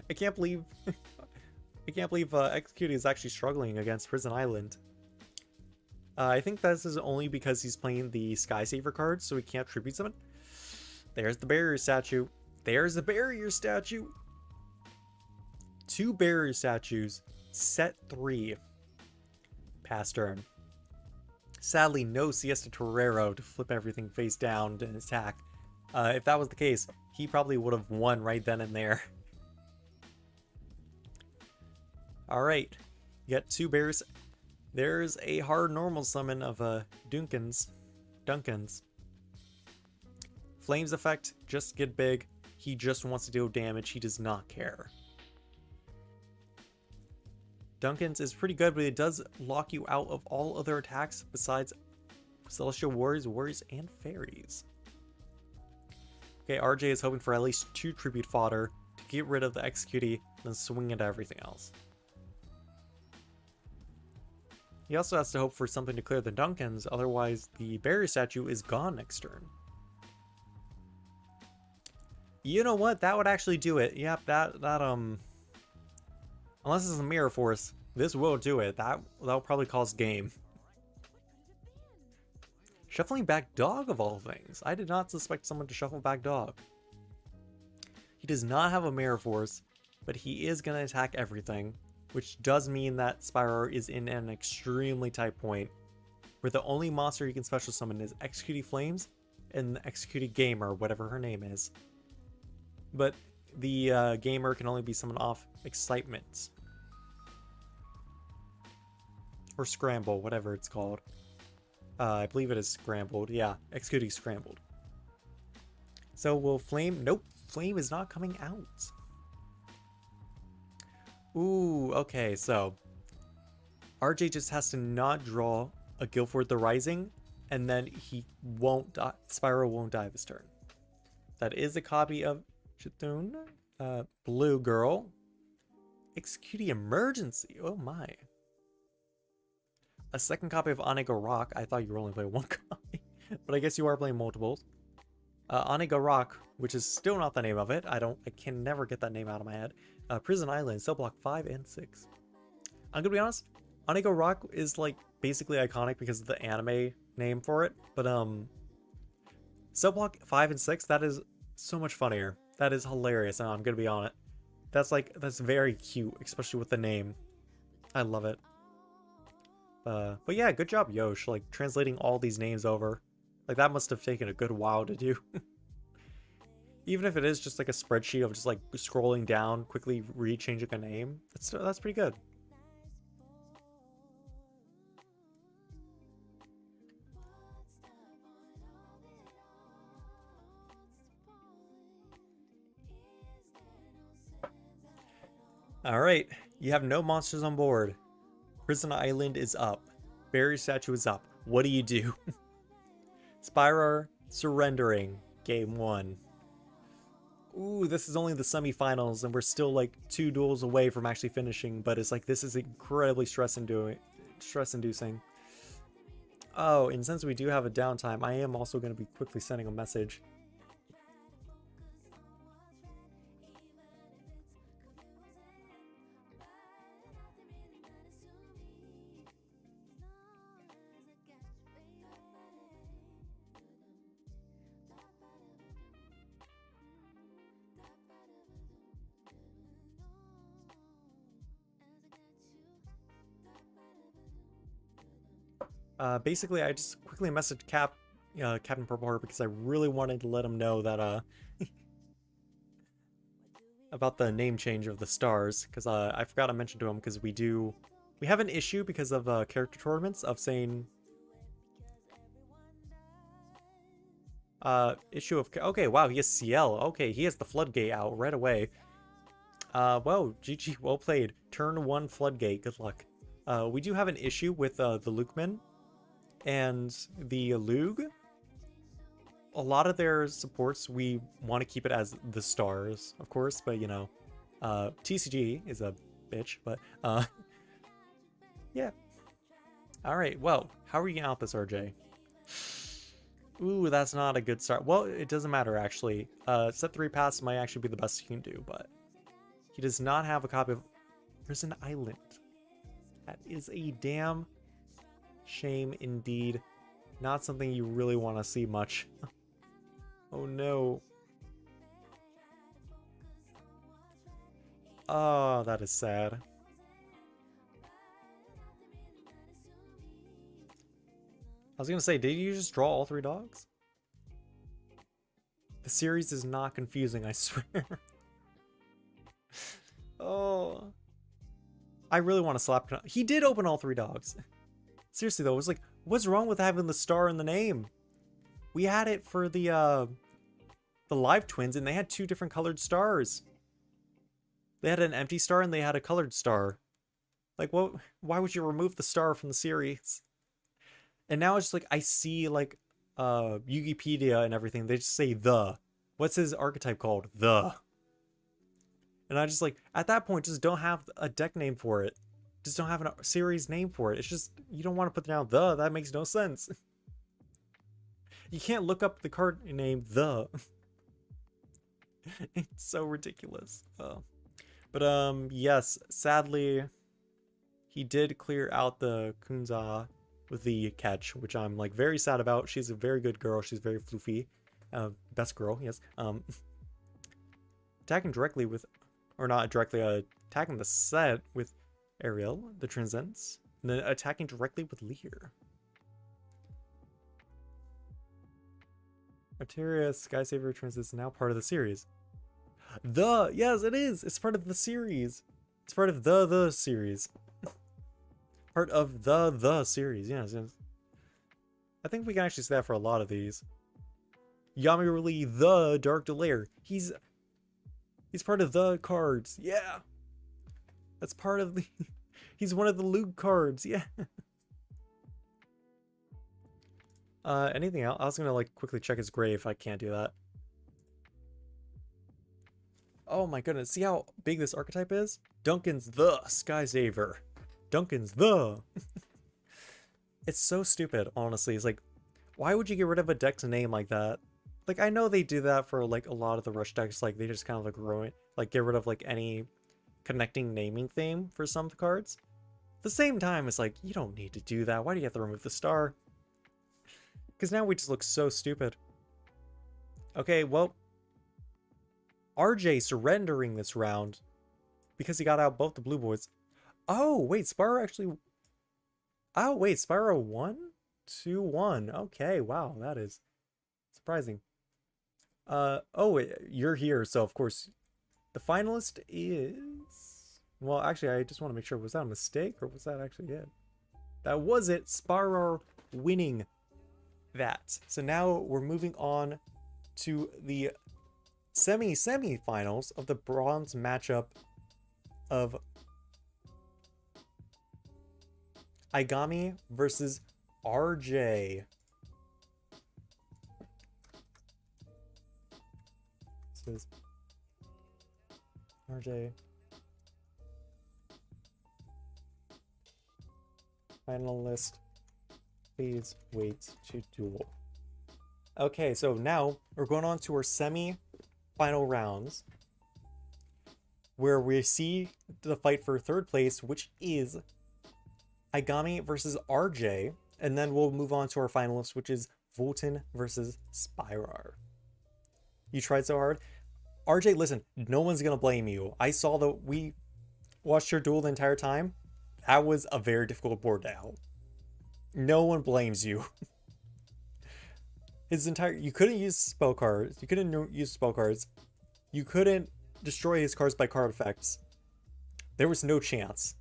I can't believe Executee is actually struggling against Prison Island. I think this is only because he's playing the Sky Saver card, so he can't tribute summon. There's the barrier statue. There's the barrier statue. 2 barrier statues. Set 3. Pass turn. Sadly, no Siesta Torero to flip everything face down and attack. If that was the case, he probably would have won right then and there. Alright. You got 2 barriers. There's a hard normal summon of Dunkins. Flames effect, just get big. He just wants to deal damage. He does not care. Dunkins is pretty good, but it does lock you out of all other attacks besides Celestial Warriors, Warriors, and Fairies. Okay, RJ is hoping for at least 2 tribute fodder to get rid of the Executee, then swing into everything else. He also has to hope for something to clear the Duncans, otherwise the barrier statue is gone next turn. You know what? That would actually do it. Yep, unless it's a mirror force, this will do it. That'll probably cause game. Shuffling back dog of all things. I did not suspect someone to shuffle back dog. He does not have a mirror force, but he is going to attack everything, which does mean that Spyro is in an extremely tight point, where the only monster he can special summon is Executee Flames and the Executee Gamer, whatever her name is. But the Gamer can only be summoned off Excitement. Or Scramble, whatever it's called. I believe it is Scrambled. Yeah, Executee Scrambled. So will Flame... Nope, Flame is not coming out. Ooh, okay, so... RJ just has to not draw a Guilford the Rising, and then he won't die. Spyro won't die this turn. That is a copy of Chithun, Blue Girl. Executee Emergency, oh my. A second copy of Onega Rock. I thought you were only playing one copy, but I guess you are playing multiples. Onega Rock, which is still not the name of it. I can never get that name out of my head. Prison Island, Cell Block 5 and 6. I'm gonna be honest, Onega Rock is like basically iconic because of the anime name for it, but Cell Block 5 and 6, that is so much funnier. That is hilarious, and I'm gonna be on it. That's very cute, especially with the name. I love it. But yeah, good job, Yosh, like translating all these names over. Like that must have taken a good while to do. Even if it is just like a spreadsheet of just like scrolling down, quickly re-changing a name, that's pretty good. Alright, you have no monsters on board. Prison Island is up. Barrier Statue is up. What do you do? Spyro surrendering. Game 1. Ooh, this is only the semifinals, and we're still like 2 duels away from actually finishing, but it's like this is incredibly stress-inducing. Oh, and since we do have a downtime, I am also going to be quickly sending a message. Basically, I just quickly messaged Captain Purple Heart because I really wanted to let him know that, about the name change of the stars, because I forgot to mention to him, because we have an issue because of character tournaments of saying, okay, wow, he has CL, okay, he has the Floodgate out right away. Well, GG, well played. Turn 1 Floodgate, good luck. We do have an issue with the Lukeman and the Lug. A lot of their supports, we want to keep it as the stars, of course, but you know, TCG is a bitch, but yeah. Alright, well, how are you getting out this, RJ? Ooh, that's not a good start. Well, it doesn't matter, actually. Set 3 pass might actually be the best he can do, but he does not have a copy of Prison Island. That is a damn shame indeed. Not something you really want to see much. Oh no. Oh, that is sad. I was gonna say, did you just draw all 3 dogs? The series is not confusing, I swear. Oh. I really want to slap... He did open all 3 dogs. Seriously though, it was like, what's wrong with having the star in the name? We had it for the live twins, and they had 2 different colored stars. They had an empty star and they had a colored star. Like, what? Why would you remove the star from the series? And now it's just like I see like Wikipedia and everything. They just say the. What's his archetype called? The. And I just like at that point just don't have a deck name for it. Just don't have a series name for it. It's just you don't want to put down the. That makes no sense. You can't look up the card name the. It's so ridiculous. But yes, sadly, he did clear out the Kunza with the catch, which I'm like very sad about. She's a very good girl. She's very floofy. Best girl, yes. Attacking directly with, or not directly, attacking the set with Ariel, the Transcends, and then attacking directly with Lear. Arteria Skysaver Transcends is now part of the series. Yes, it is. It's part of the series. It's part of the series. Part of the series. Yes. I think we can actually say that for a lot of these. Yamiruli the Dark Delayer. He's part of the cards. Yeah. That's part of the. He's one of the Luke cards. Yeah. Anything else? I was gonna like quickly check his grave. I can't do that. Oh my goodness. See how big this archetype is? Duncan's the Skysaver. Duncan's the. It's so stupid, honestly. It's like, why would you get rid of a deck's name like that? Like, I know they do that for like a lot of the rush decks. Like, they just kind of like ruin, like get rid of like any connecting naming theme for some of the cards. At the same time, it's like, you don't need to do that. Why do you have to remove the star? Because now we just look so stupid. Okay, well, RJ surrendering this round because he got out both the blue boys. Oh, wait, Spyro actually... Oh, wait, Spyro won? 2-1. Okay, wow, that is surprising. Oh, you're here, so of course, the finalist is... Well, actually, I just want to make sure, was that a mistake, or was that actually it? That was it, Spyro winning that. So now we're moving on to the semi-finals of the bronze matchup of Aigami versus RJ. This is RJ. Finalist, please wait to duel. Okay, so now we're going on to our semi-final rounds, where we see the fight for third place, which is Aigami versus RJ, and then we'll move on to our finalists, which is Volton versus Spyrar. You tried so hard. RJ, listen, no one's gonna blame you. I saw that we watched your duel the entire time. That was a very difficult board now. No one blames you. You couldn't use spell cards. You couldn't use spell cards. You couldn't destroy his cards by card effects. There was no chance.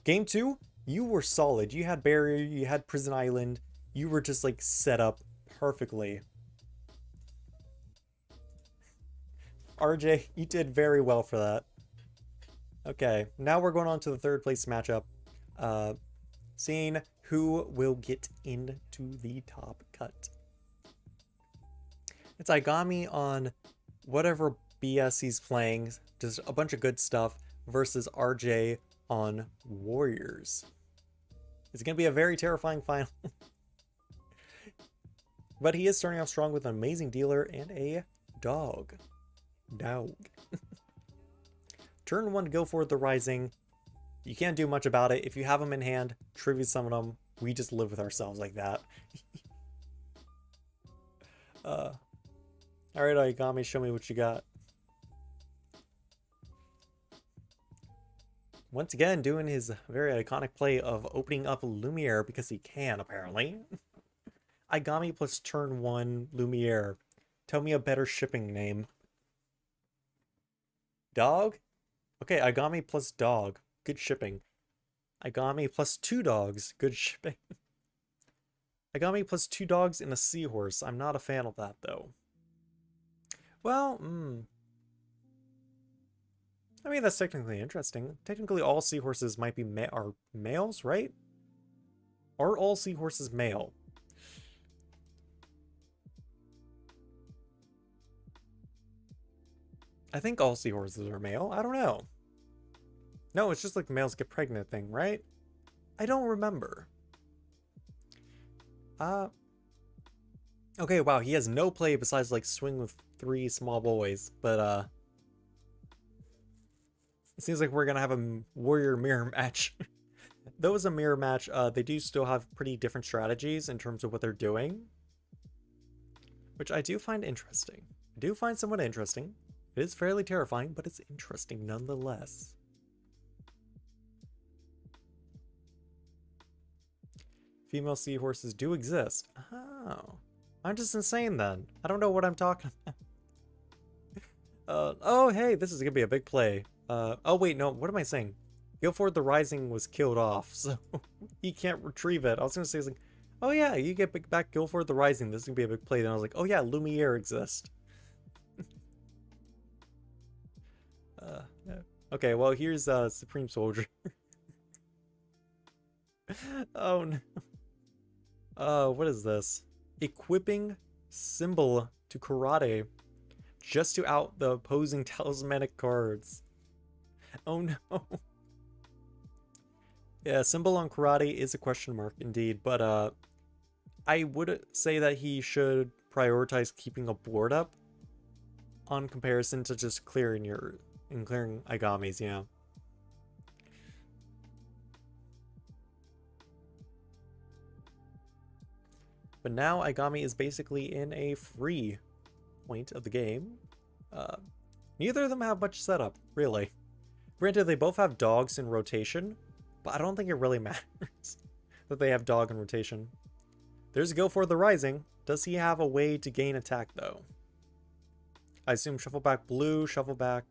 Game 2, you were solid. You had barrier, you had prison island. You were just like set up perfectly. RJ, you did very well for that. Okay, now we're going on to the third place matchup. Seeing who will get into the top cut. It's Aigami on whatever BS he's playing, just a bunch of good stuff, versus RJ on Warriors. It's going to be a very terrifying final. But he is starting off strong with an amazing dealer and a dog. Turn 1 to go for the Rising. You can't do much about it. If you have them in hand, tribute summon them. We just live with ourselves like that. Alright, Aigami, show me what you got. Once again, doing his very iconic play of opening up Lumiere because he can, apparently. Aigami plus turn 1 Lumiere. Tell me a better shipping name. Dog? Okay, Aigami plus dog. Good shipping. Aigami plus 2 dogs. Good shipping. Aigami plus 2 dogs and a seahorse. I'm not a fan of that, though. Well, I mean, that's technically interesting. Technically, all seahorses might be are males, right? Are all seahorses male? I think all seahorses are male. I don't know. No, it's just like the males get pregnant thing, right? I don't remember. Okay, wow, he has no play besides like swing with 3 small boys, but it seems like we're gonna have a warrior mirror match. Though it's a mirror match, they do still have pretty different strategies in terms of what they're doing, which I do find interesting. I do find somewhat interesting. It is fairly terrifying, but it's interesting nonetheless. Female seahorses do exist. Oh. I'm just insane then. I don't know what I'm talking about. Oh, hey, this is gonna be a big play. Oh wait, no, what am I saying? Guilford the Rising was killed off, so he can't retrieve it. I was gonna say, like, oh yeah, you get back Guilford the Rising. This is gonna be a big play. Then I was like, oh yeah, Lumiere exists. Yeah. Okay, well here's Supreme Soldier. Oh no. What is this? Equipping symbol to karate just to out the opposing talismanic cards. Oh no. Yeah, symbol on karate is a question mark indeed, but I would say that he should prioritize keeping a board up on comparison to just clearing clearing Agami's, yeah. But now Agami is basically in a free point of the game. Neither of them have much setup, really. Granted, they both have dogs in rotation, but I don't think it really matters that they have dog in rotation. There's Guilford the Rising. Does he have a way to gain attack, though? I assume shuffle back blue, shuffle back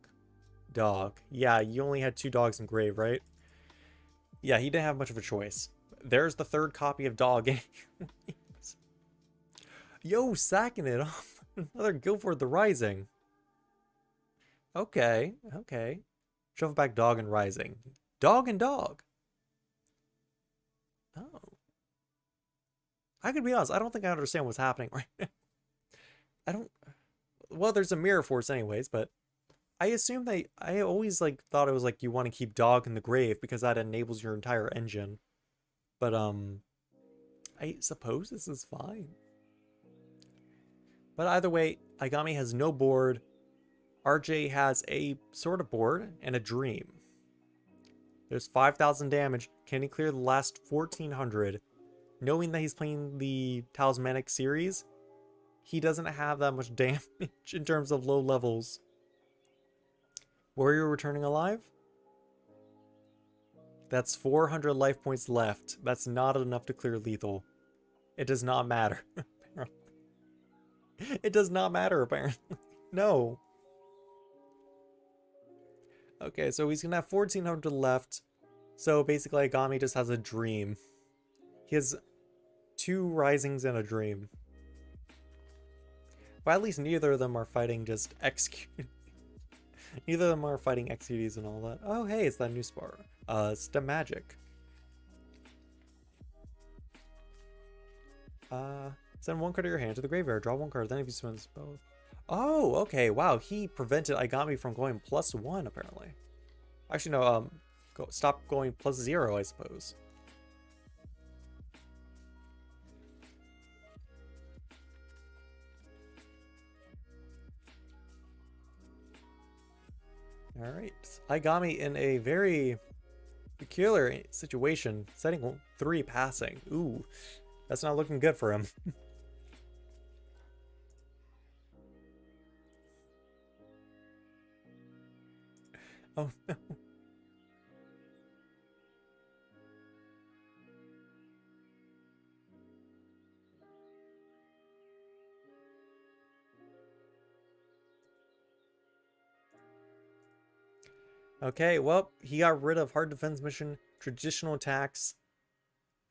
dog. Yeah, you only had 2 dogs in grave, right? Yeah, he didn't have much of a choice. There's the 3rd copy of dog. Yo, sacking it off. Another Guilford the Rising. Okay, okay. Shuffle back dog and rising. Dog and dog. Oh. I can be honest, I don't think I understand what's happening right now. I don't... Well, there's a mirror force anyways, but I assume I always like thought it was like you want to keep dog in the grave because that enables your entire engine. But I suppose this is fine. But either way, Agami has no board. RJ has a sort of board and a dream. There's 5,000 damage. Can he clear the last 1,400? Knowing that he's playing the Talismanic series, he doesn't have that much damage in terms of low levels. Warrior returning alive? That's 400 life points left. That's not enough to clear lethal. It does not matter. It does not matter, apparently. No. Okay, so he's gonna have 1,400 left. So basically, Agami just has a dream. He has 2 risings and a dream. But at least neither of them are fighting just execute. Neither of them are fighting executees and all that. Oh, hey, it's that new spar. Stem magic. Send 1 card of your hand to the graveyard. Draw 1 card. Then if you spend both. Oh, okay. Wow, he prevented Agami from going +1 apparently. Actually, no. Stop going +0, I suppose. All right, Agami in a very peculiar situation, setting 3 passing. Ooh, that's not looking good for him. Oh no. Okay, well, he got rid of hard defense mission, traditional attacks,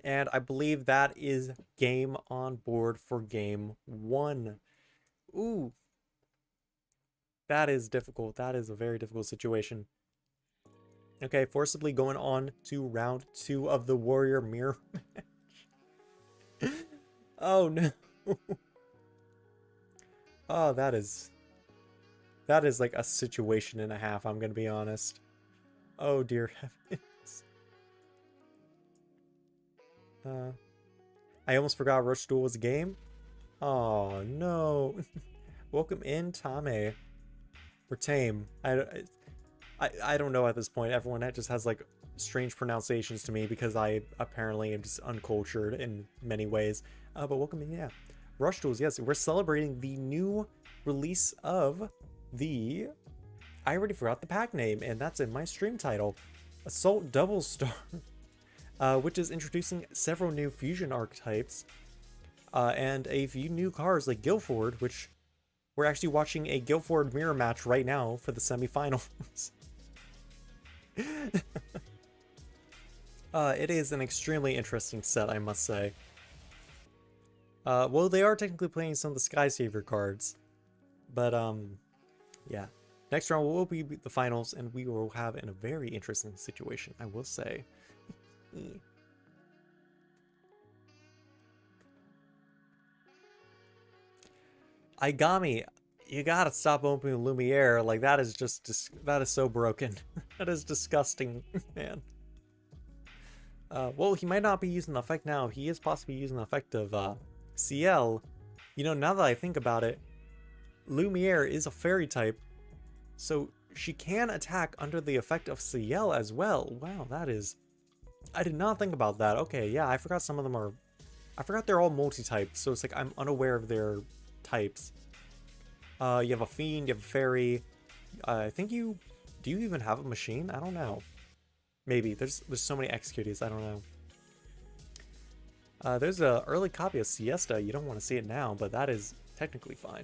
and I believe that is game on board for game 1. Ooh. That is difficult. That is a very difficult situation. Okay, forcibly going on to round 2 of the Warrior Mirror match. Oh no. Oh, that is... That is like a situation and a half, I'm gonna be honest. Oh dear heavens. I almost forgot Rush Duel was a game. Oh no. Welcome in, Tame. Or Tame. I don't know at this point. Everyone just has like strange pronunciations to me because I apparently am just uncultured in many ways. But welcome in, yeah. Rush Duels, yes. We're celebrating the new release of the... I already forgot the pack name, and that's in my stream title. Assault Double Star. Which is introducing several new fusion archetypes. And a few new cards like Guildford, which we're actually watching a Guildford mirror match right now for the semifinals. It is an extremely interesting set, I must say. Well, they are technically playing some of the Sky Savior cards. But, yeah. Next round will be the finals, and we will have in a very interesting situation, I will say. Aigami, you gotta stop opening Lumiere. Like, that is just that is so broken. That is disgusting, man. Well, he might not be using the effect now. He is possibly using the effect of CL. You know, now that I think about it, Lumiere is a fairy type, so she can attack under the effect of CL as well. Wow, that is... I did not think about that. Okay, yeah, I forgot some of them are... I forgot they're all multi-typed, so it's like I'm unaware of their types. You have a fiend, you have a fairy. I think you... Do you even have a machine? I don't know. Maybe. There's so many executives, I don't know. There's an early copy of Siesta. You don't want to see it now, but that is technically fine.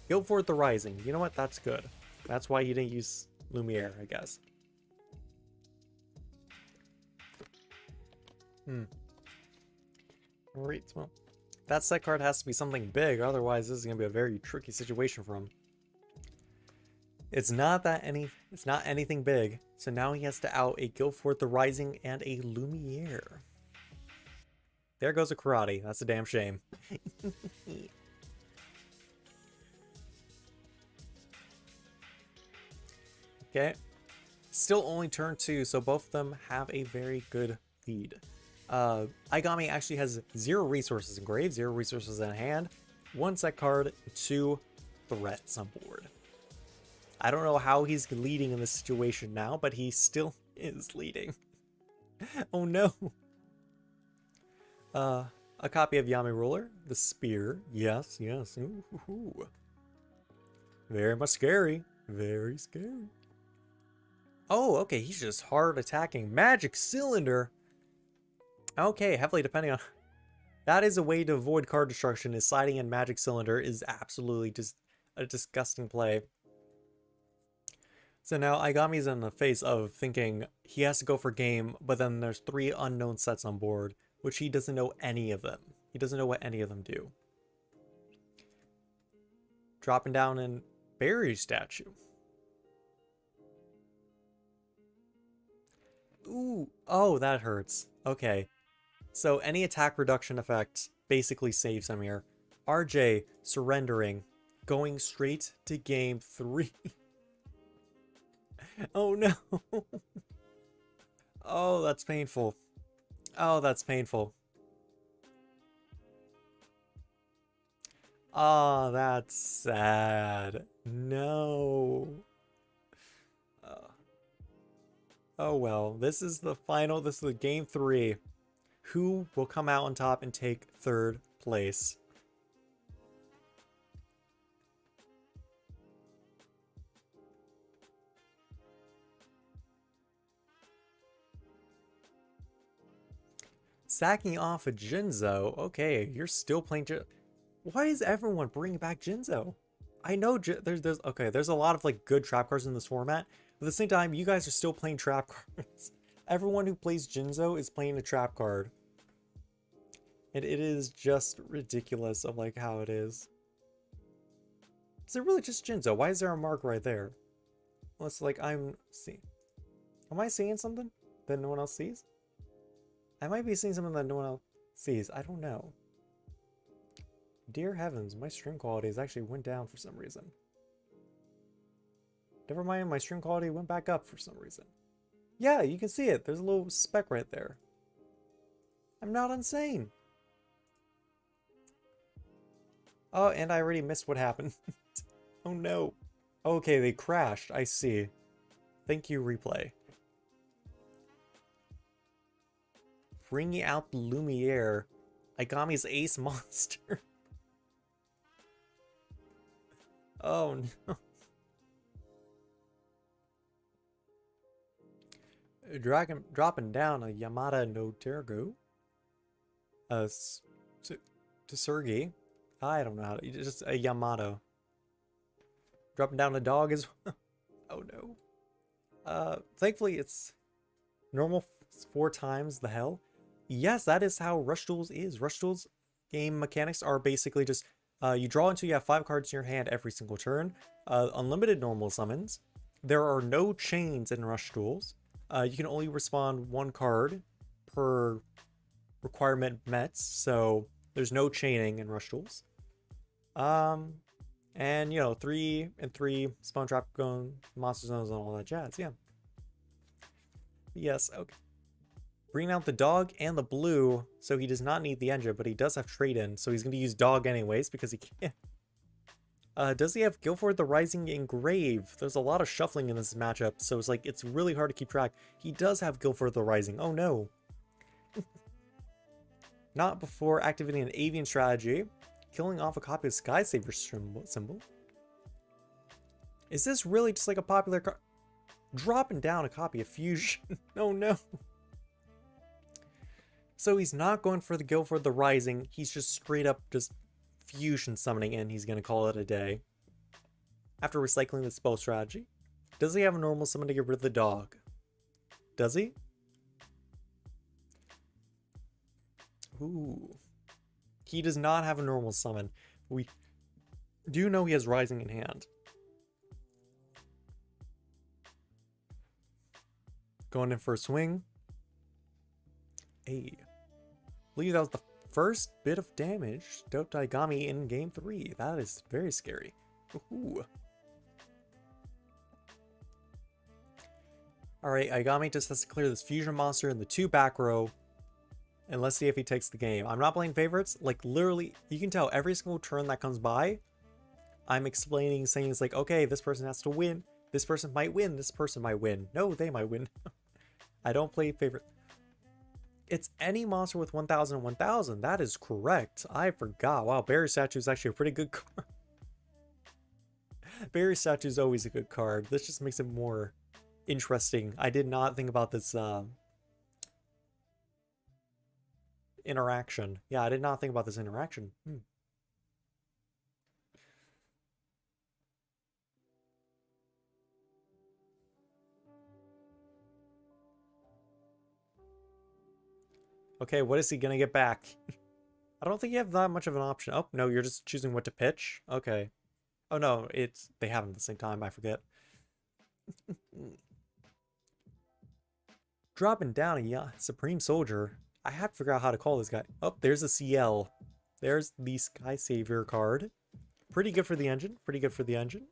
Guildford the Rising. You know what? That's good. That's why you didn't use Lumiere, I guess. Alright, well, that set card has to be something big, otherwise this is going to be a very tricky situation for him. It's not anything big, so now he has to out a Guildford the Rising and a Lumiere. There goes a Karate. That's a damn shame. Okay. Still only turn 2, so both of them have a very good lead. Aigami actually has 0 resources in grave, 0 resources in hand, 1 set card, 2 threats on board. I don't know how he's leading in this situation now, but he still is leading. Oh no. A copy of Yami Ruler, the Spear. Yes, yes. Ooh. Very much scary. Very scary. Oh, okay, he's just hard attacking. Magic Cylinder. Okay, heavily depending on... That is a way to avoid card destruction, is sliding in Magic Cylinder is absolutely just a disgusting play. So now Aigami's in the face of thinking he has to go for game, but then there's 3 unknown sets on board, which he doesn't know any of them. He doesn't know what any of them do. Dropping down in Barry Statue. Ooh, oh, that hurts. Okay. So any attack reduction effect basically saves him here. RJ surrendering, going straight to game 3. Oh no. Oh, that's painful. Oh, that's painful. Oh, that's sad. No. Oh well, this is the final, this is the game 3. Who will come out on top and take 3rd place? Sacking off a Jinzo. Okay, you're still playing Jinzo. Why is everyone bringing back Jinzo? I know there's a lot of like good trap cards in this format, but at the same time, you guys are still playing trap cards. Everyone who plays Jinzo is playing a trap card. And it is just ridiculous of like how it is. Is it really just Jinzo? Why is there a mark right there? Well, it's like I'm seeing. Am I seeing something that no one else sees? I might be seeing something that no one else sees. I don't know. Dear heavens, my stream quality has actually went down for some reason. Never mind, my stream quality went back up for some reason. Yeah, you can see it. There's a little speck right there. I'm not insane. Oh, and I already missed what happened. Oh no. Okay, they crashed. I see. Thank you, replay. Bringing out the Lumiere. Igami's ace monster. Oh no. Dropping down a Yamada no Tergo. To Sergey. I don't know how to. Just a Yamato. Dropping down a dog as well. Oh no. Thankfully it's normal 4 times the hell. Yes, that is how Rush Duels is. Rush Duels game mechanics are basically just you draw until you have 5 cards in your hand every single turn. Unlimited normal summons. There are no chains in Rush Duels. You can only respond 1 card per requirement met, so there's no chaining in Rush Duels. And you know, 3 and 3 spawn trap going monster zones and all that jazz. Yeah. Yes. Okay. Bring out the dog and the blue, so he does not need the engine, but he does have trade-in, so he's going to use dog anyways because he can't. Does he have Guilford the Rising Engrave? There's a lot of shuffling in this matchup, so it's like it's really hard to keep track. He does have Guilford the Rising. Oh no. Not before activating an avian strategy, killing off a copy of Sky Saver symbol. Is this really just like a popular card? Dropping down a copy of Fusion. Oh no. So he's not going for the Guilford the Rising. He's just straight up just Fusion summoning and he's going to call it a day. After recycling the spell strategy. Does he have a normal summon to get rid of the dog? Does he? Ooh. He does not have a normal summon. We do know he has Rising in hand. Going in for a swing. Hey. I believe that was the first bit of damage dealt to Igami in game 3. That is very scary. Ooh. Alright, Igami just has to clear this fusion monster in the 2 back row. And let's see if he takes the game. I'm not playing favorites. Like, literally, you can tell every single turn that comes by, I'm explaining, saying it's like, okay, this person has to win. This person might win. This person might win. No, they might win. I don't play favorite. It's any monster with 1000 and 1000. That is correct. I forgot. Wow, Barrier Statue is actually a pretty good card. Barrier Statue is always a good card. This just makes it more interesting. I did not think about this interaction. Yeah, I did not think about this interaction. Okay, what is he gonna get back? I don't think you have that much of an option. Oh, no, you're just choosing what to pitch? Okay. Oh no, they have them at the same time, I forget. Dropping down a Supreme Soldier. I have to figure out how to call this guy. Oh, there's a CL. There's the Sky Savior card. Pretty good for the engine. Pretty good for the engine.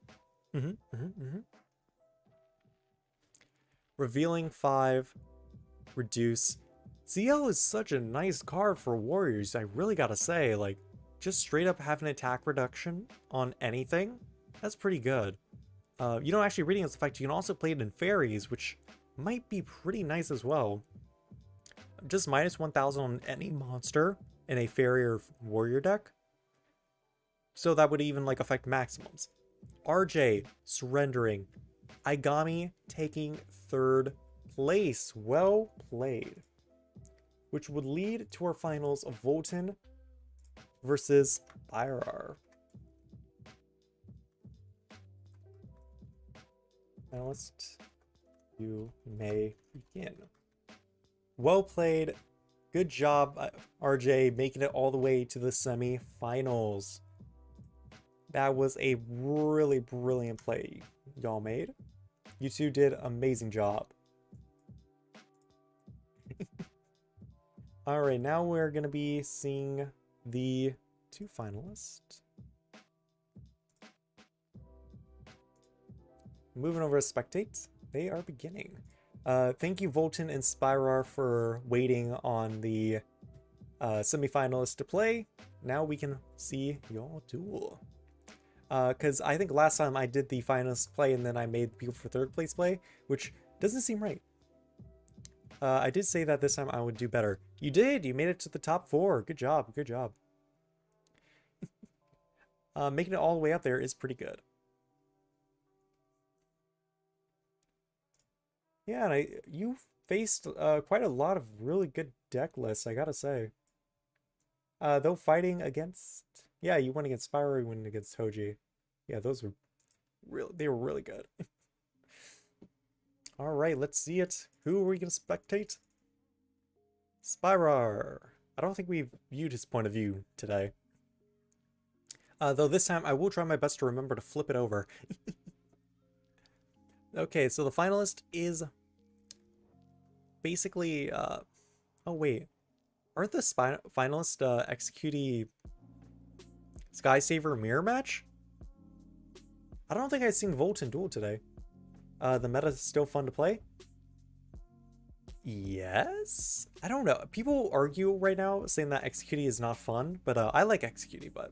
Revealing 5. Reduce. CL is such a nice card for warriors, I really gotta say. Like, just straight up have an attack reduction on anything. That's pretty good. You know, actually reading this effect, you can also play it in fairies, which might be pretty nice as well. Just minus 1000 on any monster in a fairy or warrior deck. So that would even like affect maximums. RJ surrendering. Igami taking 3rd place. Well played. Which would lead to our finals of Volton versus Byrar. Analyst, you may begin. Well played. Good job, RJ, making it all the way to the semi-finals. That was a really brilliant play y'all made. You two did an amazing job. Alright, now we're going to be seeing the 2 finalists. moving over to spectate. They are beginning. Thank you, Volton and Spyrar, for waiting on the semifinalists to play. Now we can see y'all duel. Because I think last time I did the finalists play and then I made people for third place play, which doesn't seem right. I did say that this time I would do better. You did! You made it to the top 4. Good job, good job. Making it all the way up there is pretty good. Yeah, and you faced quite a lot of really good deck lists, I gotta say. Though fighting against... Yeah, you went against Spyro, you went against Hoji. Yeah, those were they were really good. Alright, let's see it. Who are we gonna spectate? Spyrar. I don't think we've viewed his point of view today. Though this time I will try my best to remember to flip it over. Okay, so the finalist is basically, oh wait, aren't the finalists Executee Skysaver mirror match? I don't think I've seen Volton duel today. The meta is still fun to play? Yes? I don't know. People argue right now saying that Executee is not fun, but I like Executee, but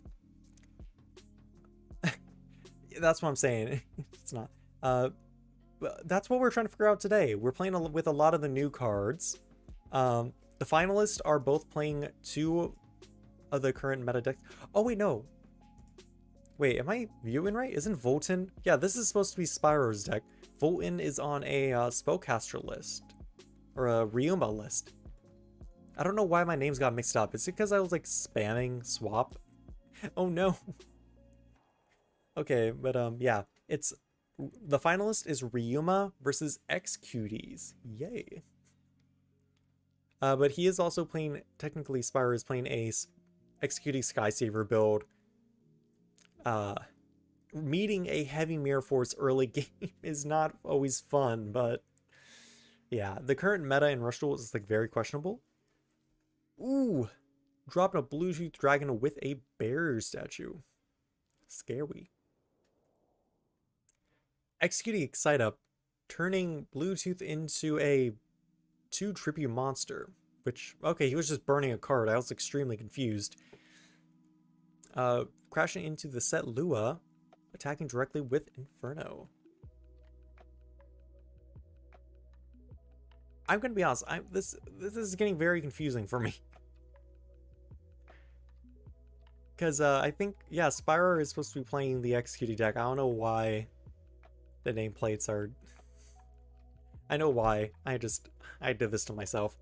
that's what I'm saying. It's not. That's what we're trying to figure out today. We're playing with a lot of the new cards. The finalists are both playing 2 of the current meta decks. Oh wait, no. Wait, am I viewing right? Isn't Volton? Yeah, this is supposed to be Spyro's deck. Volton is on a Spellcaster list. Or a Ryuma list. I don't know why my names got mixed up. Is it because I was like spamming swap? Oh no. Okay, but yeah. It's... The finalist is Ryuma versus Executees. Yay. But he is also playing, technically Spyro is playing a Executee Skysaver build. Meeting a heavy Mirror Force early game is not always fun, but yeah, the current meta in Rush Duel is like very questionable. Ooh, dropping a Bluetooth dragon with a bear statue. Scary. Executing Excite Up, turning Bluetooth into a 2 tribute monster, which, okay, he was just burning a card. I was extremely confused. Crashing into the set Lua, attacking directly with Inferno. I'm gonna be honest, this is getting very confusing for me. Because I think, yeah, Spyro is supposed to be playing the Executee deck. I don't know why the nameplates are... I know why. I did this to myself.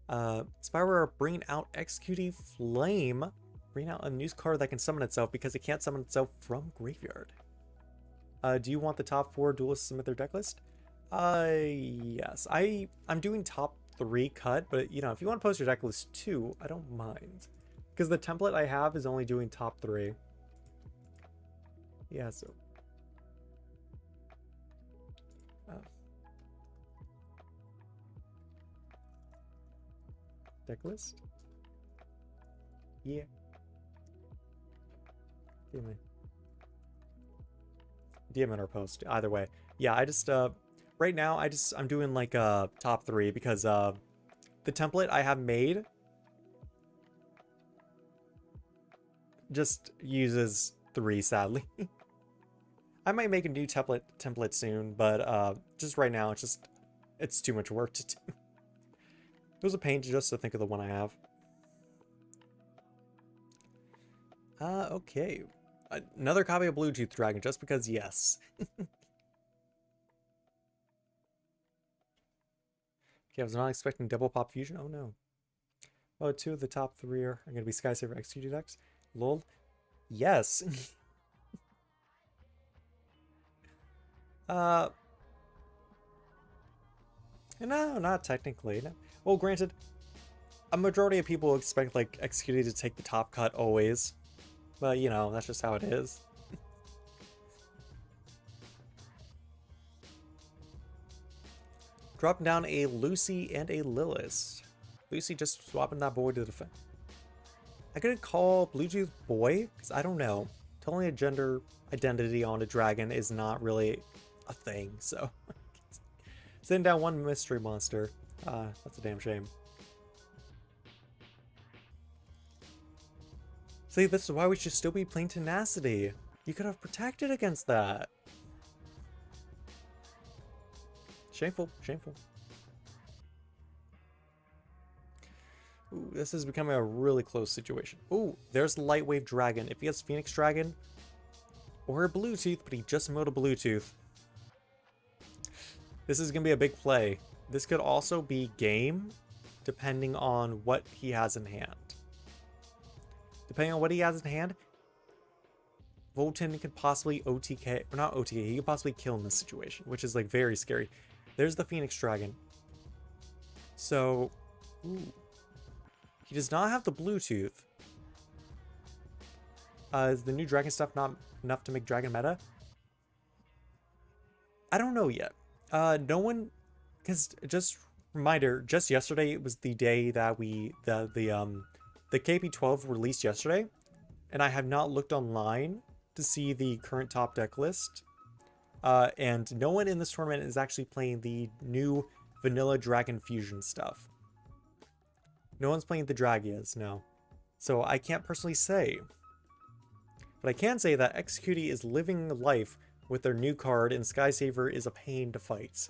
Spyro are bringing out Executee Flame. Bring out a new card that can summon itself because it can't summon itself from graveyard. Do you want the top 4 duelists to submit their deck list? Yes. I'm doing top 3 cut, but you know, if you want to post your deck list too, I don't mind. Because the template I have is only doing top 3. Yeah, so... deck list? Yeah. DM in our post. Either way. Yeah, I just right now I'm doing like top 3 because the template I have made just uses 3, sadly. I might make a new template soon, but just right now it's too much work to do. It was a pain just to think of the one I have. Okay. Another copy of Bluetooth Dragon, just because yes. Okay, I was not expecting double pop fusion. Oh no. Oh, 2 of the top 3 are going to be Skysaver Executee decks. Lol. Yes. No, not technically. No. Well, granted, a majority of people expect like Executee to take the top cut always. But, you know, that's just how it is. Dropping down a Lucy and a Lilith. Lucy just swapping that boy to defend. I couldn't call Bluetooth boy, because I don't know. telling a gender identity on a dragon is not really a thing, so. Sitting down one mystery monster. That's a damn shame. See, this is why we should still be playing Tenacity. You could have protected against that. Shameful, shameful. Ooh, this is becoming a really close situation. Ooh, there's the Lightwave Dragon. If he has Phoenix Dragon or a Bluetooth, but he just mowed a Bluetooth, this is going to be a big play. This could also be game, depending on what he has in hand. Depending on what he has in hand, Volton could possibly OTK, or not OTK, he could possibly kill in this situation, which is like very scary. There's the Phoenix Dragon. So, ooh. He does not have the Bluetooth. Is the new dragon stuff not enough to make dragon meta? I don't know yet. No one, because just reminder, just yesterday it was the day that the KP12 released yesterday, and I have not looked online to see the current top deck list. And no one in this tournament is actually playing the new vanilla dragon fusion stuff. No one's playing the Dragias, no. So I can't personally say. But I can say that Executee is living life with their new card, and Skysaver is a pain to fight.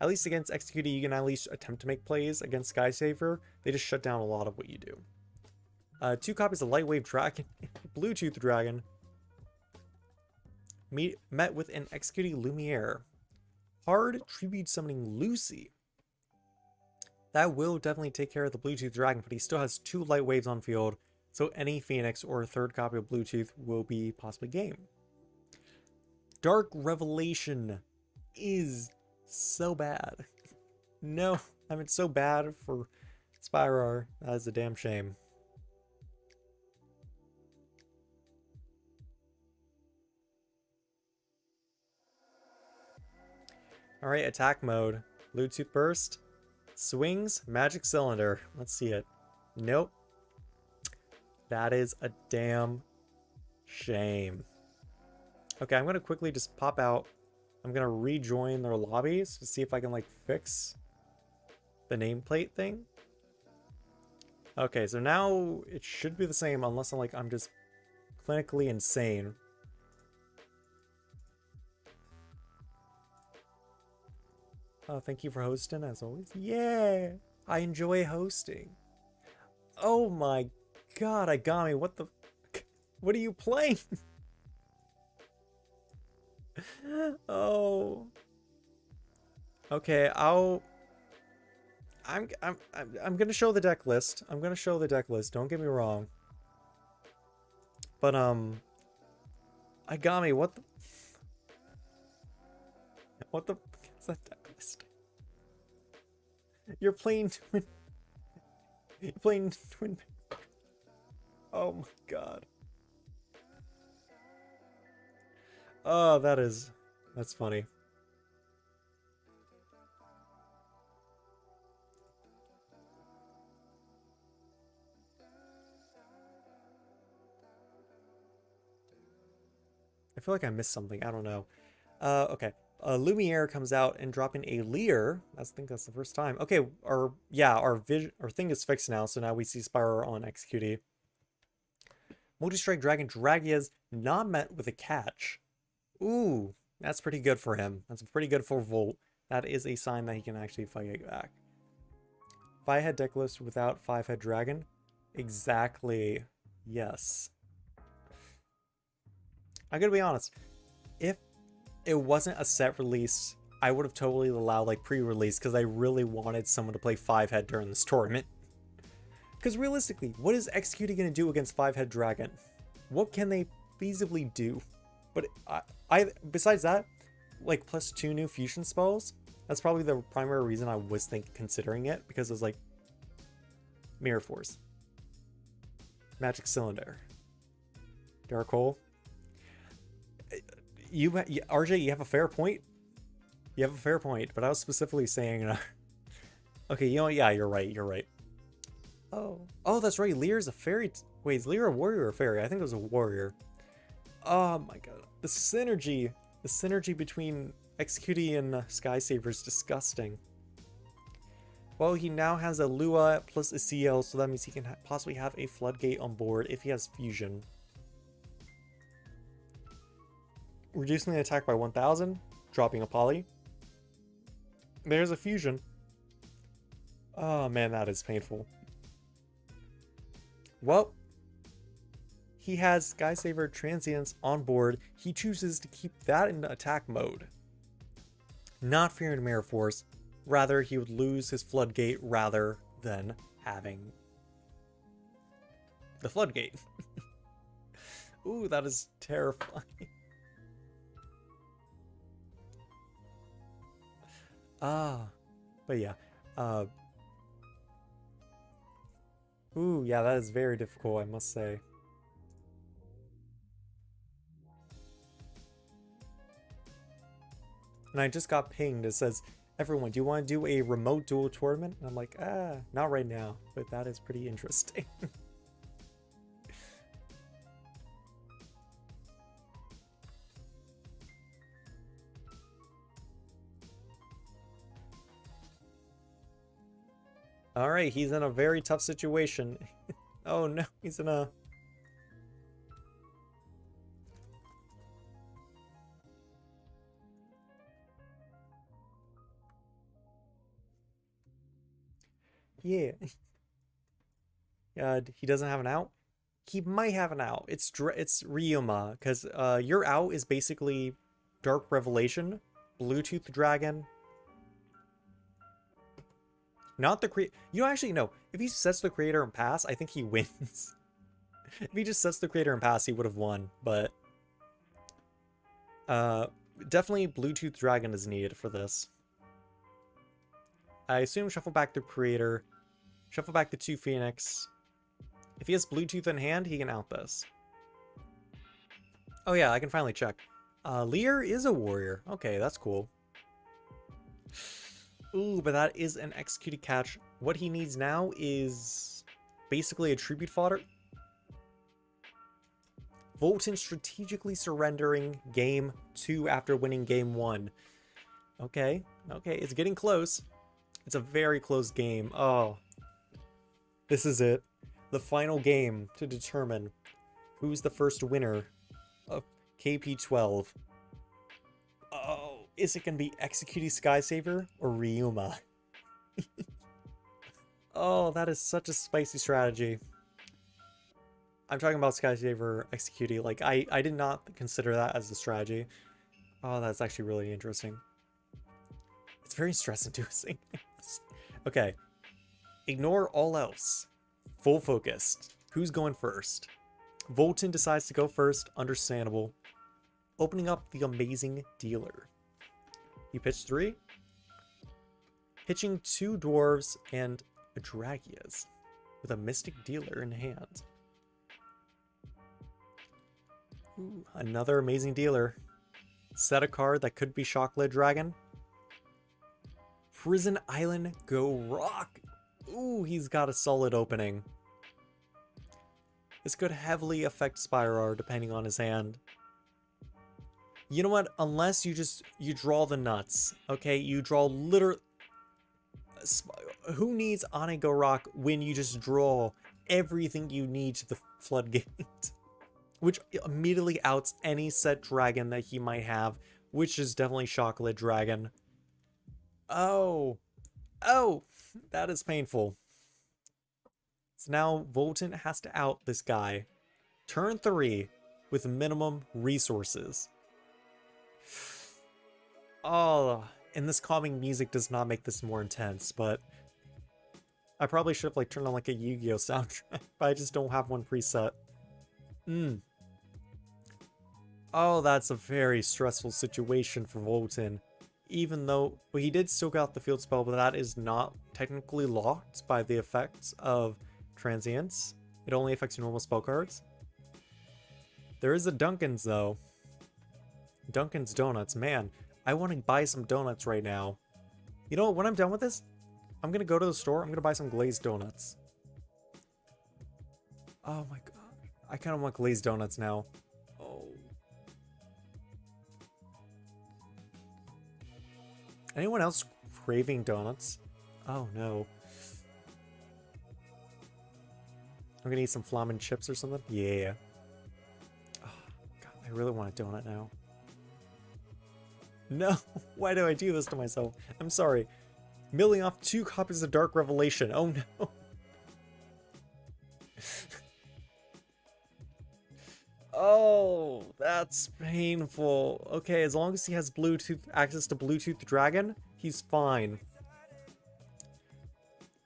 At least against Executee, you can at least attempt to make plays. Against Skysaver, they just shut down a lot of what you do. 2 copies of Lightwave Dragon, Bluetooth Dragon, met with an Executee Lumiere. Hard Tribute Summoning Lucy. That will definitely take care of the Bluetooth Dragon, but he still has 2 Light Waves on field, so any Phoenix or a 3rd copy of Bluetooth will be possibly game. Dark Revelation is so bad. No, I mean, so bad for Spyrar. That is a damn shame. Alright, attack mode. Bluetooth Burst. Swings, Magic Cylinder. Let's see it. Nope. That is a damn shame. Okay, I'm going to quickly just pop out. I'm going to rejoin their lobbies to see if I can, like, fix the nameplate thing. Okay, so now it should be the same unless I'm just clinically insane. Oh, thank you for hosting, as always. Yeah, I enjoy hosting. Oh my god, Agami, what the... What are you playing? Oh. Okay, I'm gonna show the deck list. I'm gonna show the deck list, don't get me wrong. But, Agami, what the... What the... Is that deck list? You're playing twin... You're playing twin... Oh my god. Oh, that's funny. I feel like I missed something. I don't know. Okay. Lumiere comes out and dropping a Leer. I think that's the first time. Okay, our thing is fixed now, so now we see Spyro on Executee. Multi-Strike Dragon Dragia's not met with a catch. Ooh, that's pretty good for him. That's pretty good for Volt. That is a sign that he can actually fight back. 5-head deck list without 5-head dragon? Exactly. Yes. I'm gonna be honest. If it wasn't a set release, I would have totally allowed like pre-release because I really wanted someone to play 5-head during this tournament. Because realistically, what is Executee going to do against 5-head dragon? What can they feasibly do? But besides that, like +2 new fusion spells, that's probably the primary reason I was considering it, because it was like Mirror Force, Magic Cylinder, Dark Hole. RJ, you have a fair point. You have a fair point, but I was specifically saying, okay, you know, yeah, you're right. Oh, that's right. Lear's a fairy. Wait, is Lyra a warrior or a fairy? I think it was a warrior. Oh my god. The synergy. The synergy between Executey and Skysaver is disgusting. Well, he now has a Lua plus a CL, so that means he can possibly have a Floodgate on board if he has Fusion. Reducing the attack by 1000, dropping a Poly. There's a Fusion. Oh man, that is painful. Well, he has Skysaver Transience on board. He chooses to keep that in attack mode. Not fearing Mirror Force. Rather, he would lose his Floodgate rather than having the Floodgate. Ooh, that is terrifying. But yeah. Ooh, yeah, that is very difficult, I must say. And I just got pinged. It says, everyone, do you want to do a remote duel tournament? And I'm like, not right now, but that is pretty interesting. Alright, he's in a very tough situation. Oh no, he's in a... Yeah. He doesn't have an out? He might have an out. It's Ryuma, because your out is basically Dark Revelation, Bluetooth Dragon. Not the creator. You actually know, if he sets the creator and pass, I think he wins. If he just sets the creator and pass, he would have won, but definitely Bluetooth Dragon is needed for this. I assume shuffle back the creator, shuffle back the 2 Phoenix. If he has Bluetooth in hand, he can out this. Oh yeah, I can finally check. Lear is a warrior. Okay, that's cool. Ooh, but that is an executed catch. What he needs now is basically a tribute fodder. Volton strategically surrendering game 2 after winning game 1. Okay, it's getting close. It's a very close game. Oh, this is it. The final game to determine who's the first winner of KP12. Oh, is it going to be Executey Skysaver or Ryuma? Oh, that is such a spicy strategy. I'm talking about Skysaver Executey. Like, I did not consider that as a strategy. Oh, that's actually really interesting. It's very stress-inducing. Okay. Ignore all else. Full focused. Who's going first? Volton decides to go first. Understandable. Opening up the amazing dealer. You pitch 3. Pitching 2 dwarves and a Dragias with a mystic dealer in hand. Ooh, another amazing dealer. Set a card that could be Shocklet Dragon. Prison Island Go Rock. Ooh, he's got a solid opening. This could heavily affect Spyrar depending on his hand. You know what? Unless you draw the nuts. Okay, you draw literally... Who needs Ane Go Rock when you just draw everything you need to the Floodgate? Which immediately outs any set dragon that he might have, which is definitely Shocklet Dragon. Oh, that is painful. So now Volton has to out this guy. Turn 3 with minimum resources. Oh, and this calming music does not make this more intense, but I probably should have like turned on like a Yu-Gi-Oh soundtrack, but I just don't have one preset. Oh, that's a very stressful situation for Volton. Even though, well, he did still got the field spell, but that is not technically locked by the effects of Transience. It only affects normal spell cards. There is a Dunkin's though. Dunkin's Donuts, man. I want to buy some donuts right now. You know what, when I'm done with this, I'm going to go to the store, I'm going to buy some glazed donuts. Oh my god. I kind of want glazed donuts now. Oh. Anyone else craving donuts? Oh no. I'm gonna eat some flamin' chips or something. Yeah. Oh, God, I really want a donut now. No, why do I do this to myself? I'm sorry. Milling off 2 copies of Dark Revelation. Oh no. Oh, that's painful. Okay, as long as he has Bluetooth access to Bluetooth Dragon, he's fine.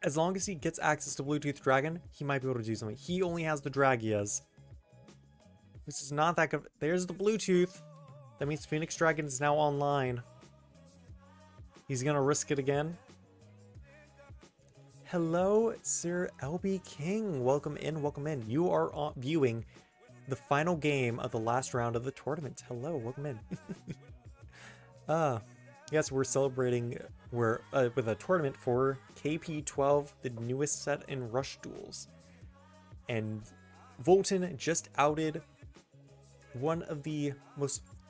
As long as he gets access to Bluetooth Dragon, he might be able to do something. He only has the Dragias. This is not that good. There's the Bluetooth. That means Phoenix Dragon is now online. He's gonna risk it again. Hello, Sir LB King. Welcome in, welcome in. You are viewing the final game of the last round of the tournament. Hello, welcome in. Yes, we're celebrating with a tournament for KP12, the newest set in Rush Duels. And Volton just outed one of the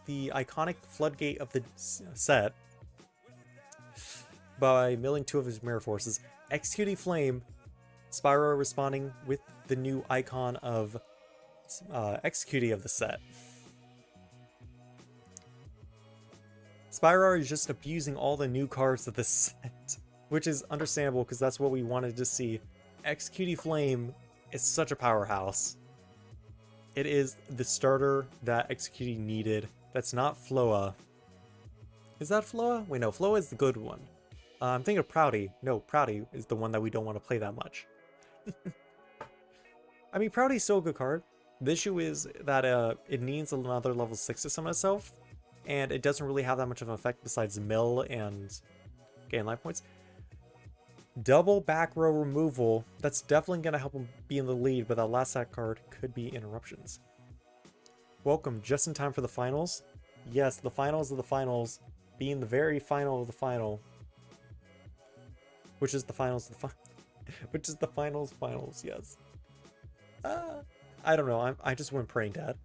iconic floodgate of the set by milling 2 of his mirror forces. Executing Flame, Spyro responding with the new icon of Executing of the set. Spyro is just abusing all the new cards of the set, which is understandable because that's what we wanted to see. Executing Flame is such a powerhouse. It is the starter that Executing needed. That's not Floa. Is that Floa? Wait, no, Floa is the good one. I'm thinking of Proudy. No, Proudy is the one that we don't want to play that much. I mean, Proudy's still a good card. The issue is that it needs another level 6 to summon itself, and it doesn't really have that much of an effect besides mill and gain life points. Double back row removal, that's definitely going to help him be in the lead, but that last set card could be interruptions. Welcome, just in time for the finals. Yes, the finals of the finals, being the very final of the final. Which is the finals of the which is the finals, yes. I don't know, I just went Praying Dad.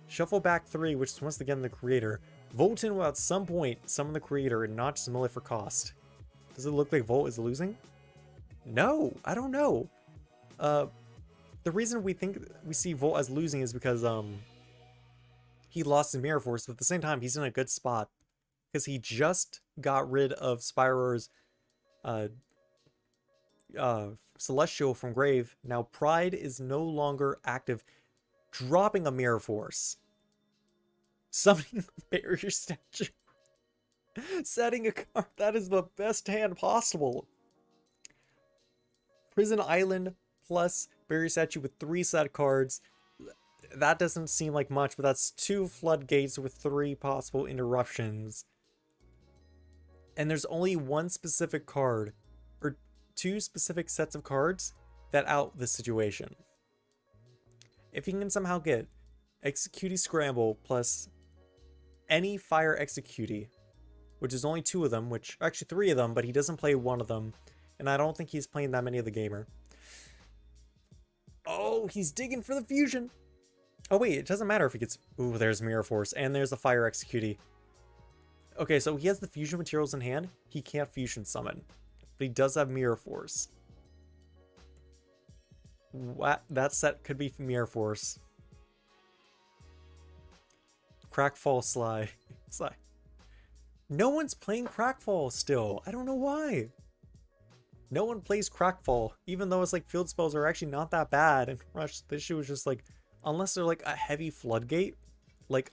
Shuffle back 3, which is once again the creator. Volton will at some point summon the creator and not just mill it for cost. Does it look like Volt is losing? No, I don't know. The reason we think we see Volt as losing is because he lost his Mirror Force, but at the same time he's in a good spot because he just got rid of Spyro's Celestial from Grave. Now Pride is no longer active, dropping a Mirror Force, summoning a Barrier Statue, setting a card. That is the best hand possible. Prison Island plus Barrier Statue with 3 set cards. That doesn't seem like much, but that's 2 floodgates with 3 possible interruptions. And there's only one specific card, or 2 specific sets of cards that out this situation. If he can somehow get Executee Scramble plus any Fire Executee, which is only 2 of them, which actually 3 of them, but he doesn't play 1 of them, and I don't think he's playing that many of the gamer. Oh, he's digging for the fusion. Oh wait, it doesn't matter if he gets... Ooh, there's Mirror Force, and there's the Fire Executee. Okay, so he has the fusion materials in hand. He can't fusion summon, but he does have Mirror Force. What? That set could be Mirror Force. Crackfall Sly. Sly. No one's playing Crackfall still. I don't know why. No one plays Crackfall, even though it's like field spells are actually not that bad. And Rush, the issue is just like, unless they're like a heavy floodgate, like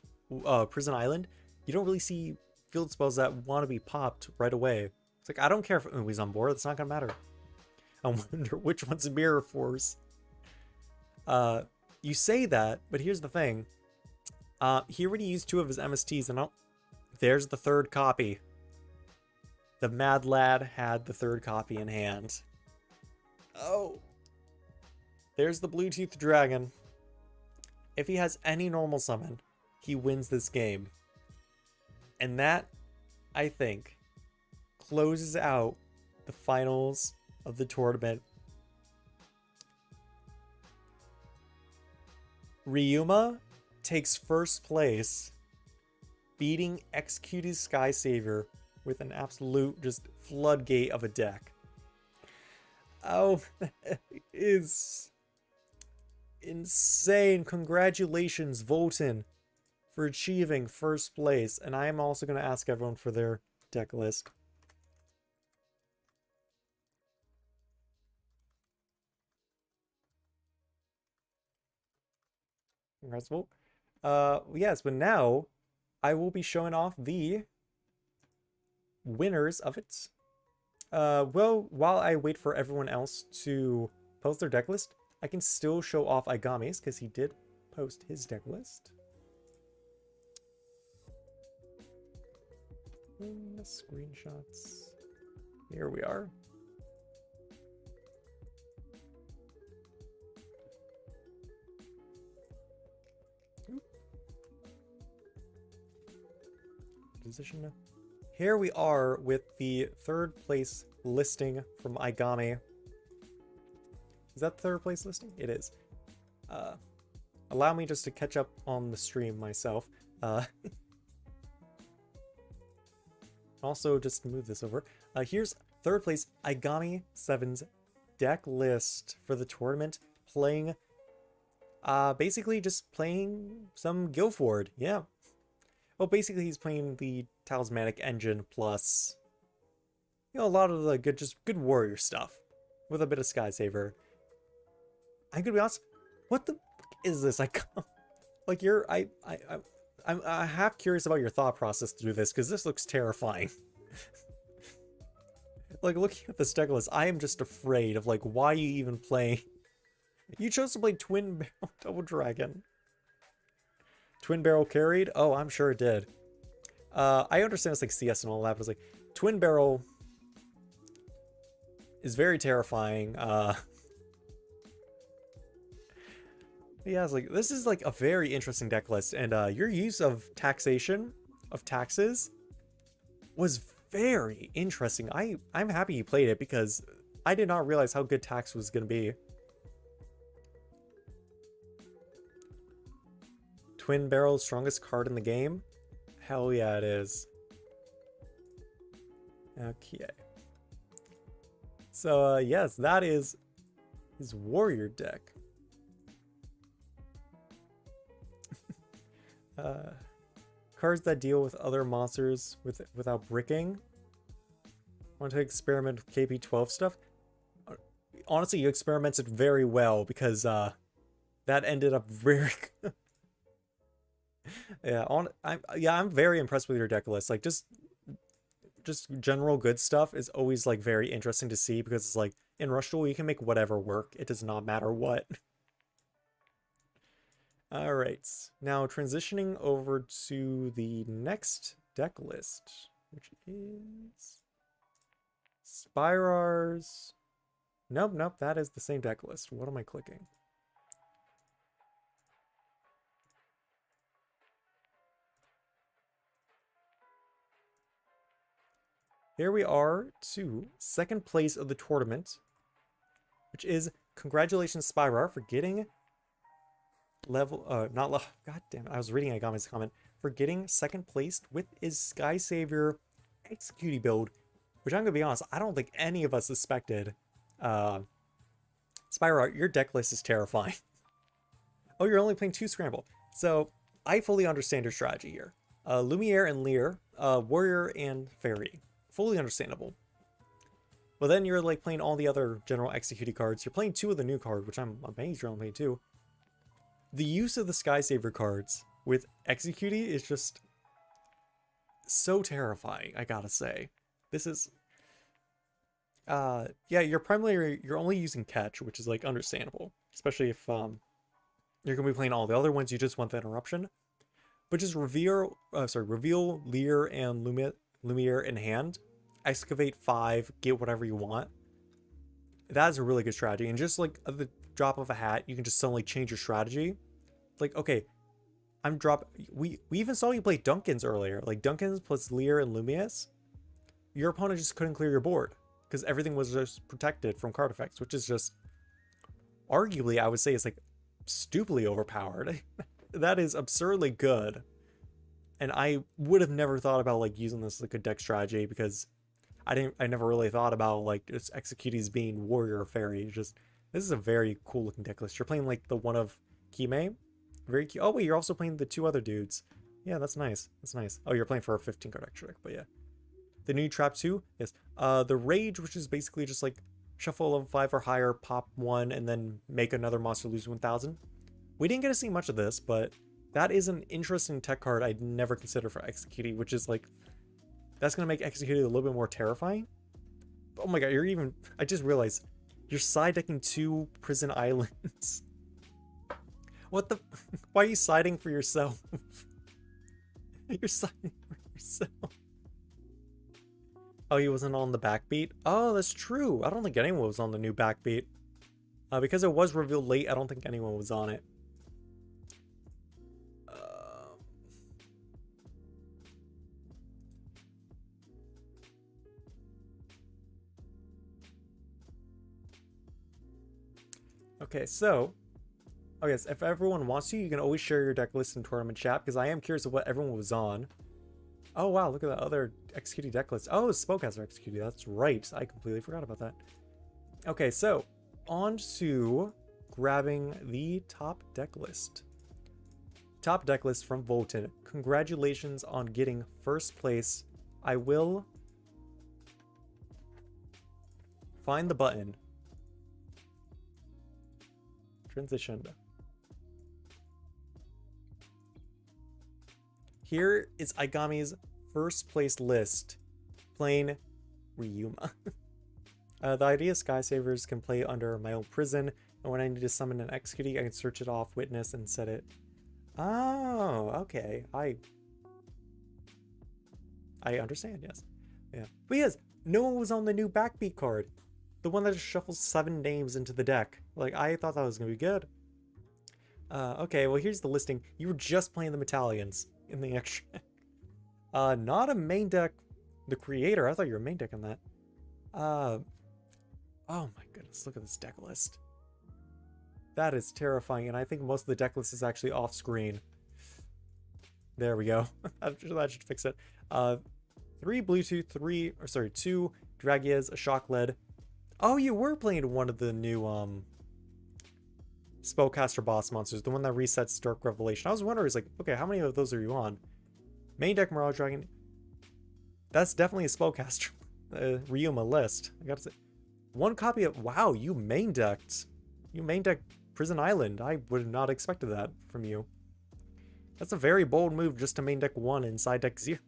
Prison Island, you don't really see field spells that want to be popped right away. It's like, I don't care if he's on board, it's not gonna matter. I wonder which one's Mirror Force. You say that, but here's the thing. He already used 2 of his MSTs, and there's the 3rd copy. The Mad Lad had the 3rd copy in hand. Oh. There's the Bluetooth Dragon. If he has any normal summon, he wins this game. And that, I think, closes out the finals of the tournament. Ryuma takes first place, beating Executed Sky Savior with an absolute just floodgate of a deck. Oh, that is insane. Congratulations, Volton, for achieving first place. And I am also going to ask everyone for their deck list. Congrats, Volt. Yes, but now I will be showing off the winners of it. Well, while I wait for everyone else to post their deck list, I can still show off Igami's because he did post his deck list. In the screenshots. Here we are. Position. Here we are with the third place listing from Igami. Is that the third place listing? It is. Allow me just to catch up on the stream myself. Also, just move this over. Here's third place Igami 7's deck list for the tournament. Playing, basically just playing some Guildford. Yeah. Well, basically he's playing the Talismanic Engine plus, you know, a lot of the good warrior stuff with a bit of Sky Saver. I'm gonna be honest, what the fuck is this? Like I'm half curious about your thought process through this because this looks terrifying. Like looking at this deck list, I am just afraid of like why you even play. You chose to play Twin Barrel Double Dragon. Twin Barrel carried? Oh, I'm sure it did. I understand it's like CS and all that, but it's like Twin Barrel is very terrifying. Yeah, it's like this is like a very interesting deck list, and your use of taxation of taxes was very interesting. I'm happy you played it because I did not realize how good tax was gonna be. Twin Barrel, strongest card in the game? Hell yeah, it is. Okay. So, yes, that is his warrior deck. Cards that deal with other monsters without bricking. Want to experiment with KP12 stuff? Honestly, you experimented very well because that ended up very good. Yeah, I'm very impressed with your deck list. Like just general good stuff is always like very interesting to see because it's like in Rush Duel you can make whatever work. It does not matter what. All right, now transitioning over to the next deck list, which is Spyrar's. Nope, that is the same deck list. What am I clicking? Here we are to second place of the tournament, which is congratulations Spyrar for getting level, god damn it, I was reading Agami's comment, for getting second place with his Sky Savior Execute build, which I'm gonna be honest, I don't think any of us suspected. Spyrar, your deck list is terrifying. Oh, you're only playing 2 Scramble. So, I fully understand your strategy here. Lumiere and Lear, Warrior and Fairy. Fully understandable. But then you're like playing all the other general executing cards. You're playing 2 of the new card, which I'm amazed you're only playing 2. The use of the Sky Saver cards with executing is just so terrifying, I gotta say. This is yeah, you're only using catch, which is like understandable. Especially if you're gonna be playing all the other ones, you just want the interruption. But just reveal Lear and Lumiere in hand, excavate 5, get whatever you want. That is a really good strategy, and just like at the drop of a hat, you can just suddenly change your strategy. Like, okay, we even saw you play Duncan's earlier, like Duncan's plus Lear and Lumius. Your opponent just couldn't clear your board because everything was just protected from card effects, which is just arguably, I would say, is like stupidly overpowered. That is absurdly good. And I would have never thought about like using this as like a deck strategy because I never really thought about like just executives being warrior fairy. Just this is a very cool looking deck list. You're playing like the one of Kime. Very cute. Oh wait, you're also playing the two other dudes. Yeah, that's nice. That's nice. Oh, you're playing for a 15 card extra deck, but yeah. The new trap 2, yes. The rage, which is basically just like shuffle of 5 or higher, pop 1, and then make another monster lose 1000. We didn't get to see much of this, but that is an interesting tech card I'd never considered for Execute, which is like, that's going to make Execute a little bit more terrifying. Oh my god, I just realized, you're side decking 2 Prison Islands. What the, why are you siding for yourself? You're siding for yourself. Oh, he wasn't on the backbeat? Oh, that's true. I don't think anyone was on the new backbeat. Because it was revealed late, I don't think anyone was on it. Okay, so... Oh yes, if everyone wants to, you can always share your deck list in tournament chat, because I am curious of what everyone was on. Oh wow, look at that other Execute deck list. Oh, Spellcaster Execute, that's right. I completely forgot about that. Okay, so, on to grabbing the top deck list. Top deck list from Volton. Congratulations on getting first place. I will find the button. Transition. Here is Aigami's first place list. Playing Ryuma. The idea is Sky Savers can play under my own prison, and when I need to summon an Execute, I can search it off Witness and set it. Oh, okay. I understand, yes. Yeah. But yes, no one was on the new backbeat card. The one that just shuffles 7 names into the deck. Like, I thought that was gonna be good. Okay, well here's the listing. You were just playing the Metallians in the extra. Not a main deck. The creator, I thought you were main deck on that. Oh my goodness, look at this deck list. That is terrifying, and I think most of the deck list is actually off screen. There we go. That should fix it. 3 Bluetooth, 2 Dragias, a Shock Lead. Oh, you were playing one of the new Spellcaster boss monsters, the one that resets Dark Revelation. I was wondering, like, okay, how many of those are you on? Main deck Mirage Dragon. That's definitely a Spellcaster Ryuma list. I gotta say. 1 copy of, wow, you main decked. You main decked Prison Island. I would have not expected that from you. That's a very bold move just to main deck 1 and side deck 0.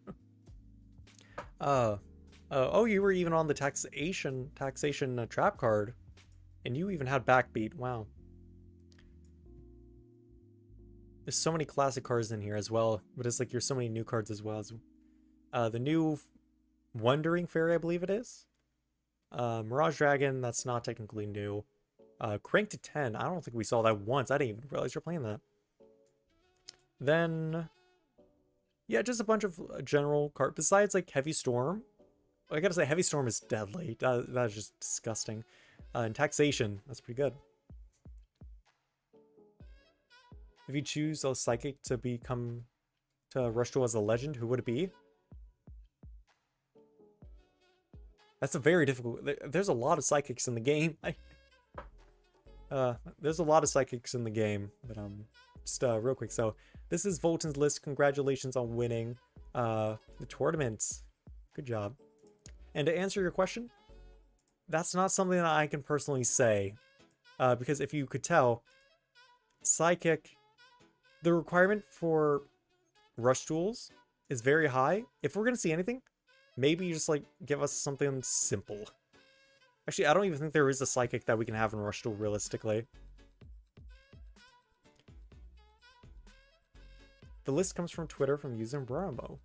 Oh, you were even on the taxation trap card, and you even had backbeat. Wow. There's so many classic cards in here as well, but it's like there's so many new cards as well. The new Wandering Fairy, I believe it is. Mirage Dragon, that's not technically new. Crank to 10, I don't think we saw that once. I didn't even realize you're playing that. Then, yeah, just a bunch of general cards. Besides, like, Heavy Storm. I gotta say, Heavy Storm is deadly. That is just disgusting. And Taxation, that's pretty good. If you choose a Psychic to rush to as a legend, who would it be? That's a very difficult... There's a lot of Psychics in the game. There's a lot of Psychics in the game, but just real quick. So this is Volton's list. Congratulations on winning the tournament. Good job. And to answer your question, that's not something that I can personally say, because if you could tell, Psychic, the requirement for rush duels is very high. If we're gonna see anything, maybe just like give us something simple. Actually, I don't even think there is a Psychic that we can have in rush duel realistically. The list comes from Twitter from user Bramo,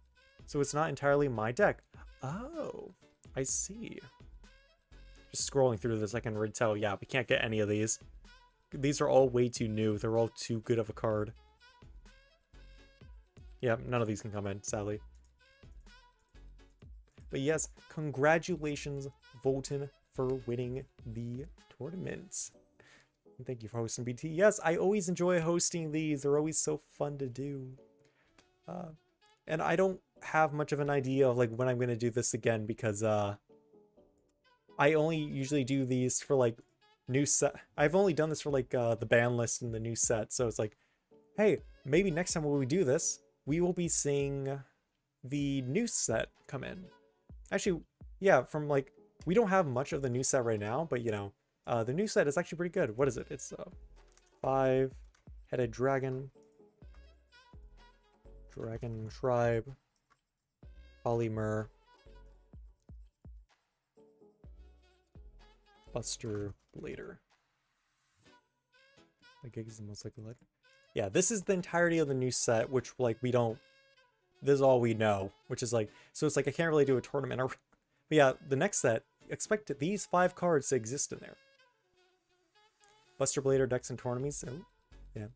so it's not entirely my deck. Oh, I see. Just scrolling through this, I can already tell, yeah, we can't get any of these. These are all way too new. They're all too good of a card. Yeah, none of these can come in, sadly. But yes, congratulations, Volton, for winning the tournament. Thank you for hosting BT. Yes, I always enjoy hosting these. They're always so fun to do. And I don't have much of an idea of like when I'm gonna do this again because I only usually do these for like new set. I've only done this for like the ban list and the new set. So it's like, hey, maybe next time when we do this, we will be seeing the new set come in. Actually, yeah, from like, we don't have much of the new set right now, but you know, the new set is actually pretty good. What is it? It's 5-headed dragon. Dragon tribe. Polymer. Buster Blader. The gig is the most likely. Yeah, this is the entirety of the new set, which like we don't. This is all we know, which is like, so it's like I can't really do a tournament. But yeah, the next set, expect these 5 cards to exist in there. Buster Blader decks and tournaments. So yeah.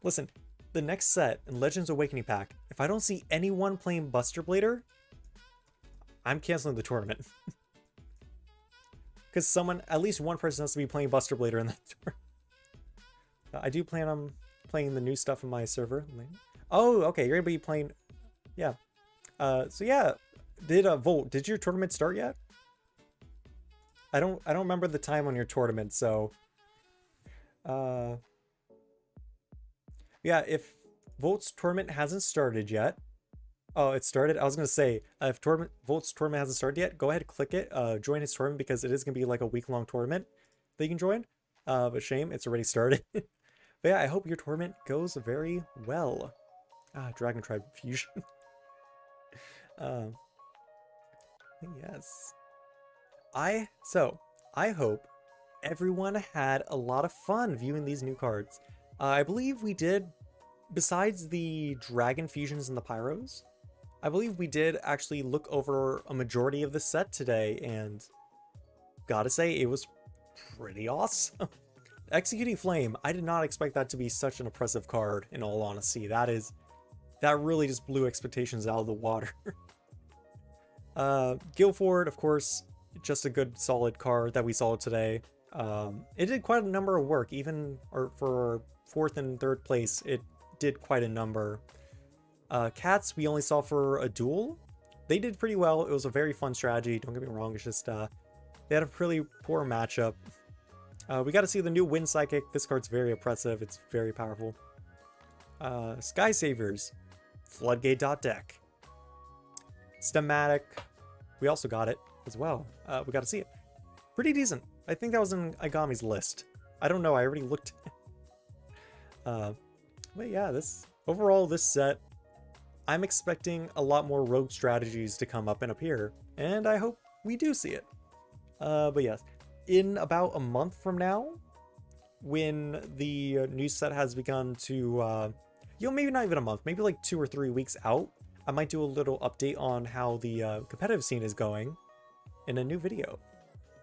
Listen, the next set in Legends Awakening pack, if I don't see anyone playing Buster Blader, I'm canceling the tournament. Because someone, at least one person has to be playing Buster Blader in that tournament. I do plan on playing the new stuff in my server. Oh, okay, you're gonna be playing, yeah. So yeah, Volt, did your tournament start yet? I don't remember the time on your tournament, so yeah, if Volt's tournament hasn't started yet. Oh, it started? I was gonna say, if Volt's tournament hasn't started yet, go ahead, click it, join his tournament, because it is gonna be like a week-long tournament that you can join. But shame, it's already started. But yeah, I hope your tournament goes very well. Dragon Tribe Fusion. Yes. I hope everyone had a lot of fun viewing these new cards. I believe we did, besides the Dragon Fusions and the Pyros, I believe we did actually look over a majority of the set today, and gotta say, it was pretty awesome. Executing Flame, I did not expect that to be such an oppressive card, in all honesty. That really just blew expectations out of the water. Guilford, of course, just a good solid card that we saw today. It did quite a number of work, even for 4th and 3rd place, it did quite a number. Cats, we only saw for a duel. They did pretty well. It was a very fun strategy, don't get me wrong, it's just, they had a pretty poor matchup. We got to see the new Wind Psychic. This card's very oppressive, it's very powerful. Sky Saviors, Floodgate.deck. Stemmatic, we also got it as well. We got to see it. Pretty decent. I think that was in Igami's list. I don't know, I already looked. But yeah, overall, this set, I'm expecting a lot more rogue strategies to come up and appear, and I hope we do see it. But yes, in about a month from now, when the new set has begun to, maybe not even a month, maybe like 2 or 3 weeks out, I might do a little update on how the competitive scene is going in a new video.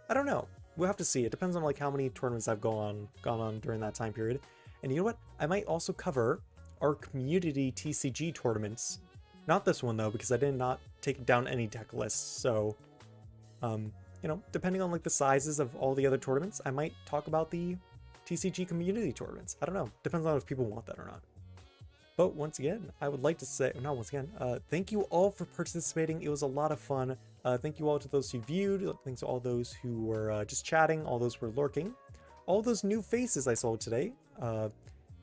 I don't know. We'll have to see. It depends on like how many tournaments I've gone on during that time period. And you know what? I might also cover our community TCG tournaments. Not this one though, because I did not take down any deck lists. So, you know, depending on like the sizes of all the other tournaments, I might talk about the TCG community tournaments. I don't know. Depends on if people want that or not. But once again, I would like to say, not once again, thank you all for participating. It was a lot of fun. Thank you all to those who viewed. Thanks to all those who were just chatting, all those who were lurking, all those new faces I saw today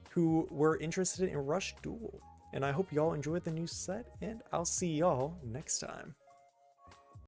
who were interested in Rush Duel. And I hope y'all enjoyed the new set, and I'll see y'all next time.